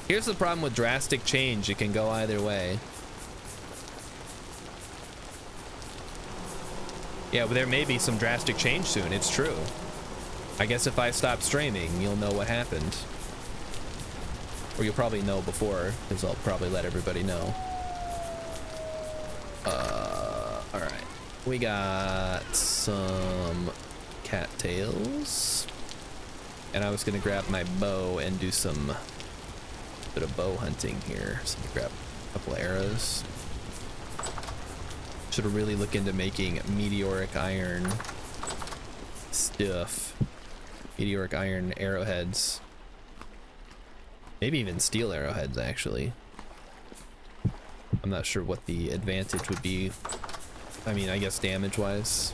Here's the problem with drastic change. It can go either way. Yeah, but there may be some drastic change soon. It's true. I guess if I stop streaming, you'll know what happened. Or you'll probably know before, because I'll probably let everybody know. Alright. We got some cattails. And I was gonna grab my bow and do some bit of bow hunting here. So let me grab a couple of arrows. Should really look into making meteoric iron stuff. Meteoric iron arrowheads. Maybe even steel arrowheads, actually. I'm not sure what the advantage would be. I mean, I guess damage-wise.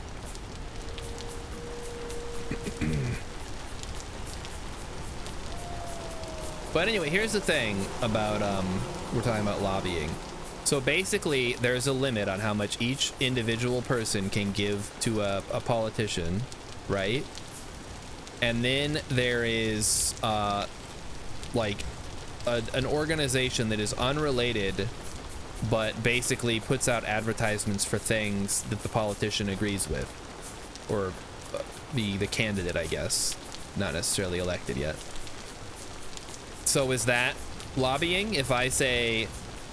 But anyway, here's the thing about, we're talking about lobbying. So basically, there's a limit on how much each individual person can give to a politician, right? And then there is, like, an organization that is unrelated, but basically puts out advertisements for things that the politician agrees with. Or the candidate, I guess. Not necessarily elected yet. So is that lobbying? If I say,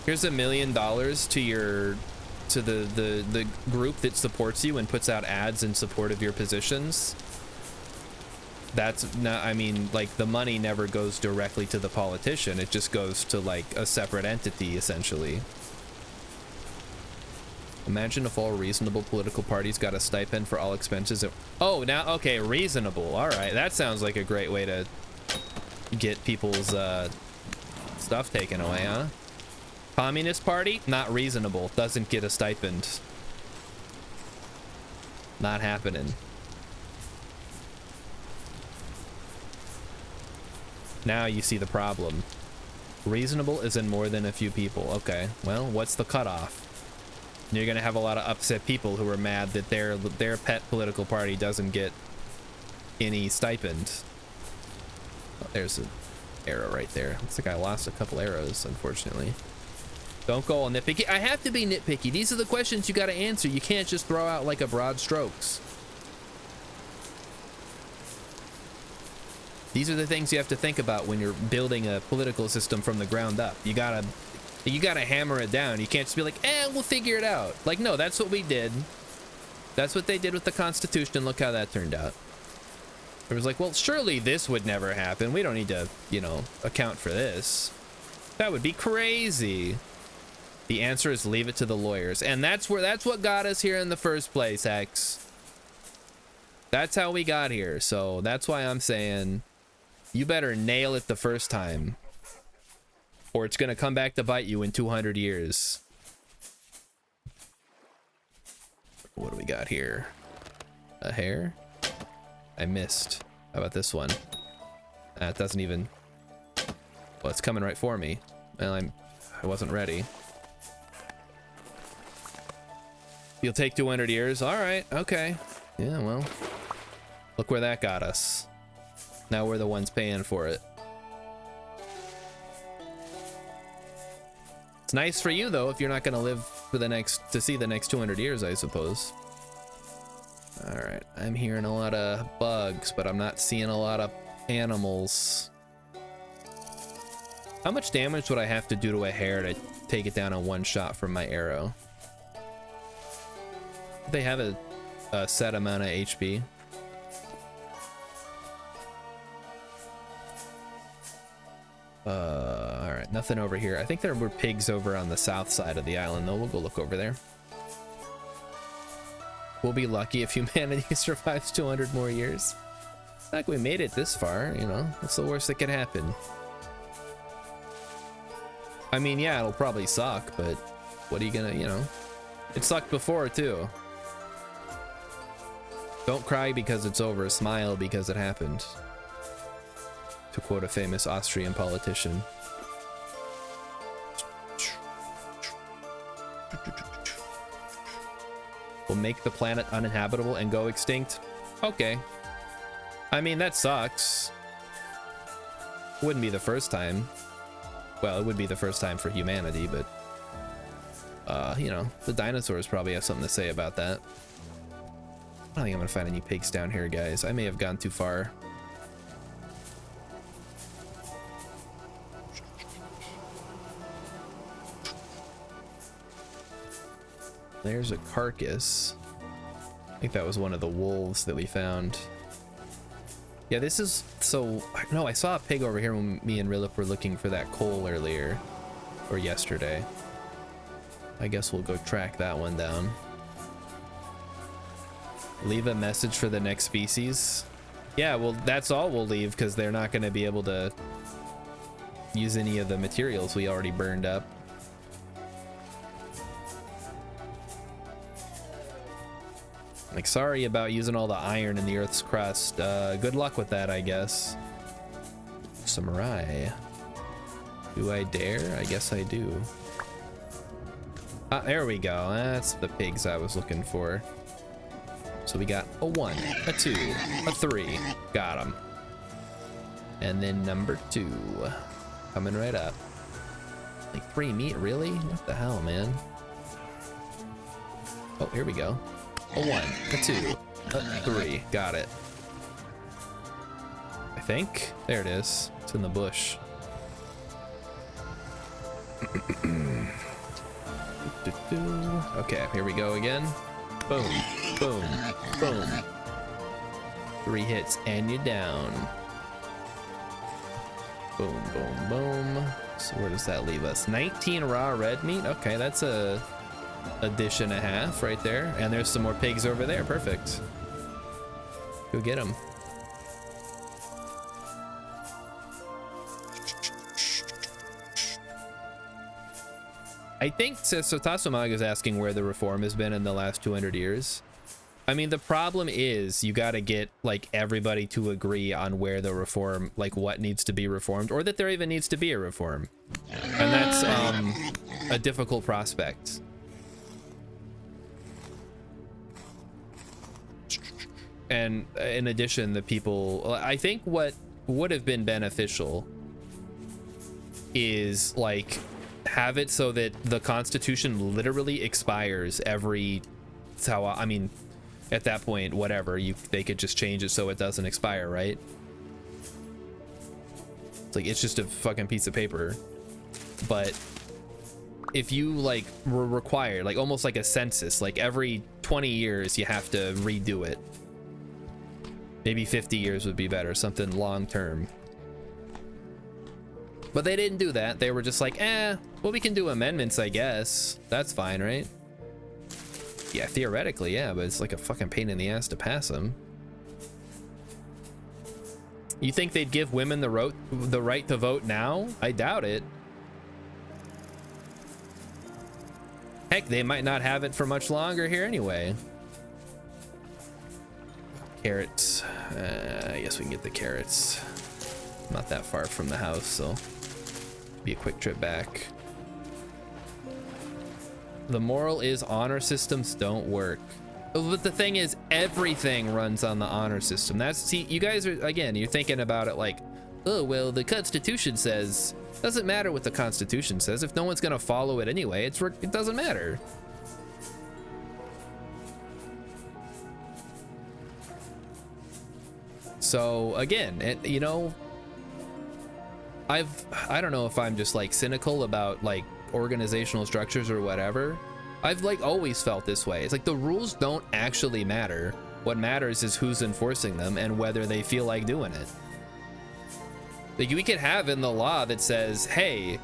here's $1 million to the group that supports you and puts out ads in support of your positions, that's not, I mean, like, the money never goes directly to the politician. It just goes to, like, a separate entity, essentially. Imagine if all reasonable political parties got a stipend for all expenses. Oh, now, okay, reasonable. All right, that sounds like a great way to get people's stuff taken away, huh? Communist Party, not reasonable. Doesn't get a stipend. Not happening. Now you see the problem. Reasonable is in more than a few people. Okay, well, what's the cutoff? You're gonna have a lot of upset people who are mad that their pet political party doesn't get any stipend. Oh, there's an arrow right there. Looks like I lost a couple arrows, unfortunately. Don't go all nitpicky. I have to be nitpicky. These are the questions you gotta answer. You can't just throw out like a broad strokes. These are the things you have to think about when you're building a political system from the ground up. You gotta hammer it down. You can't just be like, we'll figure it out. Like, no, that's what we did. That's what they did with the Constitution. Look how that turned out. It was like, well, surely this would never happen. We don't need to, you know, account for this. That would be crazy. The answer is leave it to the lawyers. And that's what got us here in the first place, Hex. That's how we got here. So that's why I'm saying you better nail it the first time, or it's gonna come back to bite you in 200 years. What do we got here? A hair? I missed. How about this one? That doesn't even... Well, it's coming right for me. Well, I wasn't ready. You'll take 200 years? All right, okay. Yeah, well, look where that got us. Now we're the ones paying for it. It's nice for you though if you're not gonna live for to see the next 200 years, I suppose. All right, I'm hearing a lot of bugs, but I'm not seeing a lot of animals. How much damage would I have to do to a hare to take it down in one shot from my arrow? They have a set amount of HP. All right, nothing over here. I think there were pigs over on the south side of the island though. We'll go look over there. We'll be lucky if humanity survives 200 more years. Like we made it this far, you know, what's the worst that could happen? I mean, yeah, it'll probably suck, but what are you gonna, you know, it sucked before too. Don't cry because it's over, smile because it happened. To quote a famous Austrian politician. Will make the planet uninhabitable and go extinct. Okay. I mean, that sucks. Wouldn't be the first time. Well, it would be the first time for humanity, but you know, the dinosaurs probably have something to say about that. I don't think I'm gonna find any pigs down here, guys. I may have gone too far. There's a carcass. I think that was one of the wolves that we found. Yeah, this is so. No, I saw a pig over here when me and Rilip were looking for that coal earlier, or yesterday. I guess we'll go track that one down. Leave a message for the next species. Yeah, well, that's all we'll leave because they're not going to be able to use any of the materials we already burned up. Like, sorry about using all the iron in the Earth's crust. Good luck with that, I guess. Samurai. Do I dare? I guess I do. Ah, there we go. That's the pigs I was looking for. So we got a 1, a 2, a 3. Got them. And then number 2. Coming right up. Like 3 meat, really? What the hell, man? Oh, here we go. A 1, a 2, a 3. Got it. I think. There it is. It's in the bush. Okay, here we go again. Boom, boom, boom. 3 hits and you're down. Boom, boom, boom. So where does that leave us? 19 raw red meat. Okay, that's a dish and a half right there. And there's some more pigs over there. Perfect. Go get them. I think so Tasumag is asking where the reform has been in the last 200 years. I mean, the problem is you got to get like everybody to agree on where the reform, like what needs to be reformed, or that there even needs to be a reform. And that's a difficult prospect. And in addition, the people, I think what would have been beneficial is like have it so that the Constitution literally expires every, I mean, at that point, whatever, they could just change it so it doesn't expire, right? It's like, it's just a fucking piece of paper. But if you like were required, like almost like a census, like every 20 years you have to redo it. Maybe 50 years would be better, something long term. But they didn't do that. They were just like, well, we can do amendments, I guess. That's fine, right? Yeah, theoretically, yeah, but it's like a fucking pain in the ass to pass them. You think they'd give women the right to vote now? I doubt it. Heck, they might not have it for much longer here anyway. Carrots. I guess we can get the carrots. Not that far from the house, so be a quick trip back. The moral is honor systems don't work. But the thing is, everything runs on the honor system. See, you guys are, again, you're thinking about it like, oh, well, the Constitution says. Doesn't matter what the Constitution says. If no one's gonna follow it anyway, it doesn't matter. So again, you know, I don't know if I'm just like cynical about like organizational structures or whatever. I've like always felt this way. It's like the rules don't actually matter. What matters is who's enforcing them and whether they feel like doing it. Like we could have in the law that says, hey,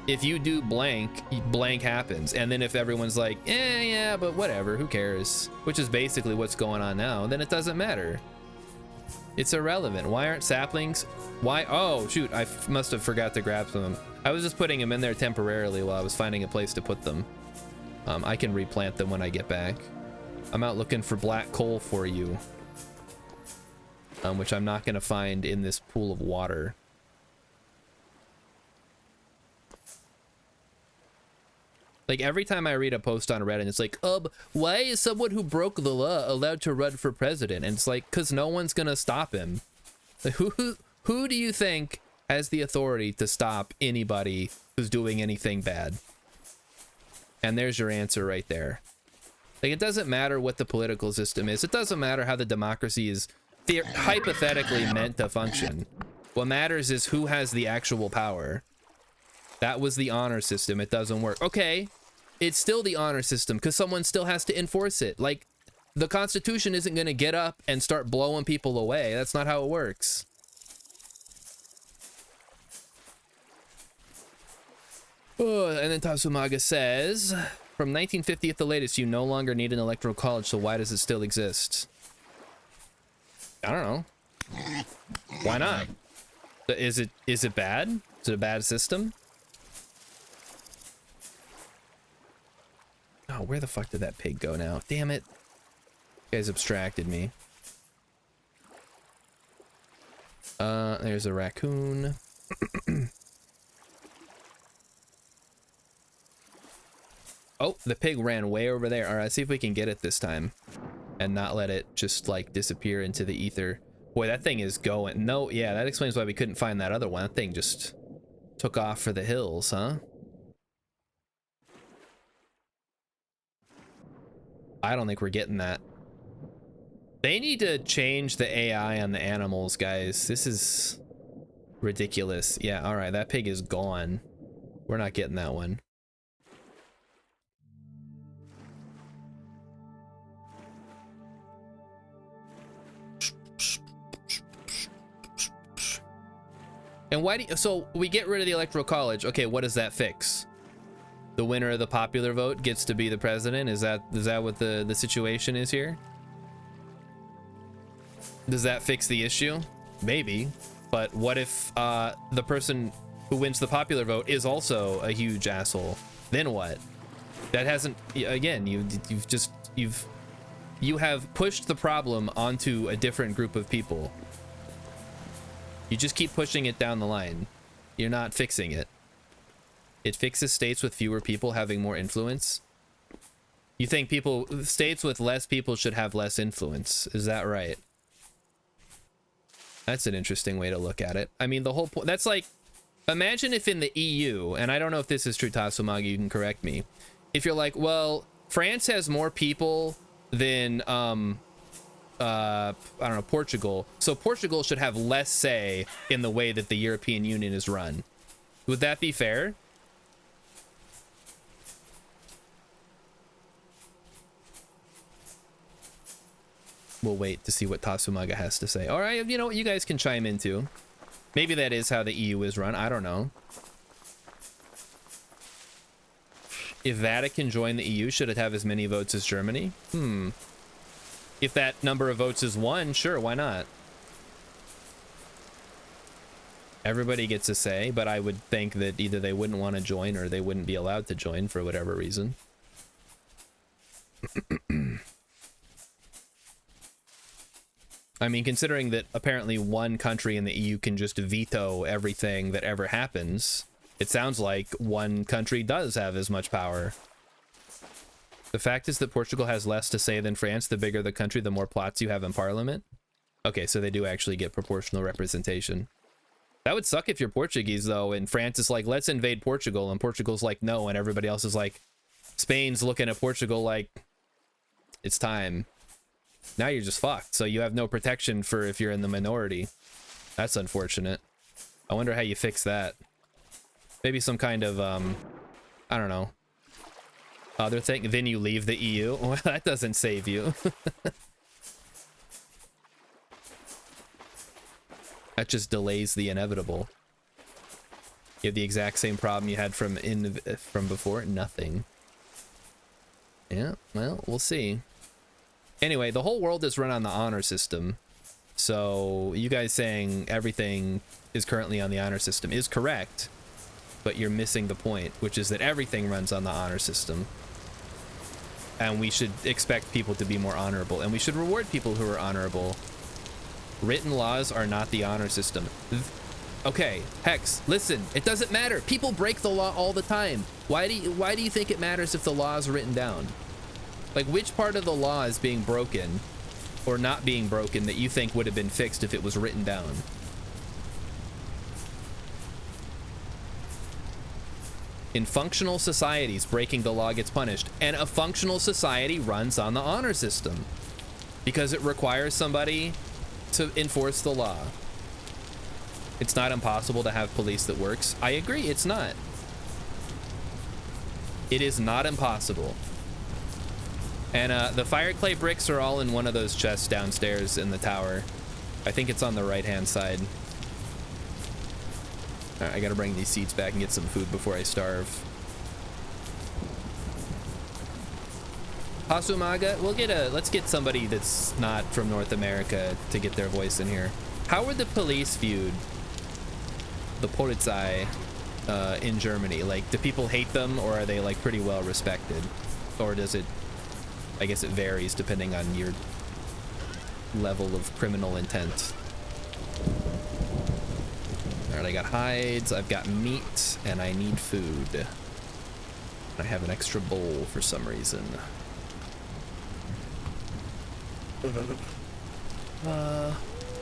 if you do blank, blank happens. And then if everyone's like, yeah, but whatever, who cares? Which is basically what's going on now, then it doesn't matter. It's irrelevant. Why aren't saplings? Why? Oh, shoot, I must have forgot to grab some of them. I was just putting them in there temporarily while I was finding a place to put them. I can replant them when I get back. I'm out looking for black coal for you. Which I'm not going to find in this pool of water. Like every time I read a post on Reddit, it's like, why is someone who broke the law allowed to run for president? And it's like, cause no one's gonna stop him. Like, who do you think has the authority to stop anybody who's doing anything bad? And there's your answer right there. Like, it doesn't matter what the political system is. It doesn't matter how the democracy is hypothetically meant to function. What matters is who has the actual power. That was the honor system. It doesn't work. Okay, it's still the honor system because someone still has to enforce it. Like, the Constitution isn't going to get up and start blowing people away. That's not how it works. Oh, and then Tatsumaga says, from 1950 at the latest, you no longer need an electoral college, so why does it still exist? I don't know. Why not? Is it bad? Is it a bad system? Oh, where the fuck did that pig go now? Damn it. You guys abstracted me. There's a raccoon. Oh, the pig ran way over there. All right, see if we can get it this time and not let it just like disappear into the ether. Boy, that thing is going. No, yeah, that explains why we couldn't find that other one. That thing just took off for the hills, huh? I don't think we're getting that. They need to change the AI on the animals, guys. This is ridiculous. Yeah, all right, that pig is gone. We're not getting that one. And why do you, so we get rid of the electoral college. Okay, what does that fix? The winner of the popular vote gets to be the president? Is that what the situation is here? Does that fix the issue? Maybe. But what if the person who wins the popular vote is also a huge asshole? Then what? That hasn't, again, you have pushed the problem onto a different group of people. You just keep pushing it down the line. You're not fixing it. It fixes states with fewer people having more influence. You think states with less people should have less influence. Is that right? That's an interesting way to look at it. I mean, the whole point, that's like, imagine if in the EU, and I don't know if this is true, Tatsumagi, you can correct me. If you're like, well, France has more people than, I don't know, Portugal. So Portugal should have less say in the way that the European Union is run. Would that be fair? We'll wait to see what Tatsumaga has to say. All right, you know what? You guys can chime in too. Maybe that is how the EU is run. I don't know. If Vatican joined the EU, should it have as many votes as Germany? If that number of votes is 1, sure, why not? Everybody gets a say, but I would think that either they wouldn't want to join or they wouldn't be allowed to join for whatever reason. I mean, considering that apparently one country in the EU can just veto everything that ever happens, it sounds like one country does have as much power. The fact is that Portugal has less to say than France. The bigger the country, the more plots you have in parliament. Okay, so they do actually get proportional representation. That would suck if you're Portuguese, though, and France is like, let's invade Portugal, and Portugal's like, no, and everybody else is like, Spain's looking at Portugal like, it's time. Now you're just fucked, so you have no protection for if you're in the minority. That's unfortunate. I wonder how you fix that. Maybe some kind of, I don't know, other thing. Then you leave the EU. Well, that doesn't save you. That just delays the inevitable. You have the exact same problem you had from before. Nothing. Yeah, well, we'll see. Anyway, the whole world is run on the honor system. So you guys saying everything is currently on the honor system is correct, but you're missing the point, which is that everything runs on the honor system. And we should expect people to be more honorable, and we should reward people who are honorable. Written laws are not the honor system. Okay, Hex, listen, it doesn't matter. People break the law all the time. Why do you think it matters if the law is written down? Like, which part of the law is being broken or not being broken that you think would have been fixed if it was written down? In functional societies, breaking the law gets punished, and a functional society runs on the honor system because it requires somebody to enforce the law. It's not impossible to have police that works. I agree, it's not. It is not impossible. And the fire clay bricks are all in one of those chests downstairs in the tower. I think it's on the right-hand side. All right, I gotta bring these seats back and get some food before I starve. Hasumaga, let's get somebody that's not from North America to get their voice in here. How are the police viewed? The Polizei in Germany? Like, do people hate them, or are they like pretty well respected? Or does it, I guess it varies depending on your level of criminal intent. All right, I got hides, I've got meat, and I need food. I have an extra bowl for some reason.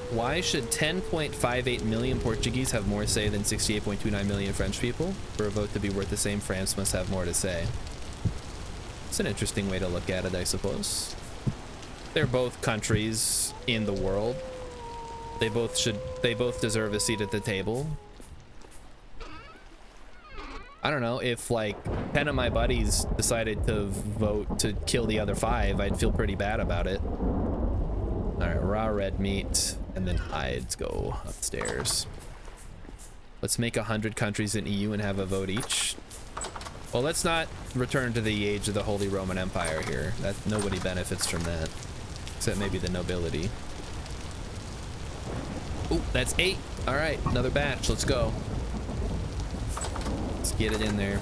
Why should 10.58 million Portuguese have more say than 68.29 million French people? For a vote to be worth the same, France must have more to say. It's an interesting way to look at it, I suppose. They're both countries in the world. They both deserve a seat at the table. I don't know, if like 10 of my buddies decided to vote to kill the other 5, I'd feel pretty bad about it. All right, raw red meat, and then hides go upstairs. Let's make 100 countries in EU and have a vote each. Well, let's not return to the age of the Holy Roman Empire here. That nobody benefits from that, except maybe the nobility. Oh, that's 8. All right, another batch. Let's go. Let's get it in there.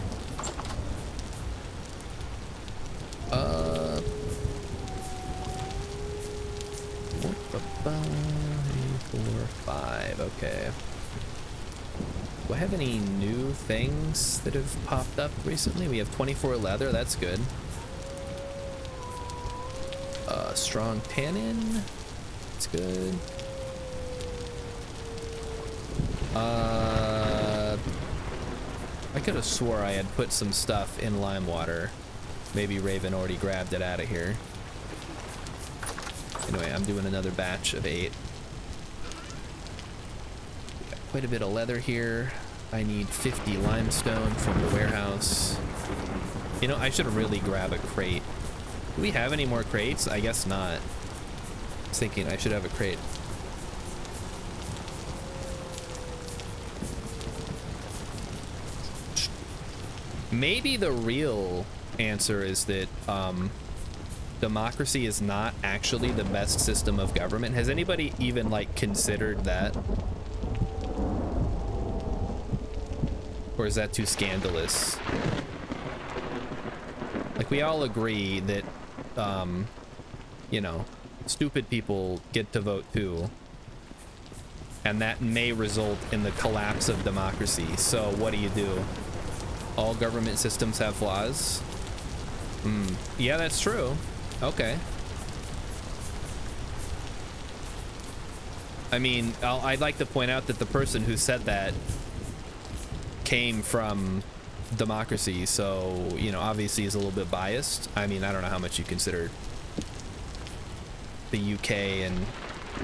4, 5. Okay. Do I have any new things that have popped up recently? We have 24 leather. That's good. Strong tannin. That's good. I could have swore I had put some stuff in lime water. Maybe Raven already grabbed it out of here. Anyway, I'm doing another batch of 8. Got quite a bit of leather here. I need 50 limestone from the warehouse. You know, I should really grab a crate. Do we have any more crates? I guess not. I was thinking I should have a crate. Maybe the real answer is that democracy is not actually the best system of government. Has anybody even like considered that? Or is that too scandalous? Like, we all agree that you know, stupid people get to vote too, and that may result in the collapse of democracy. So what do? All government systems have flaws? Yeah, that's true. Okay. I mean, I'd like to point out that the person who said that came from democracy, so, you know, obviously is a little bit biased. I mean, I don't know how much you consider the UK in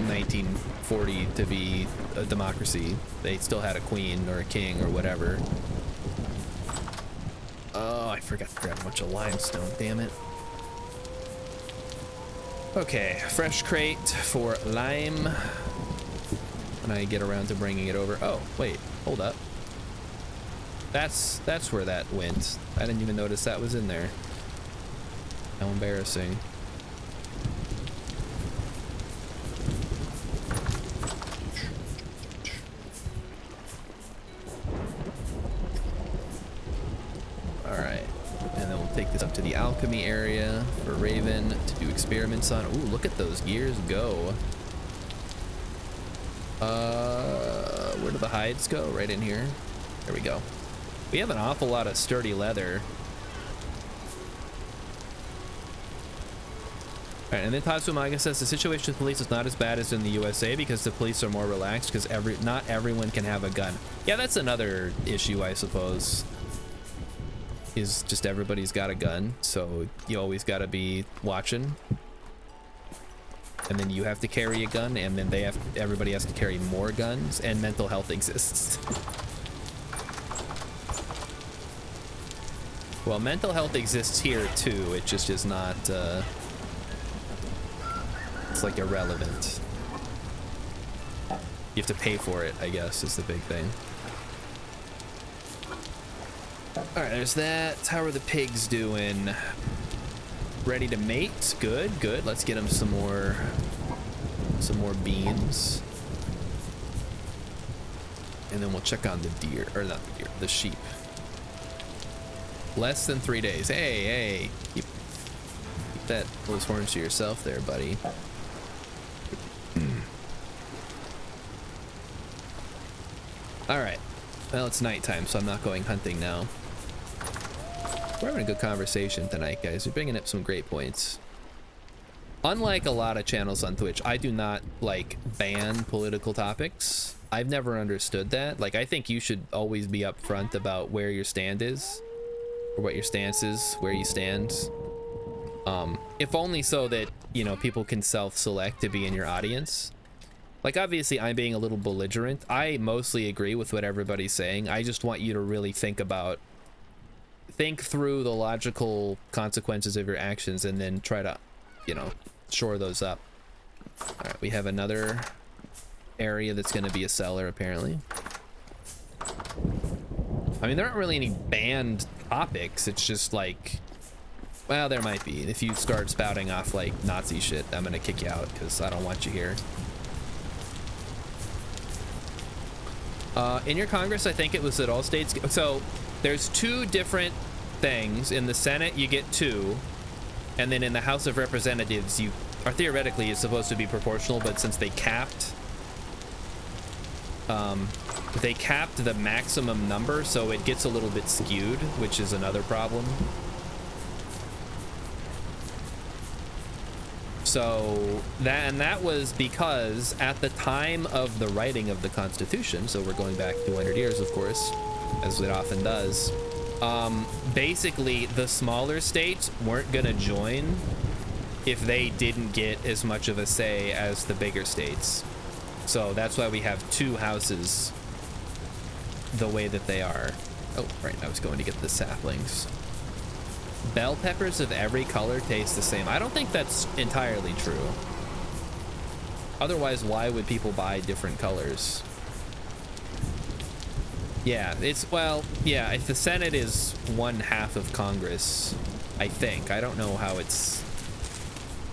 1940 to be a democracy. They still had a queen or a king or whatever. Oh, I forgot to grab a bunch of limestone, damn it. Okay, fresh crate for lime. When I get around to bringing it over. Oh, wait, hold up. That's where that went. I didn't even notice that was in there. How embarrassing. Alright. And then we'll take this up to the alchemy area for Raven to do experiments on. Ooh, look at those gears go. Where do the hides go? Right in here. There we go. We have an awful lot of sturdy leather. All right, and then Tatsumaga says the situation with police is not as bad as in the USA because the police are more relaxed because not everyone can have a gun. Yeah, that's another issue, I suppose. Is just everybody's got a gun, so you always got to be watching. And then you have to carry a gun, and then everybody has to carry more guns, and mental health exists. Well, mental health exists here too. It just is not. It's like irrelevant. You have to pay for it, I guess, is the big thing. All right, there's that. How are the pigs doing? Ready to mate? Good, good. Let's get them some more beans. And then we'll check on the deer, or not the deer, the sheep. Less than 3 days. Hey, keep those horns to yourself there, buddy. All right. Well, it's nighttime, so I'm not going hunting now. We're having a good conversation tonight, guys. We're bringing up some great points. Unlike a lot of channels on Twitch, I do not, like, ban political topics. I've never understood that. Like, I think you should always be upfront about where your stand is, or what your stance is, where you stand. If only so that, you know, people can self-select to be in your audience. Like, obviously, I'm being a little belligerent. I mostly agree with what everybody's saying. I just want you to really think through the logical consequences of your actions and then try to, you know, shore those up. All right, we have another area that's going to be a cellar, apparently. I mean, there aren't really any banned topics. It's just like, well, there might be. If you start spouting off like Nazi shit, I'm going to kick you out because I don't want you here. In your Congress, I think it was that all states. So there's two different things. In the Senate, you get 2. And then in the House of Representatives, you are theoretically it's supposed to be proportional, but since they capped the maximum number, so it gets a little bit skewed, which is another problem. So that was because at the time of the writing of the Constitution, so we're going back 200 years, of course, as it often does, basically the smaller states weren't gonna join if they didn't get as much of a say as the bigger states. So that's why we have 2 houses the way that they are. Oh, right, I was going to get the saplings. Bell peppers of every color taste the same. I don't think that's entirely true. Otherwise, why would people buy different colors? Yeah, yeah, if the Senate is 1/2 of Congress, I think. I don't know how it's,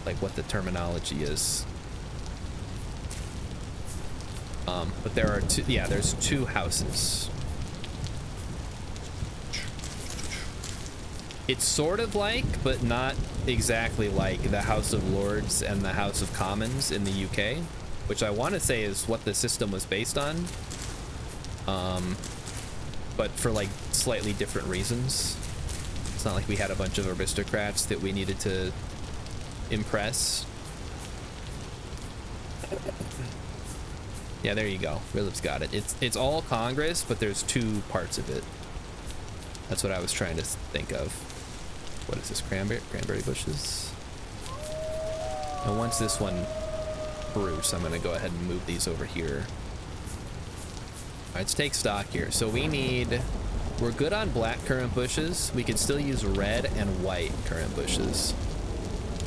like, what the terminology is. But there are there's 2 houses. It's sort of like, but not exactly like, the House of Lords and the House of Commons in the UK, which I want to say is what the system was based on. But for, like, slightly different reasons. It's not like we had a bunch of aristocrats that we needed to impress. Yeah, there you go. Rilip's got it. It's all Congress, but there's two parts of it. That's what I was trying to think of. What is this? Cranberry bushes? And once this one brews, I'm gonna go ahead and move these over here. All right, let's take stock here. So we're good on black currant bushes. We could still use red and white currant bushes.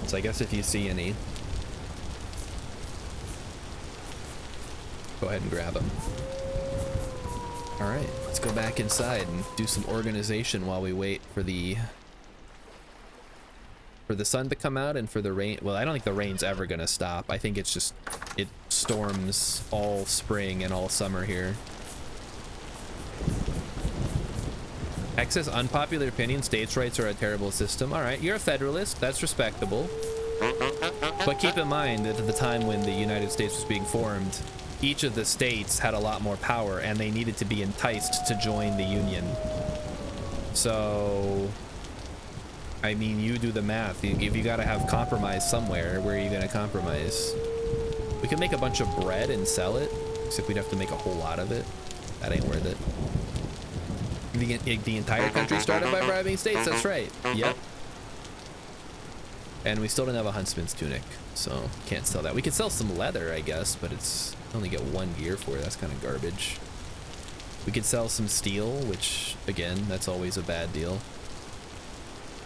So I guess if you see any, go ahead and grab them. All right, let's go back inside and do some organization while we wait for the sun to come out and for the rain. Well, I don't think the rain's ever gonna stop. I think it's just, it storms all spring and all summer here. Excess unpopular opinion, states' rights are a terrible system. All right, you're a federalist, that's respectable. But keep in mind that at the time when the United States was being formed, each of the states had a lot more power and they needed to be enticed to join the Union. So, I mean, you do the math. If you gotta have compromise somewhere, where are you gonna compromise? We could make a bunch of bread and sell it, except we'd have to make a whole lot of it. That ain't worth it. The entire country started by bribing states, that's right. Yep. And we still don't have a huntsman's tunic, so can't sell that. We could sell some leather, I guess, but it's only get 1 gear for it. That's kind of garbage. We could sell some steel, which, again, that's always a bad deal.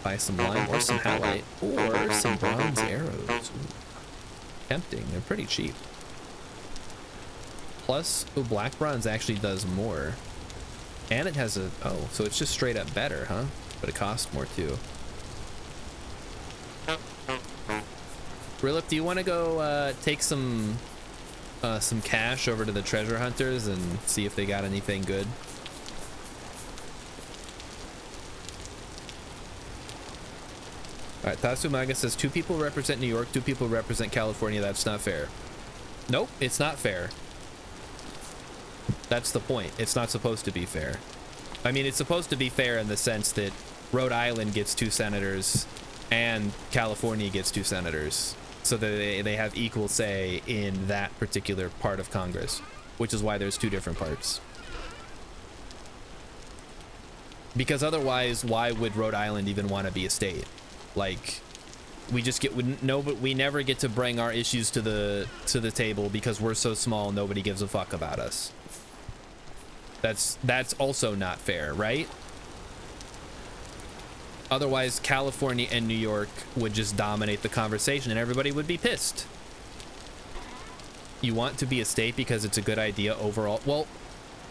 Buy some lime or some halite or some bronze arrows. Ooh. Tempting. They're pretty cheap. Plus, oh, black bronze actually does more. And it has a, oh, so it's just straight up better, huh? But it costs more too. Rilip, do you want to go take some cash over to the treasure hunters and see if they got anything good? All right, Tatsumaga says 2 people represent New York, 2 people represent California. That's not fair. Nope, it's not fair. That's the point. It's not supposed to be fair. I mean, it's supposed to be fair in the sense that Rhode Island gets 2 senators and California gets 2 senators, so that they have equal say in that particular part of Congress, which is why there's 2 different parts. Because otherwise, why would Rhode Island even want to be a state? Like, we just get we never get to bring our issues to the table because we're so small. Nobody gives a fuck about us. That's also not fair, right? Otherwise, California and New York would just dominate the conversation and everybody would be pissed. You want to be a state because it's a good idea overall. Well,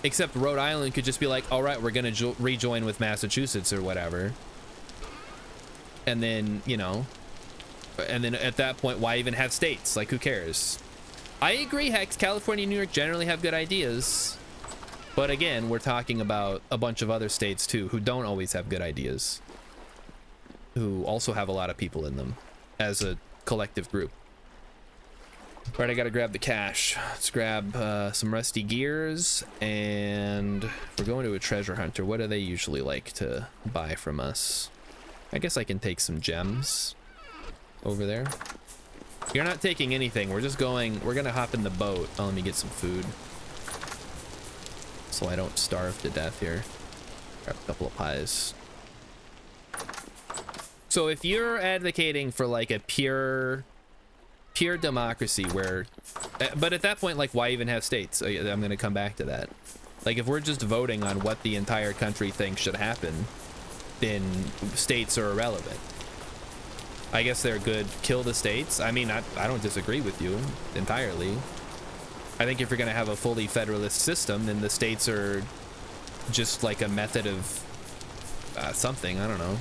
except Rhode Island could just be like, all right, we're going to rejoin with Massachusetts or whatever. And then, you know, and then at that point, why even have states? Like, who cares? I agree, Hex. California and New York generally have good ideas. But again, we're talking about a bunch of other states too who don't always have good ideas, who also have a lot of people in them as a collective group. All right, I gotta grab the cash. Let's grab some rusty gears, and we're going to a treasure hunter. What do they usually like to buy from us? I guess I can take some gems over there. You're not taking anything. We're just going, we're gonna hop in the boat. Oh, let me get some food so I don't starve to death here. Grab a couple of pies. So if you're advocating for like a pure democracy where, but at that point, like, why even have states? I'm gonna come back to that. Like, if we're just voting on what the entire country thinks should happen, then states are irrelevant. I guess they're good. Kill the states. I mean, I don't disagree with you entirely. I think if you're gonna have a fully federalist system, then the states are just like a method of something. I don't know.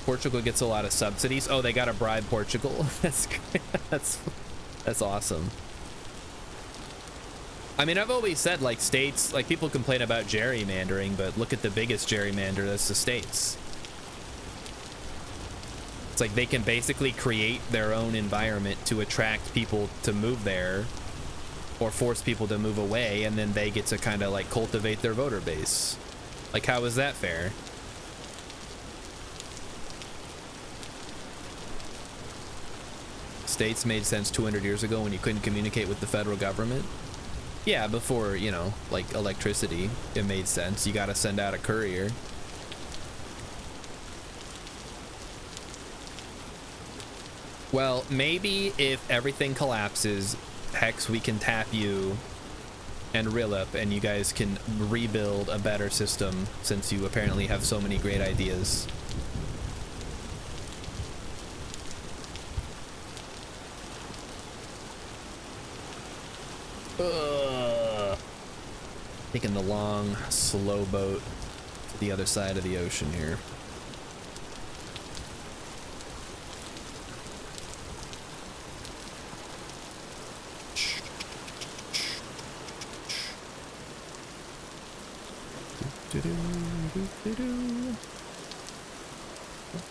Portugal gets a lot of subsidies. Oh, they gotta bribe Portugal. That's great. That's awesome. I mean, I've always said, like, states, like, people complain about gerrymandering, but look at the biggest gerrymander, that's the states. It's like they can basically create their own environment to attract people to move there or force people to move away, and then they get to kind of like cultivate their voter base. Like, how is that fair? States made sense 200 years ago when you couldn't communicate with the federal government. Yeah, before, you know, like electricity, it made sense. You got to send out a courier. Well, maybe if everything collapses, Hex, we can tap you and Rilip, and you guys can rebuild a better system since you apparently have so many great ideas. Taking the long, slow boat to the other side of the ocean here.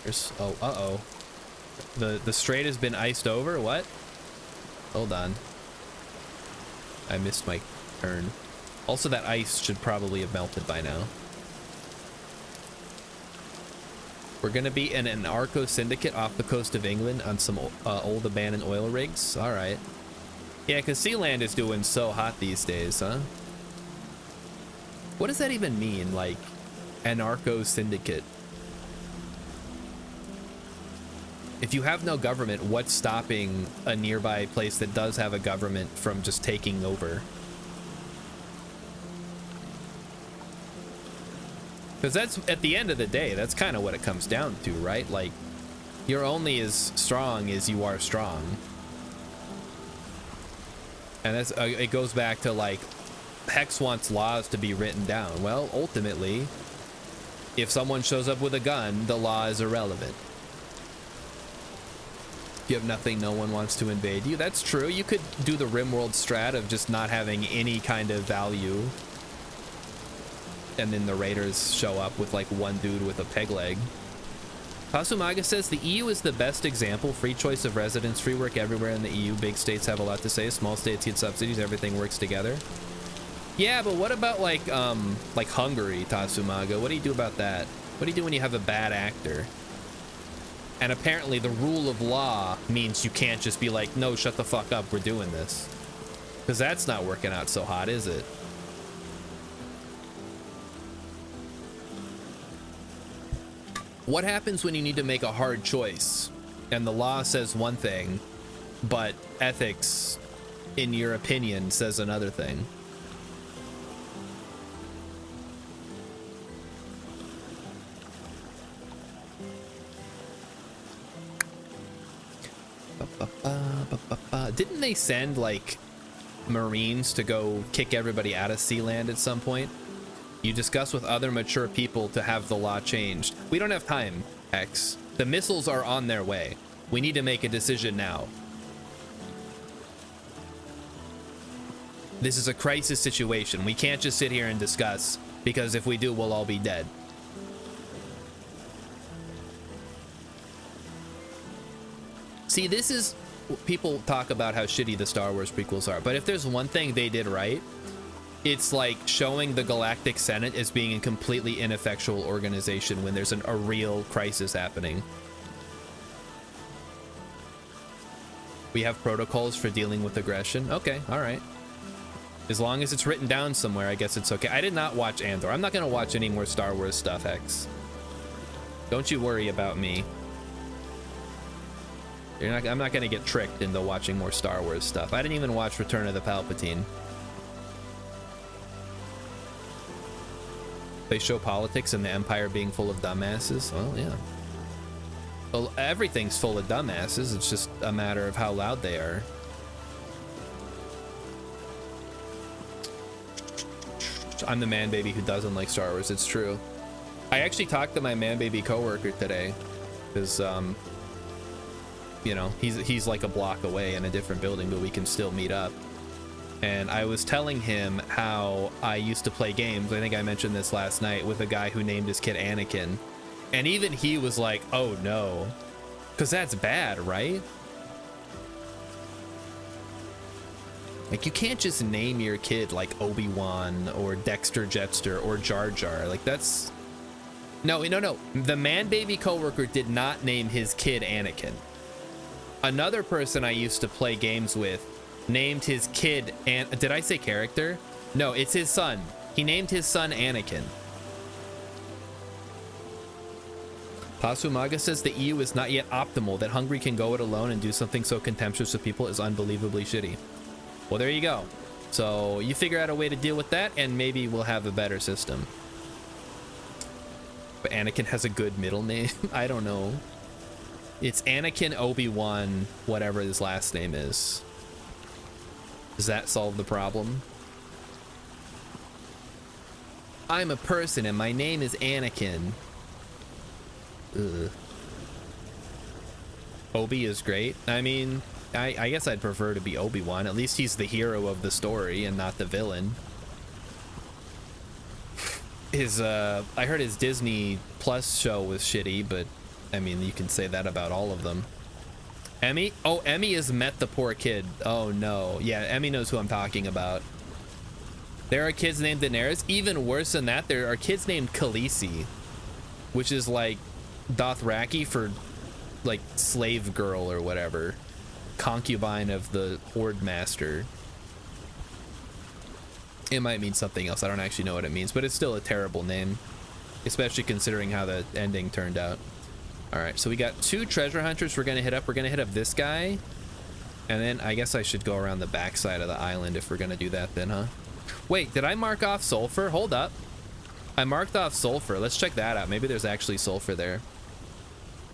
There's, oh, uh-oh. The strait has been iced over? What? Hold on. I missed my turn. Also, that ice should probably have melted by now. We're gonna be in an Arco syndicate off the coast of England on some old abandoned oil rigs. All right. Yeah, because Sealand is doing so hot these days, huh? What does that even mean, like, anarcho syndicate? If you have no government, what's stopping a nearby place that does have a government from just taking over? Because that's, at the end of the day, that's kind of what it comes down to, right? Like, you're only as strong as you are strong. And that's, it goes back to, like, Hex wants laws to be written down. Well, ultimately, if someone shows up with a gun, the law is irrelevant. If you have nothing, no one wants to invade you. That's true. You could do the Rimworld strat of just not having any kind of value. And then the raiders show up with like one dude with a peg leg. Kasumaga says the EU is the best example. Free choice of residence, free work everywhere in the EU. Big states have a lot to say. Small states get subsidies. Everything works together. Yeah, but what about like Hungary, Tatsumaga? What do you do about that? What do you do when you have a bad actor? And apparently the rule of law means you can't just be like, no, shut the fuck up, we're doing this. Because that's not working out so hot, is it? What happens when you need to make a hard choice and the law says one thing, but ethics, in your opinion, says another thing? Didn't they send like Marines to go kick everybody out of Sealand at some point? You discuss with other mature people to have the law changed. We don't have time, X. The missiles are on their way. We need to make a decision now. This is a crisis situation. We can't just sit here and discuss, because if we do, we'll all be dead. See, this is... People talk about how shitty the Star Wars prequels are, but if there's one thing they did right, it's like showing the Galactic Senate as being a completely ineffectual organization when there's a real crisis happening. We have protocols for dealing with aggression. Okay, all right. As long as it's written down somewhere, I guess it's okay. I did not watch Andor. I'm not going to watch any more Star Wars stuff, X. Don't you worry about me. I'm not going to get tricked into watching more Star Wars stuff. I didn't even watch Return of the Palpatine. They show politics and the Empire being full of dumbasses. Well, yeah. Well, everything's full of dumbasses. It's just a matter of how loud they are. I'm the man baby who doesn't like Star Wars. It's true. I actually talked to my man baby coworker today because, you know, he's like a block away in a different building, but we can still meet up. And I was telling him how I used to play games. I think I mentioned this last night with a guy who named his kid Anakin. And even he was like, oh no, because that's bad, right? Like, you can't just name your kid like Obi-Wan or Dexter Jetster or Jar Jar. Like, that's... No. The man baby coworker did not name his kid Anakin. Another person I used to play games with named his kid, and did I say character? No, it's his son. He named his son Anakin. Tasumaga says the EU is not yet optimal, that Hungary can go it alone and do something so contemptuous to people is unbelievably shitty. Well, there you go. So you figure out a way to deal with that and maybe we'll have a better system. But Anakin has a good middle name. I don't know. It's Anakin Obi-Wan, whatever his last name is. Does that solve the problem? I'm a person and my name is Anakin. Ugh. Obi is great. I mean, I guess I'd prefer to be Obi-Wan. At least he's the hero of the story and not the villain. I heard his Disney Plus show was shitty, but I mean, you can say that about all of them. Emmy? Oh, Emmy has met the poor kid. Oh no. Yeah, Emmy knows who I'm talking about. There are kids named Daenerys. Even worse than that, there are kids named Khaleesi, which is like Dothraki for like slave girl or whatever. Concubine of the Horde Master. It might mean something else. I don't actually know what it means, but it's still a terrible name, especially considering how the ending turned out. All right, so we got 2 treasure hunters we're gonna hit up. We're gonna hit up this guy, and then I guess I should go around the backside of the island if we're gonna do that then, huh? Wait, did I mark off sulfur? Hold up. I marked off sulfur. Let's check that out. Maybe there's actually sulfur there.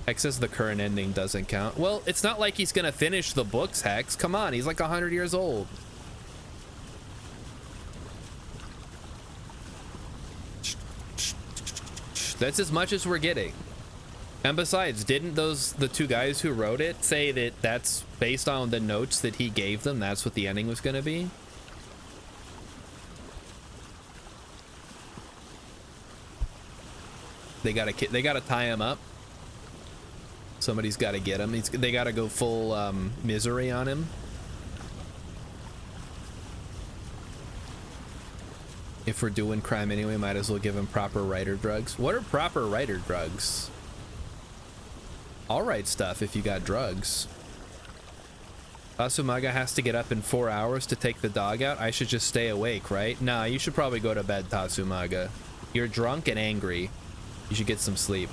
Hex says the current ending doesn't count. Well, it's not like he's gonna finish the books, Hex. Come on, he's like 100 years old. That's as much as we're getting. And besides, didn't the 2 guys who wrote it say that that's based on the notes that he gave them? That's what the ending was gonna be? They gotta tie him up. Somebody's gotta get him. They gotta go full misery on him. If we're doing crime anyway, might as well give him proper writer drugs. What are proper writer drugs? I'll write stuff if you got drugs. Tasumaga has to get up in 4 hours to take the dog out. I should just stay awake, right? Nah, you should probably go to bed, Tasumaga. You're drunk and angry. You should get some sleep.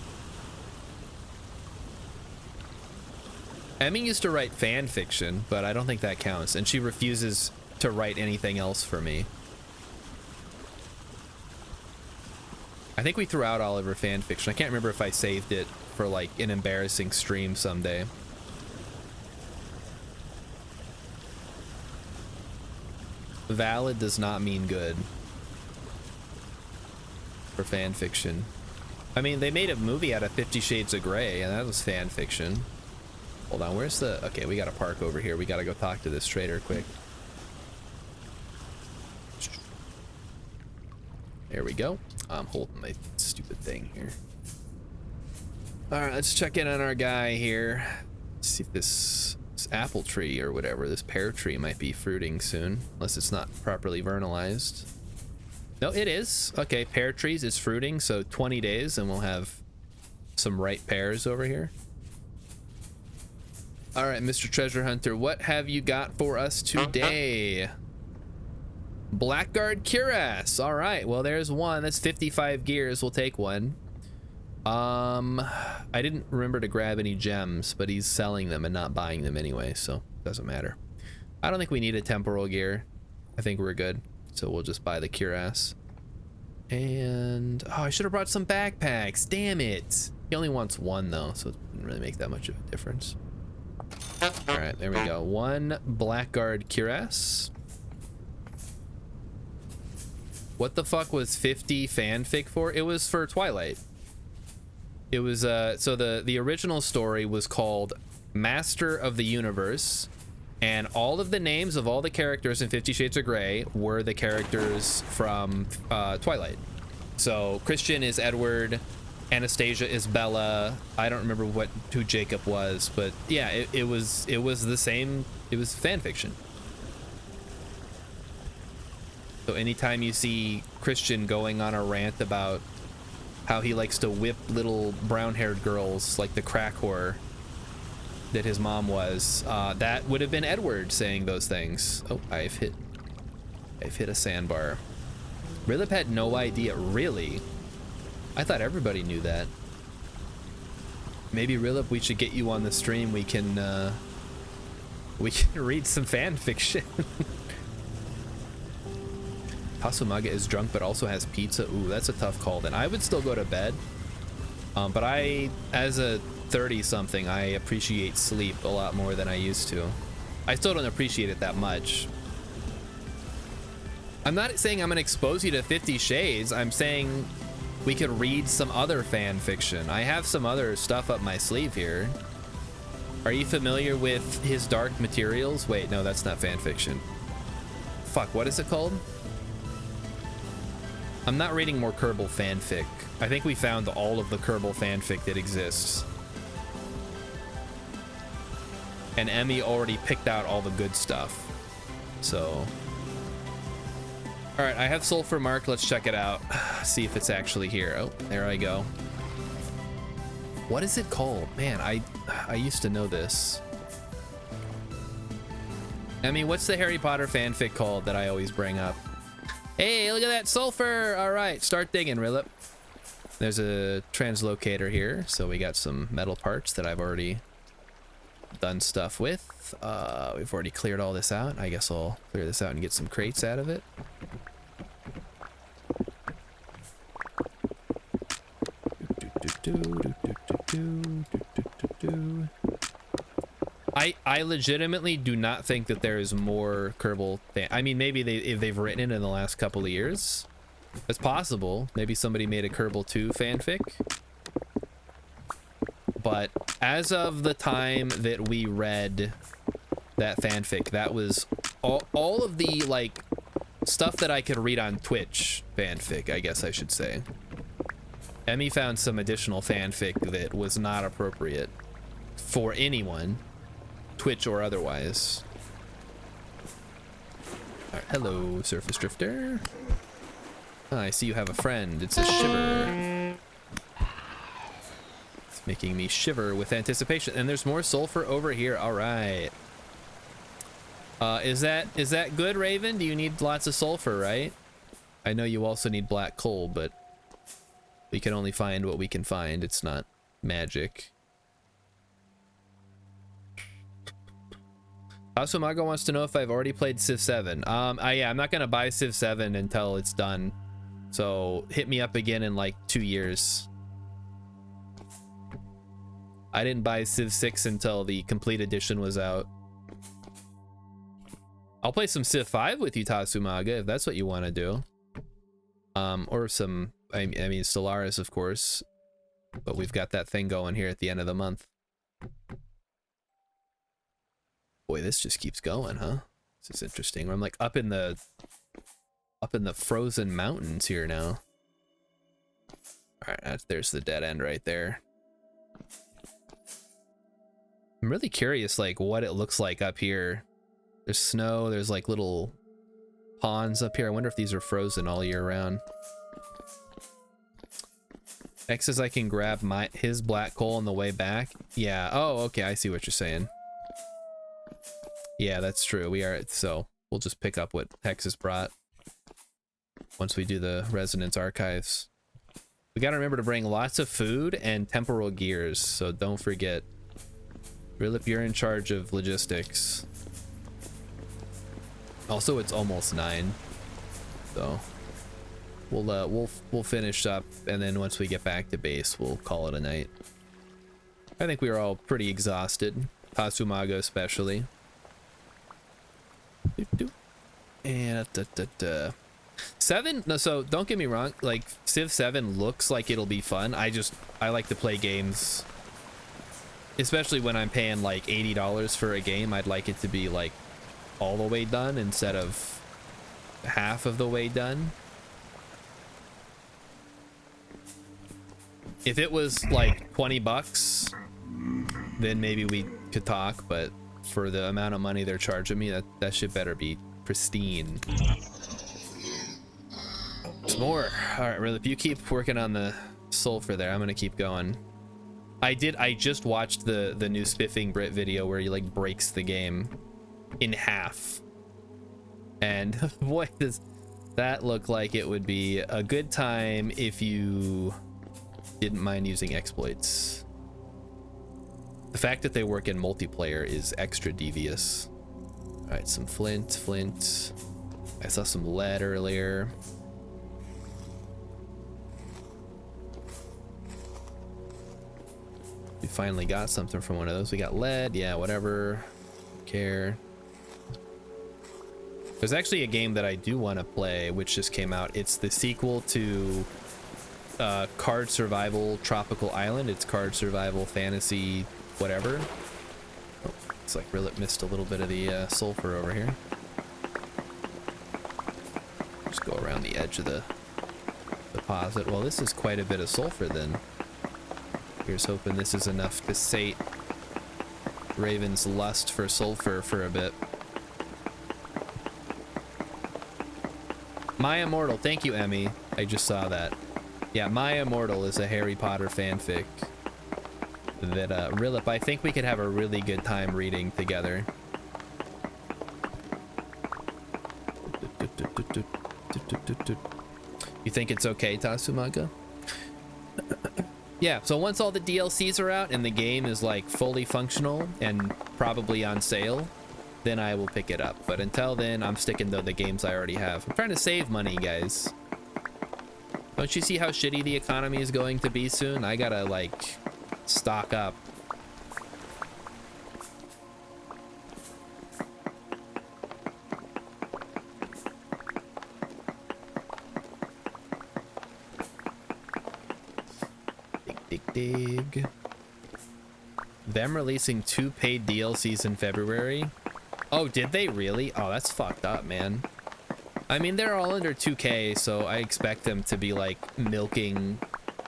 Emmy used to write fan fiction, but I don't think that counts, and she refuses to write anything else for me. I think we threw out all of her fan fiction. I can't remember if I saved it for like an embarrassing stream someday. Valid does not mean good for fan fiction. I mean, they made a movie out of 50 Shades of Grey, and that was fan fiction. Hold on, where's the... Okay, we gotta park over here. We gotta go talk to this trader quick. There we go. I'm holding my stupid thing here. Alright, let's check in on our guy here. Let's see if this apple tree or whatever, this pear tree might be fruiting soon. Unless it's not properly vernalized. No, it is. Okay, pear trees is fruiting, so 20 days and we'll have some ripe pears over here. All right, Mr. Treasure Hunter, what have you got for us today? Blackguard Cuirass. All right, well, there's one. That's 55 gears. We'll take one. I didn't remember to grab any gems, but he's selling them and not buying them anyway, so it doesn't matter. I don't think we need a temporal gear. I think we're good. So we'll just buy the cuirass. And oh, I should have brought some backpacks. Damn it. He only wants one though, so it didn't really make that much of a difference. All right, there we go. One Blackguard cuirass. What the fuck was 50 fanfic for? It was for Twilight. It was so the original story was called Master of the Universe. And all of the names of all the characters in 50 Shades of Grey were the characters from Twilight. So Christian is Edward, Anastasia is Bella. I don't remember who Jacob was, but yeah, it was the same. It was fan fiction. So anytime you see Christian going on a rant about how he likes to whip little brown-haired girls like the crack whore, that his mom was, that would have been Edward saying those things. Oh, I've hit a sandbar. Rilip had no idea. Really? I thought everybody knew that. Maybe Rilip, we should get you on the stream. We can read some fan fiction. Tasumaga is drunk but also has pizza. Ooh, that's a tough call. Then I would still go to bed. But as a 30-something, I appreciate sleep a lot more than I used to. I still don't appreciate it that much. I'm not saying I'm gonna expose you to 50 Shades. I'm saying we could read some other fan fiction. I have some other stuff up my sleeve here. Are you familiar with his Dark Materials? Wait, no, that's not fan fiction. Fuck, what is it called? I'm not reading more Kerbal fanfic. I think we found all of the Kerbal fanfic that exists. And Emmy already picked out all the good stuff. So... Alright, I have Sulfur marked. Let's check it out. See if it's actually here. Oh, there I go. What is it called? Man, I used to know this. Emmy, what's the Harry Potter fanfic called that I always bring up? Hey, look at that sulfur! Alright, start digging, Rilip. There's a translocator here, so we got some metal parts that I've already done stuff with. We've already cleared all this out. I guess I'll clear this out and get some crates out of it. I legitimately do not think that there is more Kerbal I mean, maybe if they've written it in the last couple of years. It's possible. Maybe somebody made a Kerbal 2 fanfic. But as of the time that we read that fanfic, that was all of the, like, stuff that I could read on Twitch fanfic, I guess I should say. Emmy found some additional fanfic that was not appropriate for anyone, Twitch or otherwise. All right, hello, Surface Drifter. Oh, I see you have a friend. It's a shiver. It's making me shiver with anticipation. And there's more sulfur over here. All right. Is that good, Raven? Do you need lots of sulfur, right? I know you also need black coal, but we can only find what we can find. It's not magic. Asumago wants to know if I've already played Civ 7. Yeah, I'm not gonna buy Civ 7 until it's done. So hit me up again in like 2 years. I didn't buy Civ 6 until the complete edition was out. I'll play some Civ 5 with you, Tasumaga, if that's what you want to do. Or some, I mean, Stellaris, of course. But we've got that thing going here at the end of the month. Boy, this just keeps going, huh? This is interesting. I'm like up in the frozen mountains here now. All right, there's the dead end right there. I'm really curious, like, what it looks like up here. There's snow, there's like little ponds up here. I wonder if these are frozen all year round. X says I can grab his black coal on the way back. Yeah, oh, okay, I see what you're saying. Yeah, that's true. We are, so we'll just pick up what Hex has brought once we do the Resonance Archives. We gotta remember to bring lots of food and temporal gears, so don't forget. Rilip, you're in charge of logistics. Also, it's almost 9, so we'll finish up, and then once we get back to base, we'll call it a night. I think we were all pretty exhausted, Tasumaga especially. And 7, no, so don't get me wrong, like Civ 7 looks like it'll be fun. I like to play games, especially when I'm paying like $80 for a game. I'd like it to be like all the way done instead of half of the way done. If it was like 20 bucks, then maybe we could talk, but for the amount of money they're charging me, that shit better be pristine. It's more. All right, Rilip, you keep working on the sulfur there. I'm gonna keep going. I just watched the new Spiffing Brit video where he like breaks the game in half. And boy, does that look like it would be a good time if you didn't mind using exploits. The fact that they work in multiplayer is extra devious. All right, some flint. I saw some lead earlier. We finally got something from one of those. We got lead, yeah, whatever. Don't care. There's actually a game that I do want to play, which just came out. It's the sequel to Card Survival Tropical Island. It's Card Survival Fantasy whatever. Oh, it's like Rillet missed a little bit of the sulfur over here. Just go around the edge of the deposit. Well, this is quite a bit of sulfur then. Here's hoping this is enough to sate Raven's lust for sulfur for a bit. My Immortal, thank you, Emmy. I just saw that. Yeah, My Immortal is a Harry Potter fanfic that Rilip, I think we could have a really good time reading together. You think it's okay, Tatsumaka? Yeah, so once all the DLCs are out and the game is like fully functional and probably on sale, then I will pick it up. But until then, I'm sticking to the games I already have. I'm trying to save money, guys. Don't you see how shitty the economy is going to be soon? I gotta like stock up. Dig. Them releasing 2 paid DLCs in February. Oh, did they really? Oh, that's fucked up, man. I mean, they're all under 2K, so I expect them to be like milking,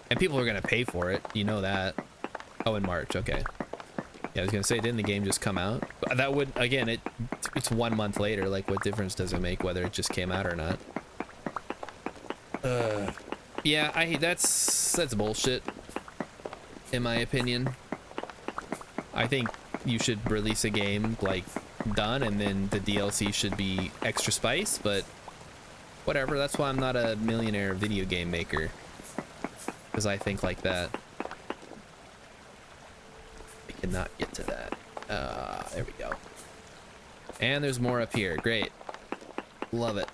and people are gonna pay for it. You know that. Oh, in March. Okay. Yeah, I was gonna say, didn't the game just come out? That would, again, it's 1 month later. Like, what difference does it make whether it just came out or not? Yeah, that's bullshit. In my opinion, I think you should release a game like done, and then the DLC should be extra spice. But whatever. That's why I'm not a millionaire video game maker, because I think like that. I cannot get to that. There we go. And there's more up here. Great. Love it.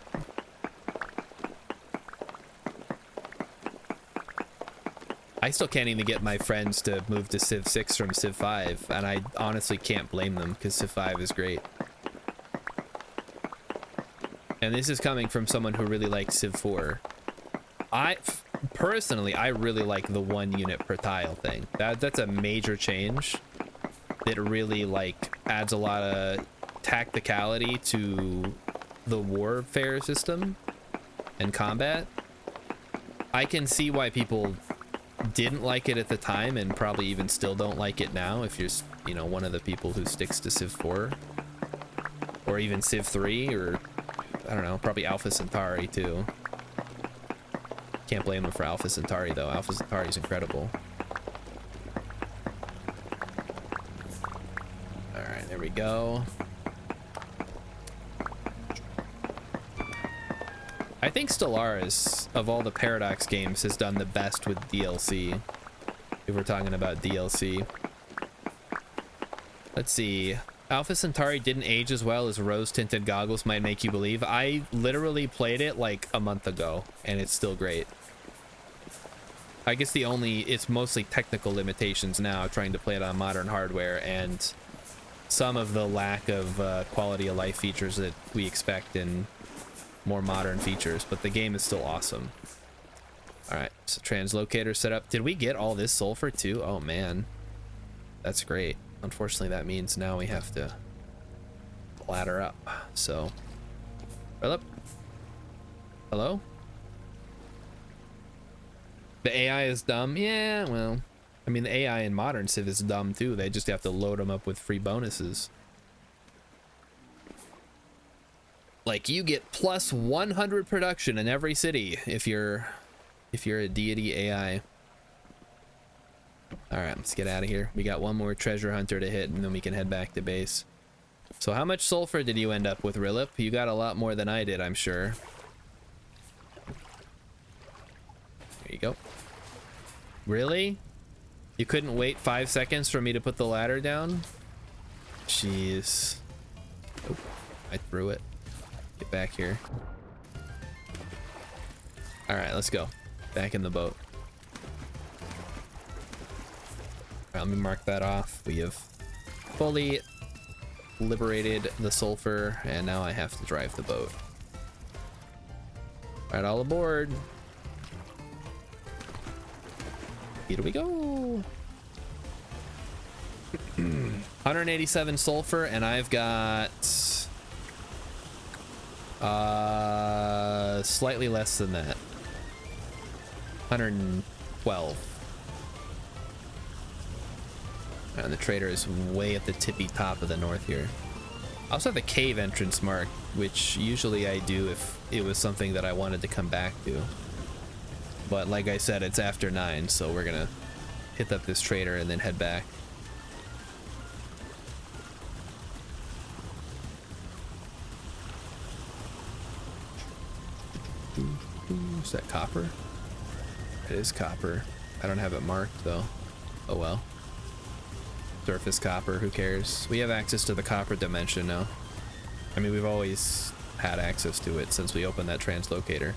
I still can't even get my friends to move to Civ 6 from Civ 5, and I honestly can't blame them, because Civ 5 is great. And this is coming from someone who really likes Civ 4. Personally, I really like the 1 unit per tile thing. That's a major change that really like adds a lot of tacticality to the warfare system and combat. I can see why people didn't like it at the time, and probably even still don't like it now, if you're, you know, one of the people who sticks to Civ 4 or even Civ 3, or I don't know, probably Alpha Centauri too. Can't blame them for Alpha Centauri though. Alpha Centauri is incredible. All right, there we go. I think Stellaris, of all the Paradox games, has done the best with DLC, if we're talking about DLC. Let's see. Alpha Centauri didn't age as well as rose-tinted goggles might make you believe. I literally played it like a month ago, and it's still great. I guess it's mostly technical limitations now, trying to play it on modern hardware, and some of the lack of quality of life features that we expect in more modern features, but the game is still awesome. All right, so translocator set up. Did we get all this sulfur too? Oh man, that's great. Unfortunately, that means now we have to ladder up. So, Philip, hello? The AI is dumb. Yeah, well, I mean, the AI in modern Civ is dumb too. They just have to load them up with free bonuses. Like, you get plus 100 production in every city if you're a deity AI. All right, let's get out of here. We got one more treasure hunter to hit, and then we can head back to base. So how much sulfur did you end up with, Rilip? You got a lot more than I did, I'm sure. There you go. Really? You couldn't wait 5 seconds for me to put the ladder down? Jeez. Oh, I threw it. Get back here. All right, let's go. Back in the boat. All right, let me mark that off. We have fully liberated the sulfur, and now I have to drive the boat. All right, all aboard. Here we go. 187 sulfur, and I've got slightly less than that. 112. And the trader is way at the tippy top of the north here. I also have a cave entrance marked, which usually I do if it was something that I wanted to come back to. But like I said, it's after 9, so we're gonna hit up this trader and then head back. Is that copper? It is copper. I don't have it marked though. Oh well. Surface copper, who cares? We have access to the copper dimension now. I mean, we've always had access to it since we opened that translocator.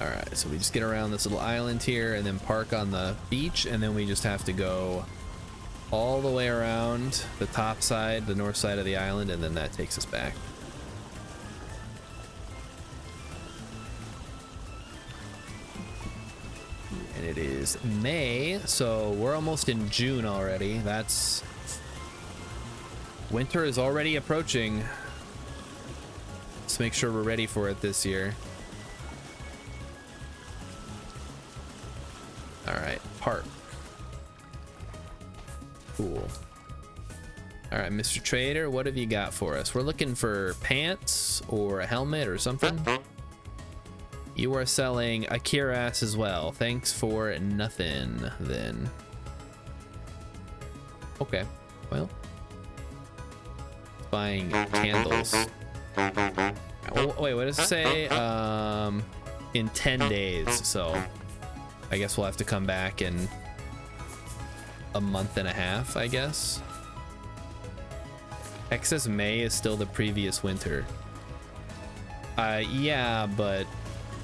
Alright, so we just get around this little island here and then park on the beach, and then we just have to go all the way around the top side, the north side of the island, and then that takes us back. And it is May, so we're almost in June already. That's... winter is already approaching. Let's make sure we're ready for it this year. Alright, park. Cool. Alright, Mr. Trader, what have you got for us? We're looking for pants or a helmet or something. You are selling a cuirass as well. Thanks for nothing, then. Okay, well. Buying candles. Oh, wait, what does it say? In 10 days, so I guess we'll have to come back in a month and a half, I guess. Excess May is still the previous winter. Yeah, but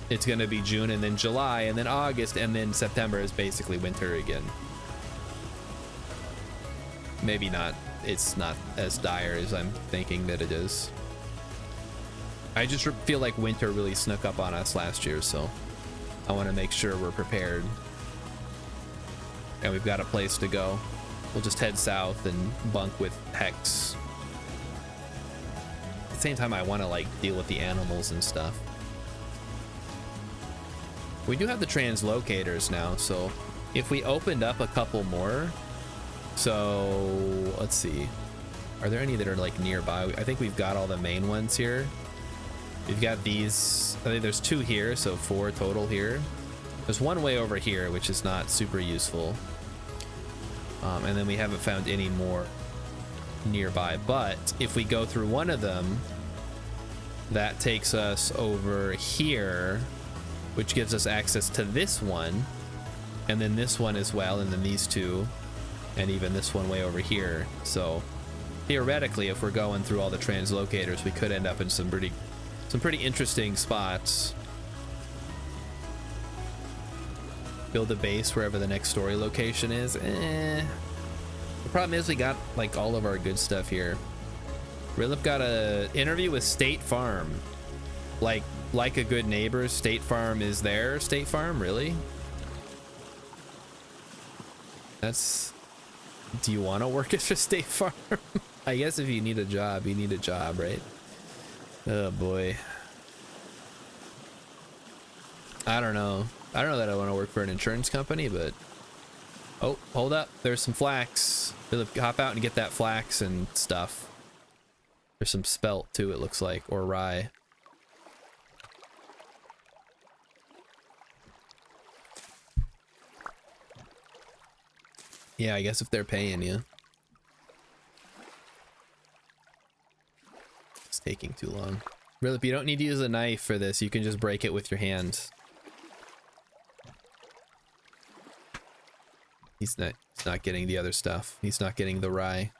it's gonna be June and then July and then August and then September is basically winter again. Maybe not. It's not as dire as I'm thinking that it is. I just feel like winter really snuck up on us last year, so I want to make sure we're prepared. And we've got a place to go. We'll just head south and bunk with Hex. At the same time, I want to like deal with the animals and stuff. We do have the translocators now, so if we opened up a couple more, so let's see, are there any that are like nearby? I think we've got all the main ones here. We've got these, I think there's 2 here, so 4 total here. There's one way over here, which is not super useful. And then we haven't found any more nearby, but if we go through one of them, that takes us over here, which gives us access to this one, and then this one as well, and then these 2, and even this one way over here. So theoretically, if we're going through all the translocators, we could end up in some pretty interesting spots. Build a base wherever the next story location is. The problem is we got like all of our good stuff here. Rilip got a interview with State Farm. Like a good neighbor, State Farm is there. State Farm, really? That's... Do you want to work at State Farm? I guess if you need a job, you need a job, right? Oh boy. I don't know. I don't know that I want to work for an insurance company, but... Oh, hold up. There's some flax. Philip, hop out and get that flax and stuff. There's some spelt too, it looks like, or rye. Yeah, I guess if they're paying you. It's taking too long. Really, you don't need to use a knife for this. You can just break it with your hands. He's not getting the other stuff. He's not getting the rye.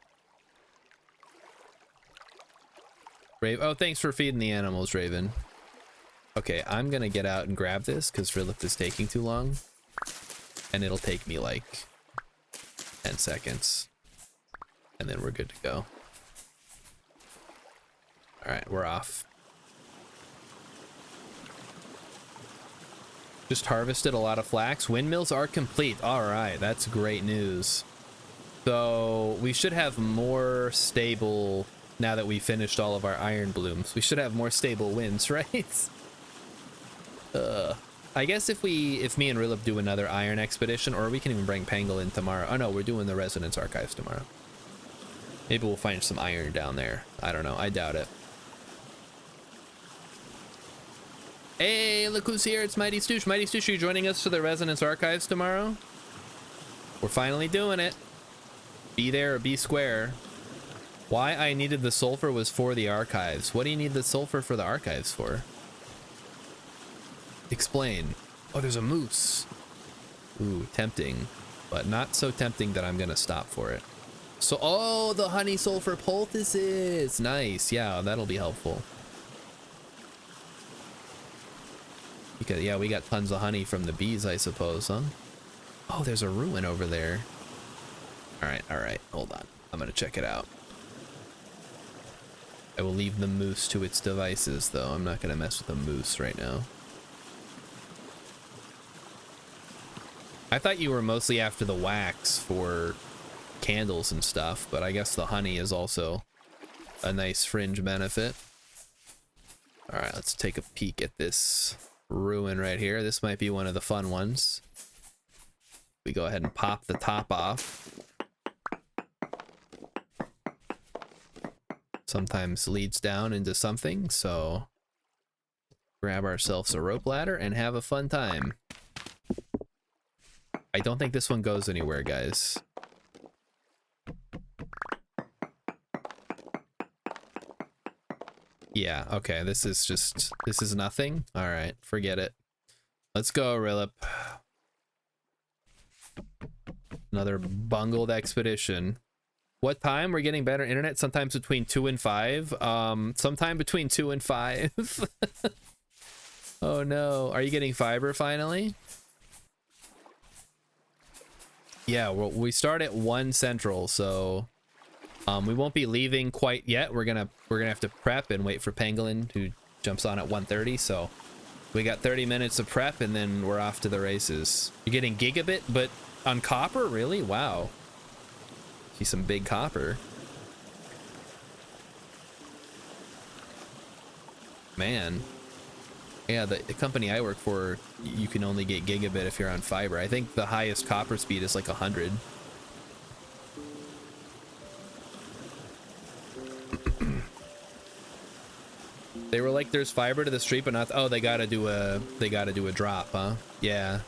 Oh, thanks for feeding the animals, Raven. Okay, I'm gonna get out and grab this because Philip is taking too long. And it'll take me like 10 seconds. And then we're good to go. Alright, we're off. Just harvested a lot of flax. Windmills are complete. Alright, that's great news. So we should have more stable, now that we finished all of our iron blooms, we should have more stable winds, right? I guess if me and Rilip do another iron expedition, or we can even bring Pangle in tomorrow. Oh no, we're doing the Resonance Archives tomorrow. Maybe we'll find some iron down there. I don't know. I doubt it. Hey, look who's here. It's Mighty Stoosh. Mighty Stoosh, are you joining us for the Resonance Archives tomorrow? We're finally doing it. Be there or be square. Why I needed the sulfur was for the archives. What do you need the sulfur for the archives for? Explain. Oh, there's a moose. Ooh, tempting. But not so tempting that I'm gonna stop for it. So, oh, the honey sulfur poultices. Nice. Yeah, that'll be helpful. Because, yeah, we got tons of honey from the bees, I suppose, huh? Oh, there's a ruin over there. All right. Hold on. I'm gonna check it out. I will leave the moose to its devices, though. I'm not gonna mess with the moose right now. I thought you were mostly after the wax for candles and stuff, but I guess the honey is also a nice fringe benefit. All right, let's take a peek at this ruin right here. This might be one of the fun ones. We go ahead and pop the top off. Sometimes leads down into something, so grab ourselves a rope ladder and have a fun time. I don't think this one goes anywhere, guys. Yeah, okay, this is nothing. All right, forget it. Let's go, Rilip. Another bungled expedition. What time? We're getting better internet, sometimes between 2 and 5. Sometime between 2 and 5. Oh no, are you getting fiber finally? Yeah, well, we start at 1 Central, so we won't be leaving quite yet. We're gonna have to prep and wait for Pangolin, who jumps on at 1:30. So we got 30 minutes of prep, and then we're off to the races. You're getting gigabit, but on copper, really? Wow. See some big copper. Man. Yeah, the company I work for, you can only get gigabit if you're on fiber. I think the highest copper speed is like 100. They were like, there's fiber to the street, but not. Oh, they gotta do a drop, huh? Yeah.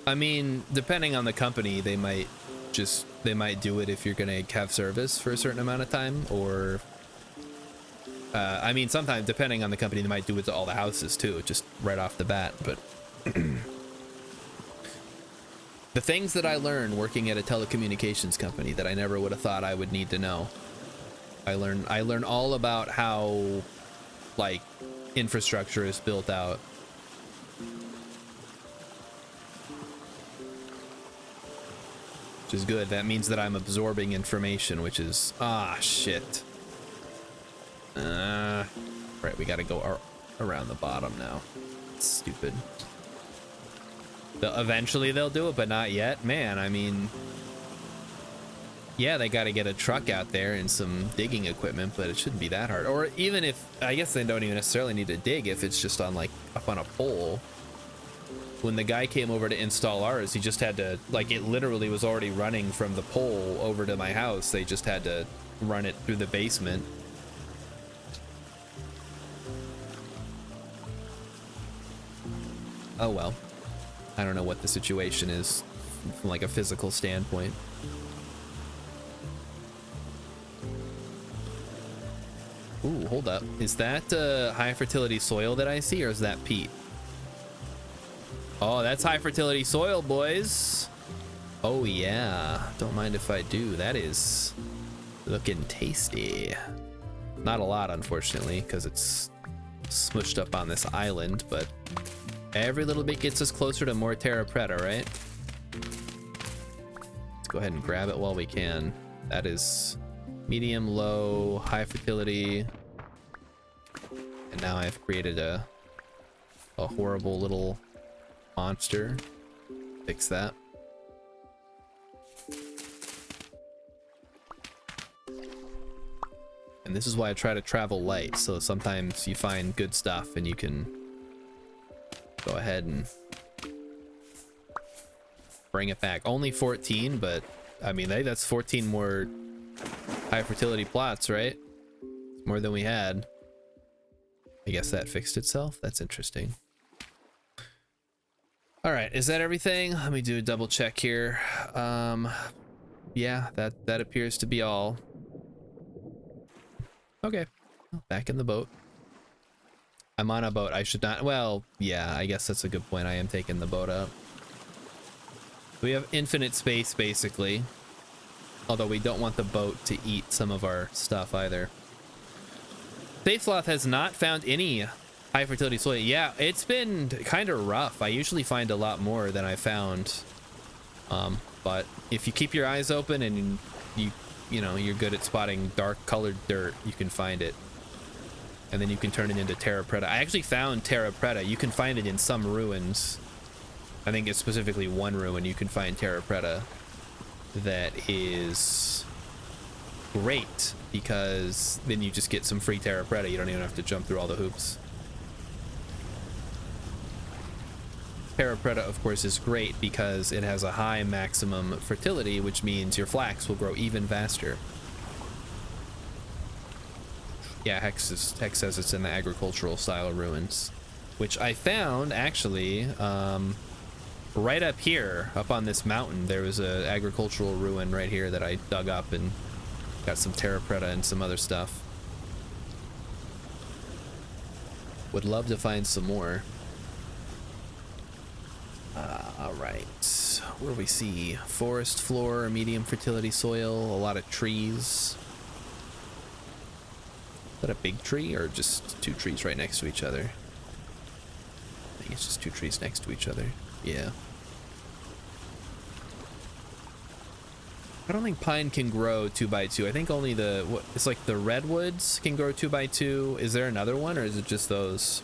I mean, depending on the company, they might do it if you're gonna have service for a certain amount of time, or. I mean, sometimes, depending on the company, they might do it to all the houses, too, just right off the bat, but... The things that I learned working at a telecommunications company that I never would have thought I would need to know. I learn all about how, like, infrastructure is built out. Which is good. That means that I'm absorbing information, which is... Ah, shit. Right, we gotta go around the bottom now. It's stupid. Eventually they'll do it, but not yet. Man, I mean... Yeah, they gotta get a truck out there and some digging equipment, but it shouldn't be that hard. Or even if... I guess they don't even necessarily need to dig if it's just on, like, up on a pole. When the guy came over to install ours, he just had to... Like, it literally was already running from the pole over to my house. They just had to run it through the basement. Oh well, I don't know what the situation is from like a physical standpoint. Ooh, hold up. Is that high fertility soil that I see, or is that peat? Oh, that's high fertility soil, boys. Oh yeah, don't mind if I do. That is looking tasty. Not a lot, unfortunately, because it's smushed up on this island, but every little bit gets us closer to more terra preta, right? Let's go ahead and grab it while we can. That is medium, low, high fertility. And now I've created a horrible little monster. Fix that. And this is why I try to travel light, so sometimes you find good stuff and you can go ahead and bring it back. Only 14, but I mean, that's 14 more high fertility plots, right? More than we had. I guess that fixed itself. That's interesting. All right, is that everything? Let me do a double check here. Yeah, that appears to be all. Okay, back in the boat. I'm on a boat. I should not. Well, yeah, I guess that's a good point. I am taking the boat up. We have infinite space, basically. Although we don't want the boat to eat some of our stuff either. Sloth has not found any high fertility soil. Yeah, it's been kind of rough. I usually find a lot more than I found. But if you keep your eyes open and you know, you're good at spotting dark colored dirt, you can find it. And then you can turn it into terra preta. I actually found terra preta. You can find it in some ruins. I think it's specifically one ruin you can find terra preta that is great, because then you just get some free terra preta. You don't even have to jump through all the hoops. Terra preta, of course, is great because it has a high maximum fertility, which means your flax will grow even faster. Yeah, Hex says it's in the agricultural style ruins, which I found actually right up here, up on this mountain. There was a agricultural ruin right here that I dug up and got some terra preta and some other stuff. Would love to find some more. All right, where do we see forest floor, medium fertility soil, a lot of trees. Is that a big tree or just two trees right next to each other? I think it's just two trees next to each other. Yeah. I don't think pine can grow 2x2. I think only it's like the redwoods can grow 2x2. Is there another one, or is it just those?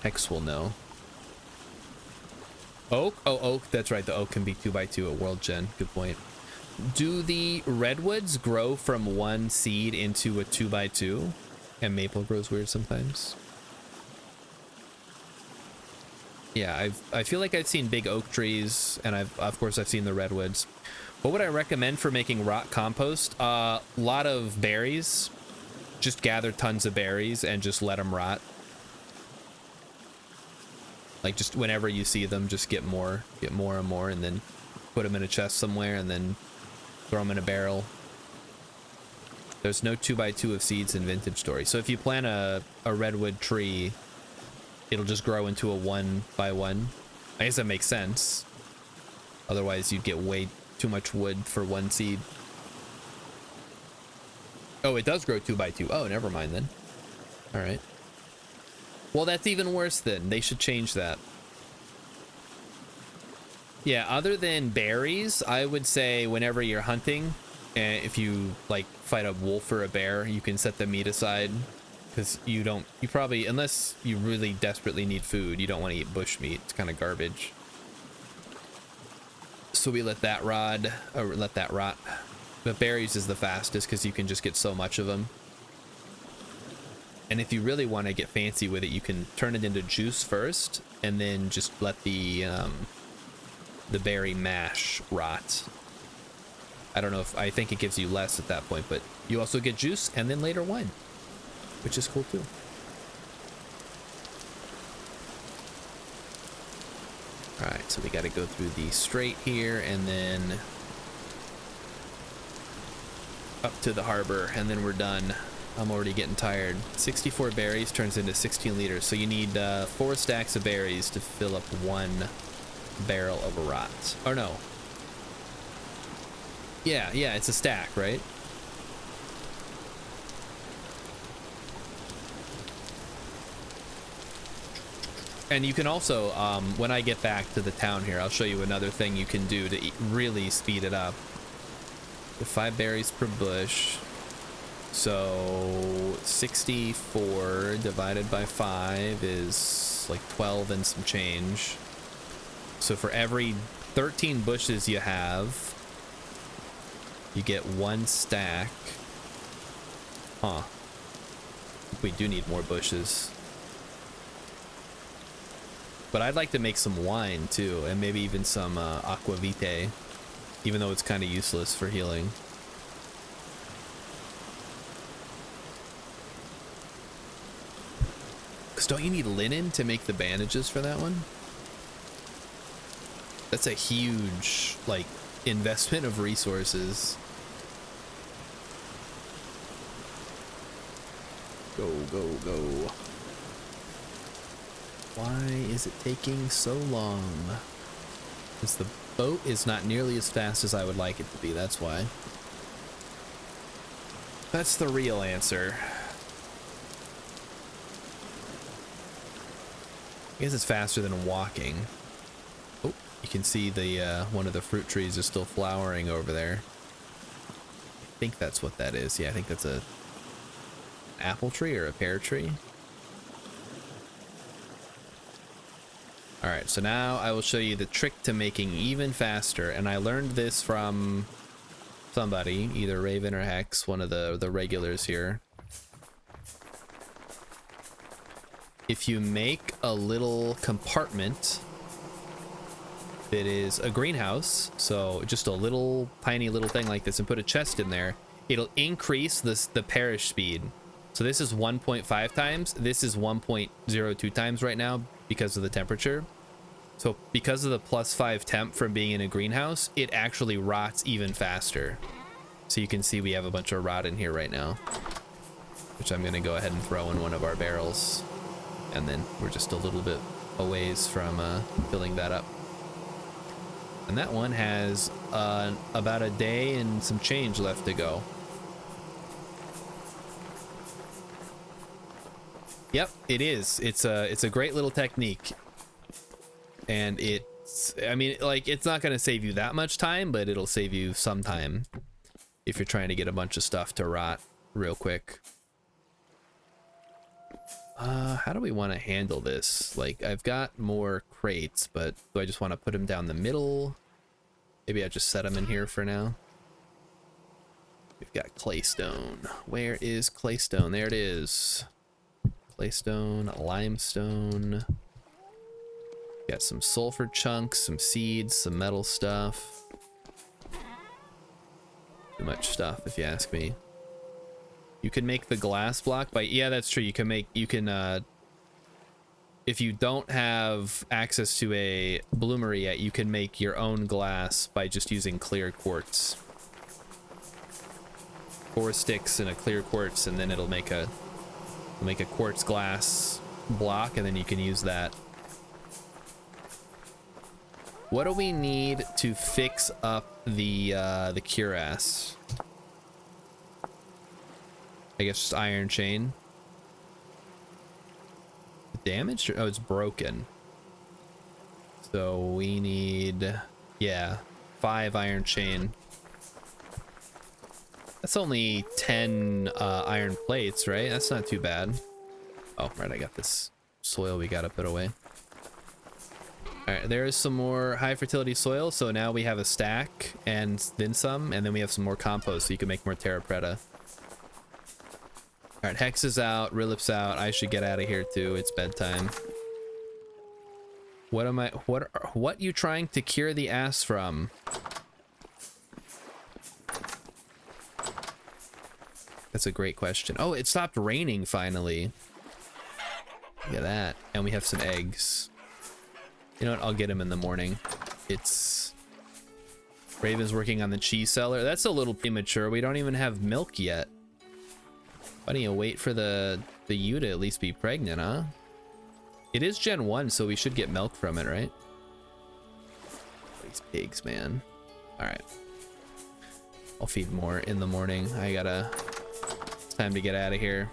Hex will know. Oak? Oh, oak. That's right. The oak can be 2x2 at World Gen. Good point. Do the redwoods grow from one seed into a 2x2? And maple grows weird sometimes. Yeah, I feel like I've seen big oak trees, and of course I've seen the redwoods. What would I recommend for making rock compost? A lot of berries. Just gather tons of berries and just let them rot. Like, just whenever you see them, just get more and more, and then put them in a chest somewhere, and then throw them in a barrel. There's no 2x2 of seeds in Vintage Story. So if you plant a redwood tree, it'll just grow into a 1x1. I guess that makes sense. Otherwise, you'd get way too much wood for one seed. Oh, it does grow 2x2. Oh, never mind then. All right. Well, that's even worse then. They should change that. Yeah, other than berries, I would say whenever you're hunting, if you like fight a wolf or a bear, you can set the meat aside, because you probably, unless you really desperately need food, you don't want to eat bush meat. It's kind of garbage. So we let that rot. But berries is the fastest because you can just get so much of them. And if you really want to get fancy with it, you can turn it into juice first, and then just let the berry mash rot. I don't know if, I think it gives you less at that point, but you also get juice and then later wine, which is cool too. So we got to go through the strait here and then up to the harbor, and then we're done. I'm already getting tired. 64 berries turns into 16 liters, so you need 4 stacks of berries to fill up 1 barrel of a rot. Or no. Yeah, it's a stack, right? And you can also, when I get back to the town here, I'll show you another thing you can do to really speed it up. 5 berries per bush. So 64 divided by 5 is like 12 and some change. So for every 13 bushes you have, you get 1 stack. Huh. We do need more bushes. But I'd like to make some wine too, and maybe even some aquavitae, even though it's kind of useless for healing. Because don't you need linen to make the bandages for that one? That's a huge, like, investment of resources. Go, go, go. Why is it taking so long? Because the boat is not nearly as fast as I would like it to be, that's why. That's the real answer. I guess it's faster than walking. Oh, you can see the one of the fruit trees is still flowering over there. I think that's what that is. Yeah, I think that's a apple tree or a pear tree. Alright, so now I will show you the trick to making even faster, and I learned this from somebody, either Raven or Hex, one of the regulars here. If you make a little compartment that is a greenhouse, so just a little tiny little thing like this, and put a chest in there, it'll increase the perish speed. So this is 1.5 times, this is 1.02 times right now because of the temperature. So because of the +5 temp from being in a greenhouse, it actually rots even faster. So you can see we have a bunch of rot in here right now, which I'm gonna go ahead and throw in one of our barrels. And then we're just a little bit a ways from filling that up. And that one has about a day and some change left to go. Yep, it is. It's a great little technique. And it's, I mean, like, it's not going to save you that much time, but it'll save you some time if you're trying to get a bunch of stuff to rot real quick. How do we want to handle this? Like, I've got more crates, but do I just want to put them down the middle? Maybe I just set them in here for now. We've got claystone. Where is claystone? There it is. Claystone, limestone. Got some sulfur chunks, some seeds, some metal stuff. Too much stuff, if you ask me. You can make the glass block by, yeah, that's true. You can make, if you don't have access to a bloomery yet, you can make your own glass by just using clear quartz. 4 sticks and a clear quartz, and then it'll make a quartz glass block, and then you can use that. What do we need to fix up the cuirass? I guess just iron chain. Damaged? Oh, it's broken. So we need, yeah, 5 iron chain. That's only 10 iron plates, right? That's not too bad. Oh, right, I got this soil we gotta put away. All right, there is some more high fertility soil, so now we have a stack and then some, and then we have some more compost, so you can make more terra preta. All right, Hex is out, Rilip's out. I should get out of here too. It's bedtime. What you trying to cure the ass from? That's a great question. Oh, it stopped raining finally. Look at that. And we have some eggs. You know what? I'll get him in the morning. It's Raven's working on the cheese cellar. That's a little premature. We don't even have milk yet. Why don't you wait for the ewe to at least be pregnant, huh? It is Gen 1, so we should get milk from it, right? These pigs, man. All right. I'll feed more in the morning. It's time to get out of here.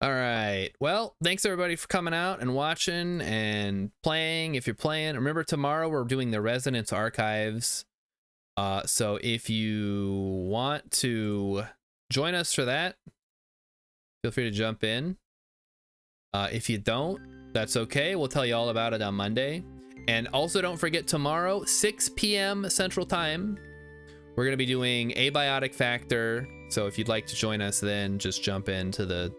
All right. Well, thanks everybody for coming out and watching and playing. If you're playing, remember tomorrow we're doing the Resonance Archives. So if you want to join us for that, feel free to jump in. If you don't, that's okay. We'll tell you all about it on Monday. And also don't forget tomorrow, 6 p.m. Central Time, we're going to be doing Abiotic Factor. So if you'd like to join us, then just jump into the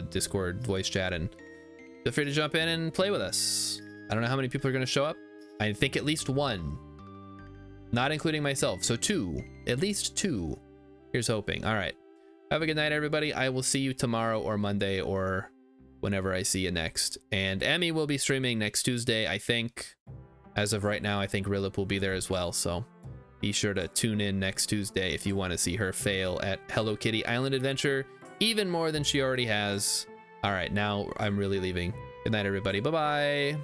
Discord voice chat and feel free to jump in and play with us. I don't know how many people are going to show up. I think at least one, not including myself. So two, at least two. Here's hoping. All right. Have a good night, everybody. I will see you tomorrow or Monday or whenever I see you next. And Emmy will be streaming next Tuesday, I think. As of right now, I think Rilip will be there as well. So be sure to tune in next Tuesday if you want to see her fail at Hello Kitty Island Adventure even more than she already has. All right, now I'm really leaving. Good night, everybody. Bye-bye.